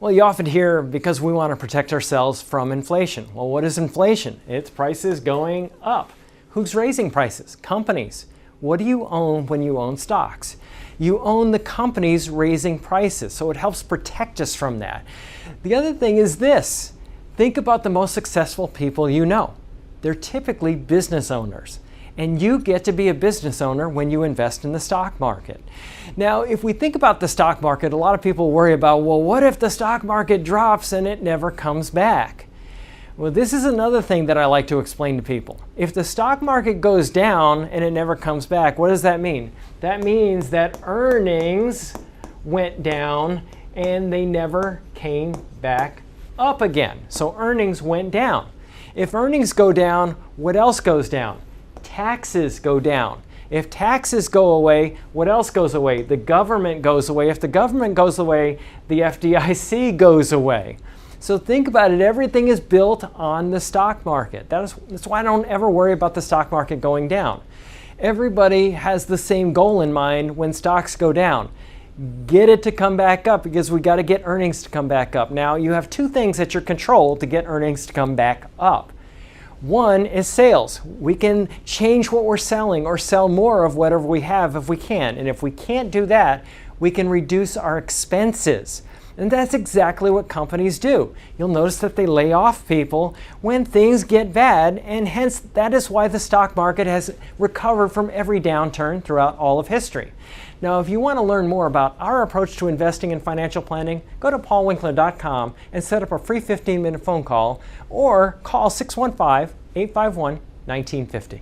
Well, you often hear because we want to protect ourselves from inflation. Well, what is inflation? It's prices going up. Who's raising prices? Companies. What do you own when you own stocks? You own the companies raising prices, so it helps protect us from that. The other thing is this. Think about the most successful people you know. They're typically business owners. And you get to be a business owner when you invest in the stock market. Now, if we think about the stock market, a lot of people worry about, well, what if the stock market drops and it never comes back? Well, this is another thing that I like to explain to people. If the stock market goes down and it never comes back, what does that mean? That means that earnings went down and they never came back up again. So earnings went down. If earnings go down, what else goes down? Taxes go down. If taxes go away, what else goes away? The government goes away. If the government goes away, the FDIC goes away. So think about it. Everything is built on the stock market. That's why I don't ever worry about the stock market going down. Everybody has the same goal in mind when stocks go down. Get it to come back up because we got to get earnings to come back up. Now, you have two things at your control to get earnings to come back up. One is sales. We can change what we're selling or sell more of whatever we have if we can. And if we can't do that, we can reduce our expenses. And that's exactly what companies do. You'll notice that they lay off people when things get bad, and hence that is why the stock market has recovered from every downturn throughout all of history. Now, if you want to learn more about our approach to investing and financial planning, go to paulwinkler.com and set up a free 15-minute phone call or call 615-851-1950.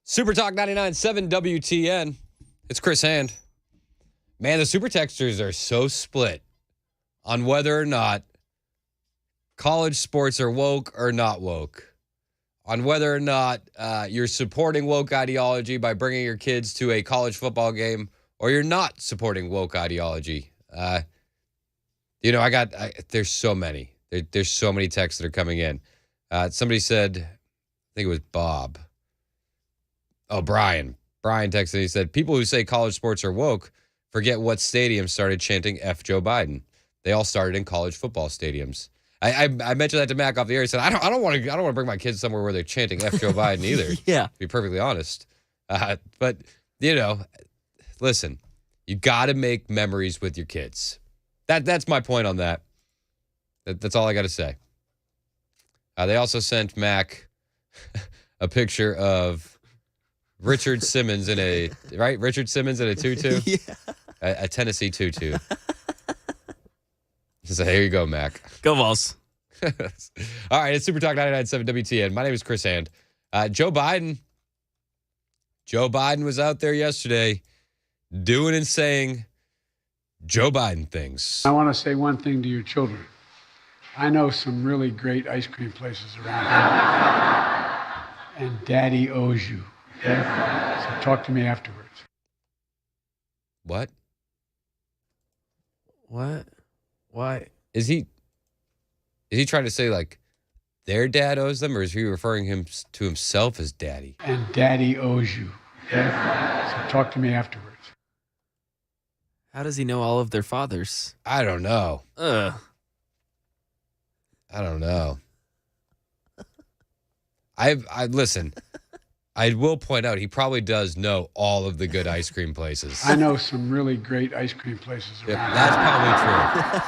Super Talk 99.7 WTN. It's Chris Hand. Man, the Super Texters are so split on whether or not college sports are woke or not woke, on whether or not you're supporting woke ideology by bringing your kids to a college football game, or you're not supporting woke ideology. There's so many. There's so many texts that are coming in. Somebody said, I think it was Bob. Oh, Brian. Brian texted, he said, people who say college sports are woke forget what stadium started chanting F Joe Biden. They all started in college football stadiums. I mentioned that to Mac off the air. He said, I don't want to bring my kids somewhere where they're chanting F Joe Biden either. Yeah. To be perfectly honest. But, listen, you got to make memories with your kids. That's my point on that. That's all I got to say. They also sent Mac a picture of Richard Simmons in a tutu? Yeah. A Tennessee tutu. So here you go, Mac. Go Vols. All right, it's Super Talk 99.7 WTN. My name is Chris Hand. Joe Biden was out there yesterday doing and saying Joe Biden things. I want to say one thing to your children. I know some really great ice cream places around here. And Daddy owes you. Okay? So talk to me afterwards. What? What? Why? Is he trying to say, like, their dad owes them, or is he referring him to himself as daddy? And Daddy owes you. Okay? So talk to me afterwards. How does he know all of their fathers? I don't know. Ugh. I don't know. I listen. I will point out he probably does know all of the good ice cream places. I know some really great ice cream places around here. That's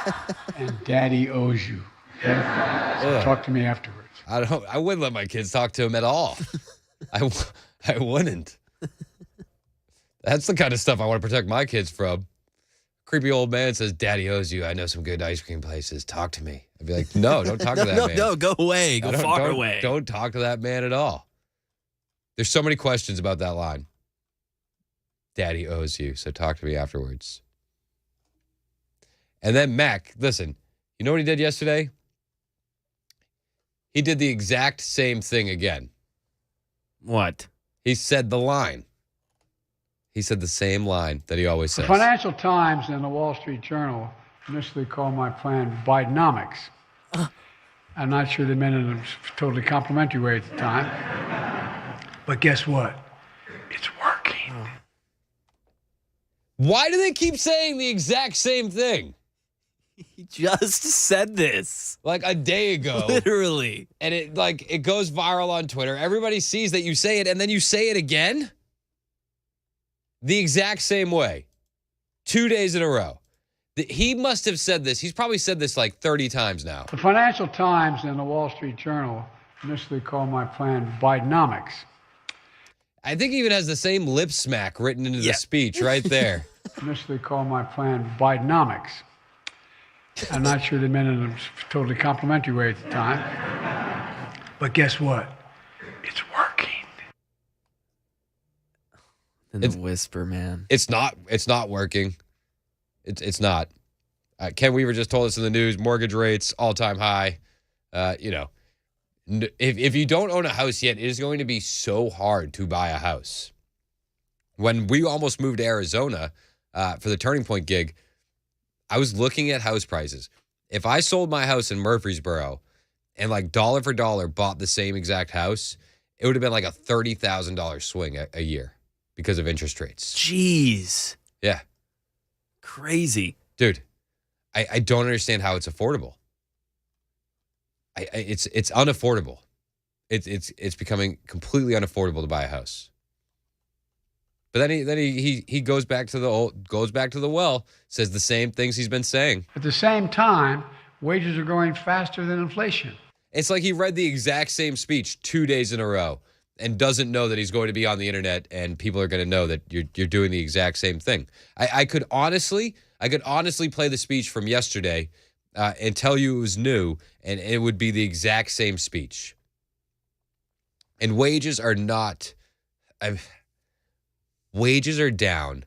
probably true. And Daddy owes you. Okay? So talk to me afterwards. I wouldn't let my kids talk to him at all. I wouldn't. That's the kind of stuff I want to protect my kids from. Creepy old man says, Daddy owes you. I know some good ice cream places. Talk to me. I'd be like, no, don't talk to that man. No, go away. Go far away. Don't talk to that man at all. There's so many questions about that line. Daddy owes you, so talk to me afterwards. And then Mac, listen, you know what he did yesterday? He did the exact same thing again. What? He said the line. He said the same line that he always says. The Financial Times and the Wall Street Journal initially called my plan Bidenomics. I'm not sure they meant it in a totally complimentary way at the time. But guess what? It's working. Why do they keep saying the exact same thing? He just said this. Like a day ago. Literally. And it goes viral on Twitter. Everybody sees that you say it, and then you say it again? The exact same way. 2 days in a row. He must have said this. He's probably said this like 30 times now. The Financial Times and the Wall Street Journal initially called my plan Bidenomics. I think he even has the same lip smack written into the speech right there. Initially called my plan Bidenomics. I'm not sure they meant it in a totally complimentary way at the time. But guess what? It's working. And the whisper, man. It's not working. It's not. Ken Weaver just told us in the news, mortgage rates, all-time high. If you don't own a house yet, it is going to be so hard to buy a house. When we almost moved to Arizona for the Turning Point gig, I was looking at house prices. If I sold my house in Murfreesboro and like dollar for dollar bought the same exact house, it would have been like a $30,000 swing a year because of interest rates. Jeez. Yeah. Crazy. Dude, I don't understand how it's affordable. It's unaffordable. It's becoming completely unaffordable to buy a house. But then he goes back to the well, says the same things he's been saying. At the same time, wages are growing faster than inflation. It's like he read the exact same speech 2 days in a row and doesn't know that he's going to be on the internet and people are going to know that you're doing the exact same thing. I could honestly play the speech from yesterday and tell you it was new, and it would be the exact same speech. And wages are not wages are down,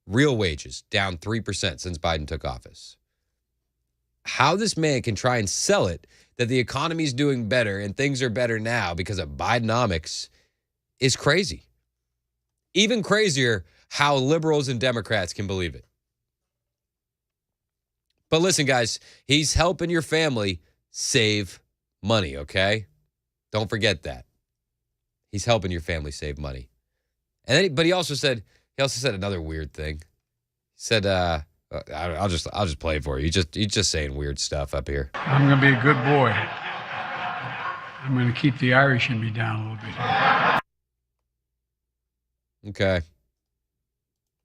real wages, down 3% since Biden took office. How this man can try and sell it that the economy's doing better and things are better now because of Bidenomics is crazy. Even crazier how liberals and Democrats can believe it. But listen, guys, he's helping your family save money, okay? Don't forget that. He's helping your family save money. And then, but he also said another weird thing. He said, I'll just play it for you. He's just saying weird stuff up here. I'm going to be a good boy. I'm going to keep the Irish in me down a little bit. Okay.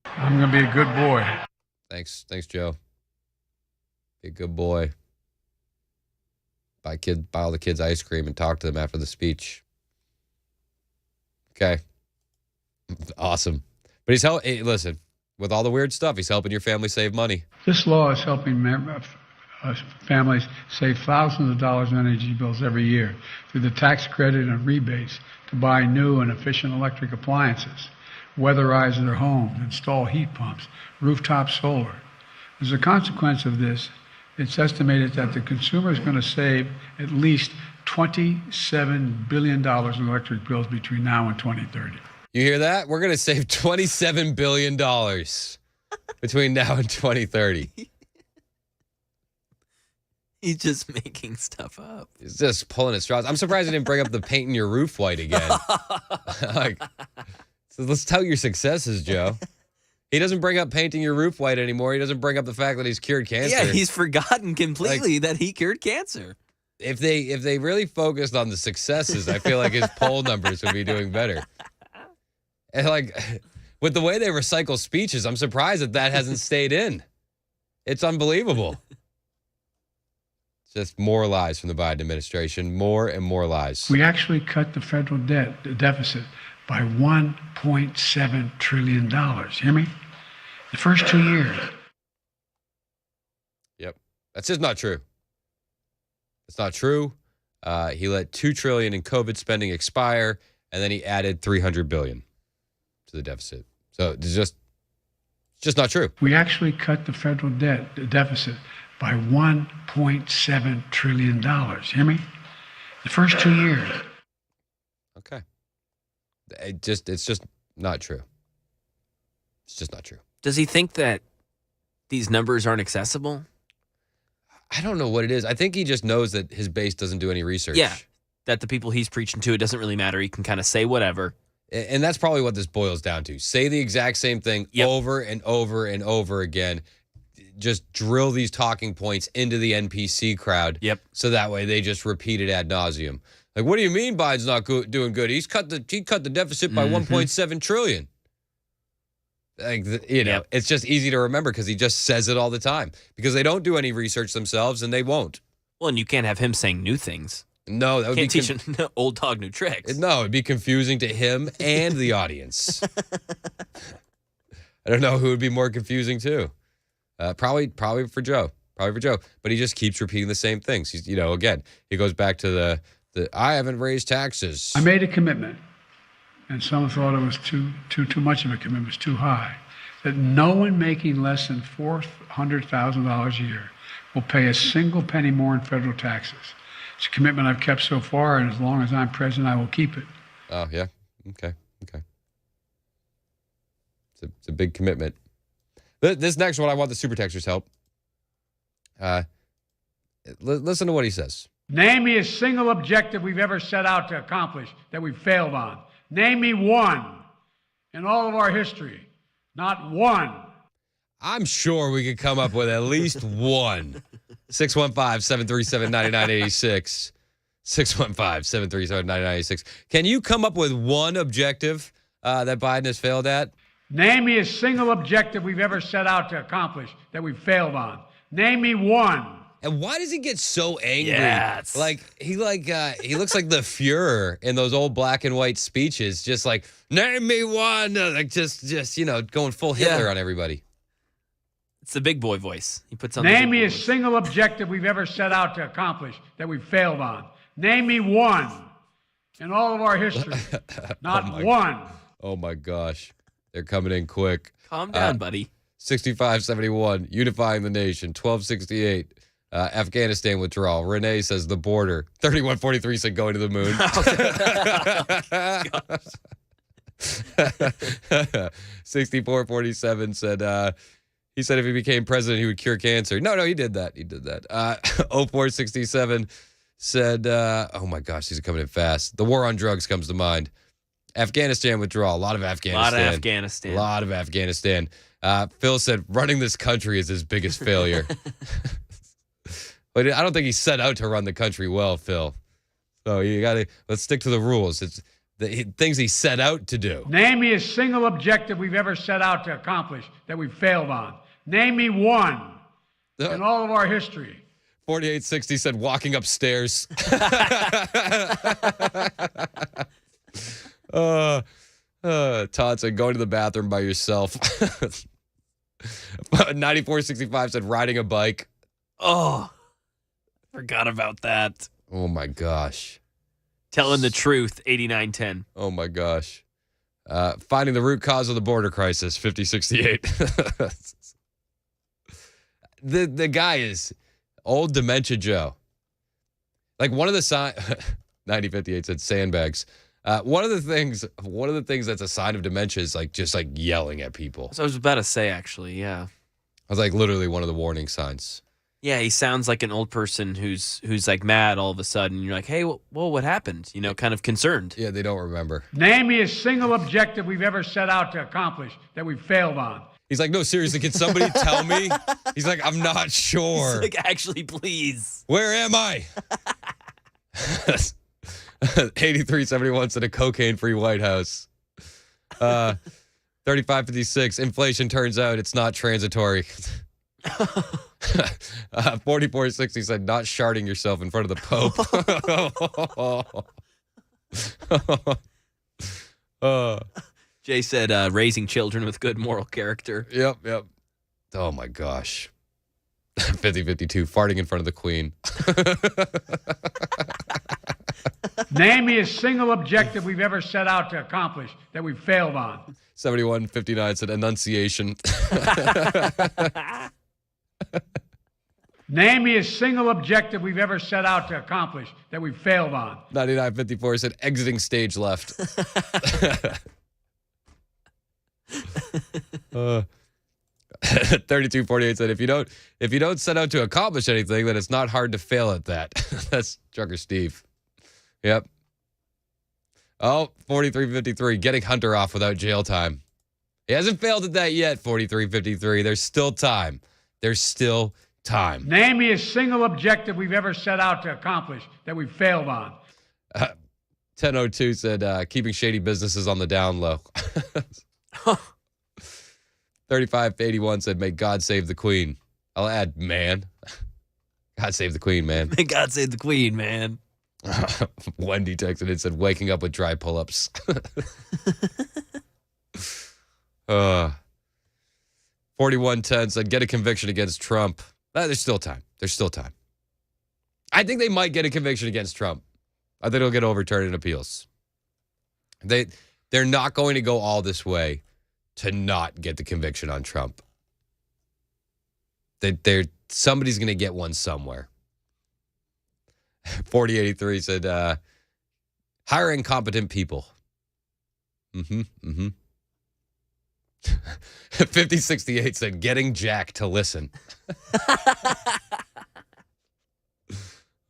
I'm going to be a good boy. Thanks, Joe. Be a good boy. Buy all the kids ice cream and talk to them after the speech. Okay. Awesome. But hey, listen, with all the weird stuff, he's helping your family save money. This law is helping families save thousands of dollars in energy bills every year through the tax credit and rebates to buy new and efficient electric appliances, weatherize their homes, install heat pumps, rooftop solar. As a consequence of this, it's estimated that the consumer is going to save at least $27 billion in electric bills between now and 2030. You hear that? We're going to save $27 billion between now and 2030. He's just making stuff up. He's just pulling at straws. I'm surprised he didn't bring up the painting your roof white again. So let's tout your successes, Joe. He doesn't bring up painting your roof white anymore. He doesn't bring up the fact that he's cured cancer. Yeah, he's forgotten completely that he cured cancer. If they really focused on the successes, I feel like his poll numbers would be doing better. And with the way they recycle speeches, I'm surprised that hasn't stayed in. It's unbelievable. Just more lies from the Biden administration. More and more lies. We actually cut the federal deficit by $1.7 trillion. Hear me? The first 2 years. Yep. That's just not true. It's not true. He let $2 trillion in COVID spending expire, and then he added $300 billion to the deficit. So it's just not true. We actually cut the federal deficit by $1.7 trillion. Hear me? The first 2 years. Okay. It's just not true. It's just not true. Does he think that these numbers aren't accessible? I don't know what it is. I think he just knows that his base doesn't do any research. Yeah, that the people he's preaching to, it doesn't really matter. He can kind of say whatever. And that's probably what this boils down to. Say the exact same thing over and over and over again. Just drill these talking points into the NPC crowd. Yep. So that way they just repeat it ad nauseum. Like, what do you mean Biden's not doing good? He cut the deficit by $1.7 trillion. It's just easy to remember because he just says it all the time because they don't do any research themselves and they won't. Well, and you can't have him saying new things. No, that would can't teach old dog new tricks. No, it'd be confusing to him and the audience. I don't know who would be more confusing too. Probably for Joe. But he just keeps repeating the same things. He's, again, he goes back to the I haven't raised taxes. I made a commitment, and some thought it was too much of a commitment, it was too high, that no one making less than $400,000 a year will pay a single penny more in federal taxes. It's a commitment I've kept so far, and as long as I'm president, I will keep it. Oh, yeah. Okay. It's a big commitment. This next one, I want the super texters help. Listen to what he says. Name me a single objective we've ever set out to accomplish that we've failed on. Name me one in all of our history. Not one. I'm sure we could come up with at least one. 615-737-9986. 615-737-9986. Can you come up with one objective that Biden has failed at? Name me a single objective we've ever set out to accomplish that we've failed on. Name me one. And why does he get so angry? Yeah, he looks like the Fuhrer in those old black and white speeches, just like, name me one, just going full Hitler on everybody. It's the big boy voice. He puts on. Name me a single objective we've ever set out to accomplish that we've failed on. Name me one in all of our history. Not one. Oh, my gosh. They're coming in quick. Calm down, buddy. 6571, unifying the nation. 1268, Afghanistan withdrawal. Renee says the border. 3143 said going to the moon. 6447 said, he said if he became president, he would cure cancer. No, he did that. 0467 said, oh my gosh, these are coming in fast. The war on drugs comes to mind. Afghanistan withdrawal. A lot of Afghanistan. Phil said running this country is his biggest failure. But I don't think he set out to run the country well, Phil. So let's stick to the rules. It's the things he set out to do. Name me a single objective we've ever set out to accomplish that we've failed on. Name me one in all of our history. 4860 said walking upstairs. Todd said going to the bathroom by yourself. 9465 said riding a bike. Oh, forgot about that. Oh my gosh. Telling the truth, 8910. Oh my gosh. Finding the root cause of the border crisis, 5068. The guy is old dementia Joe. Like one of the 9058 said sandbags. One of the things that's a sign of dementia is just yelling at people. So I was about to say, actually, yeah. I was like literally one of the warning signs. Yeah, he sounds like an old person who's like mad all of a sudden. You're like, hey, well, what happened? Kind of concerned. Yeah, they don't remember. Name me a single objective we've ever set out to accomplish that we've failed on. He's like, no, seriously, can somebody tell me? He's like, I'm not sure. He's like, actually, please. Where am I? 8371 said a cocaine-free White House. 3556, inflation turns out it's not transitory. 4460 said not sharding yourself in front of the Pope. Jay said raising children with good moral character. Yep. Oh my gosh. 5052, farting in front of the Queen. Name me a single objective we've ever set out to accomplish that we've failed on. 7159 said enunciation. Name me a single objective we've ever set out to accomplish that we've failed on. 9954 said exiting stage left. 3248 said if you don't set out to accomplish anything, then it's not hard to fail at that. That's Trucker Steve. Yep. Oh, 4353, getting Hunter off without jail time. He hasn't failed at that yet, 4353. There's still time. Name me a single objective we've ever set out to accomplish that we've failed on. 1002 said keeping shady businesses on the down low. 3581 said may God save the Queen. I'll add man. God save the Queen, man. May God save the Queen, man. Wendy texted and said waking up with dry pull-ups. 4110 said get a conviction against Trump. There's still time. I think they might get a conviction against Trump. I think it'll get overturned in appeals. They're not going to go all this way to not get the conviction on Trump. Somebody's going to get one somewhere. 4083 said hire incompetent people. 5068 said getting Jack to listen.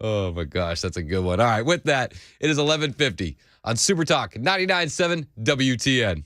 Oh my gosh, that's a good one. All right, with that, it is 11:50 on Super Talk 99.7 WTN.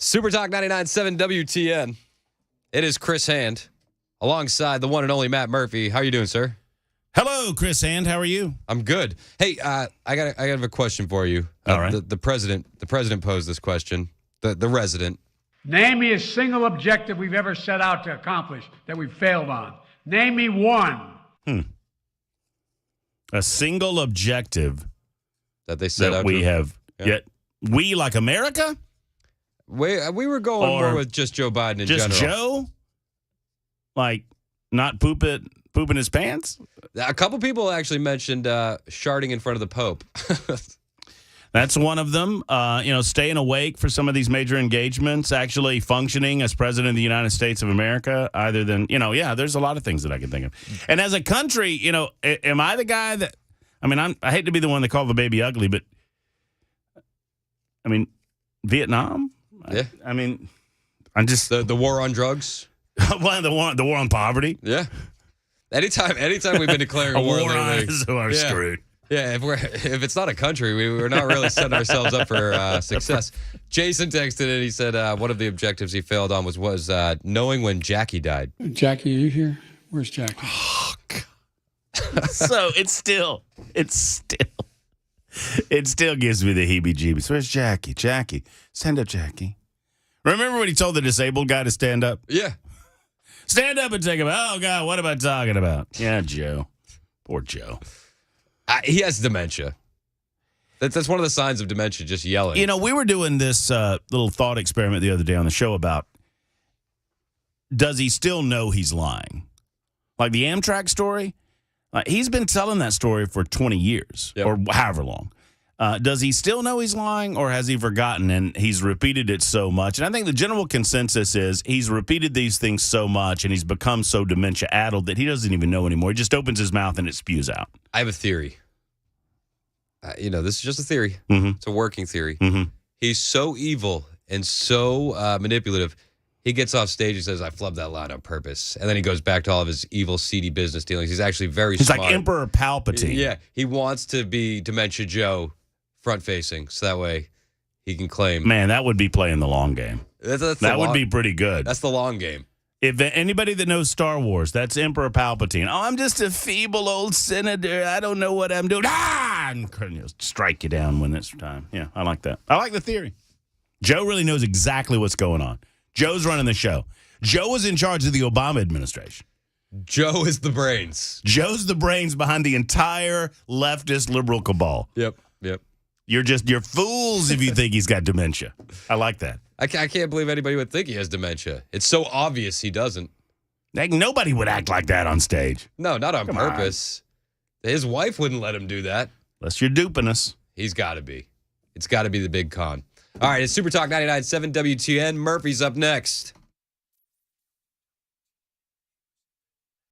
Super Talk 99.7 WTN. It is Chris Hand alongside the one and only Matt Murphy. How are you doing, sir? Hello, Chris Hand. How are you? I'm good. Hey, I got a question for you. All right. The president posed this question. The resident. Name me a single objective we've ever set out to accomplish that we've failed on. Name me one. A single objective that they set that out we to, have. yeah. Yet we like America. We were going more with just Joe Biden in just general. Joe, like not pooping his pants. A couple people actually mentioned sharding in front of the Pope. That's one of them. Staying awake for some of these major engagements, actually functioning as president of the United States of America, either than, there's a lot of things that I can think of. And as a country, am I the guy that, I hate to be the one that called the baby ugly, but Vietnam? Yeah. I'm just. The war on drugs? Well, the war on poverty. Yeah. Anytime we've been declaring a war on lately, us who are screwed. Yeah, if it's not a country, we're not really setting ourselves up for success. Jason texted in. He said one of the objectives he failed on was knowing when Jackie died. Jackie, are you here? Where's Jackie? Oh, God. So it still gives me the heebie-jeebies. Where's Jackie? Jackie, stand up, Jackie. Remember when he told the disabled guy to stand up? Yeah. Stand up and take him. Oh, God, what am I talking about? Yeah, Joe. Poor Joe. He has dementia. That's one of the signs of dementia, just yelling. We were doing this little thought experiment the other day on the show about, does he still know he's lying? Like the Amtrak story, he's been telling that story for 20 years or however long. Does he still know he's lying, or has he forgotten and he's repeated it so much? And I think the general consensus is he's repeated these things so much and he's become so dementia-addled that he doesn't even know anymore. He just opens his mouth and it spews out. I have a theory. This is just a theory. Mm-hmm. It's a working theory. Mm-hmm. He's so evil and so manipulative. He gets off stage and says, I flubbed that line on purpose. And then he goes back to all of his evil, seedy business dealings. He's actually very smart. He's like Emperor Palpatine. Yeah. He wants to be Dementia Joe front-facing, so that way he can claim. Man, that would be playing the long game. That would be pretty good. That's the long game. If anybody that knows Star Wars, that's Emperor Palpatine. Oh, I'm just a feeble old senator. I don't know what I'm doing. And he'll strike you down when it's time. Yeah, I like that. I like the theory. Joe really knows exactly what's going on. Joe's running the show. Joe was in charge of the Obama administration. Joe is the brains. Joe's the brains behind the entire leftist liberal cabal. Yep. You're fools if you think he's got dementia. I like that. I can't believe anybody would think he has dementia. It's so obvious he doesn't. Like, nobody would act like that on stage. No, not on purpose. His wife wouldn't let him do that. Unless you're duping us. He's got to be. It's got to be the big con. All right, it's Super Talk 99.7 WTN. Murphy's up next.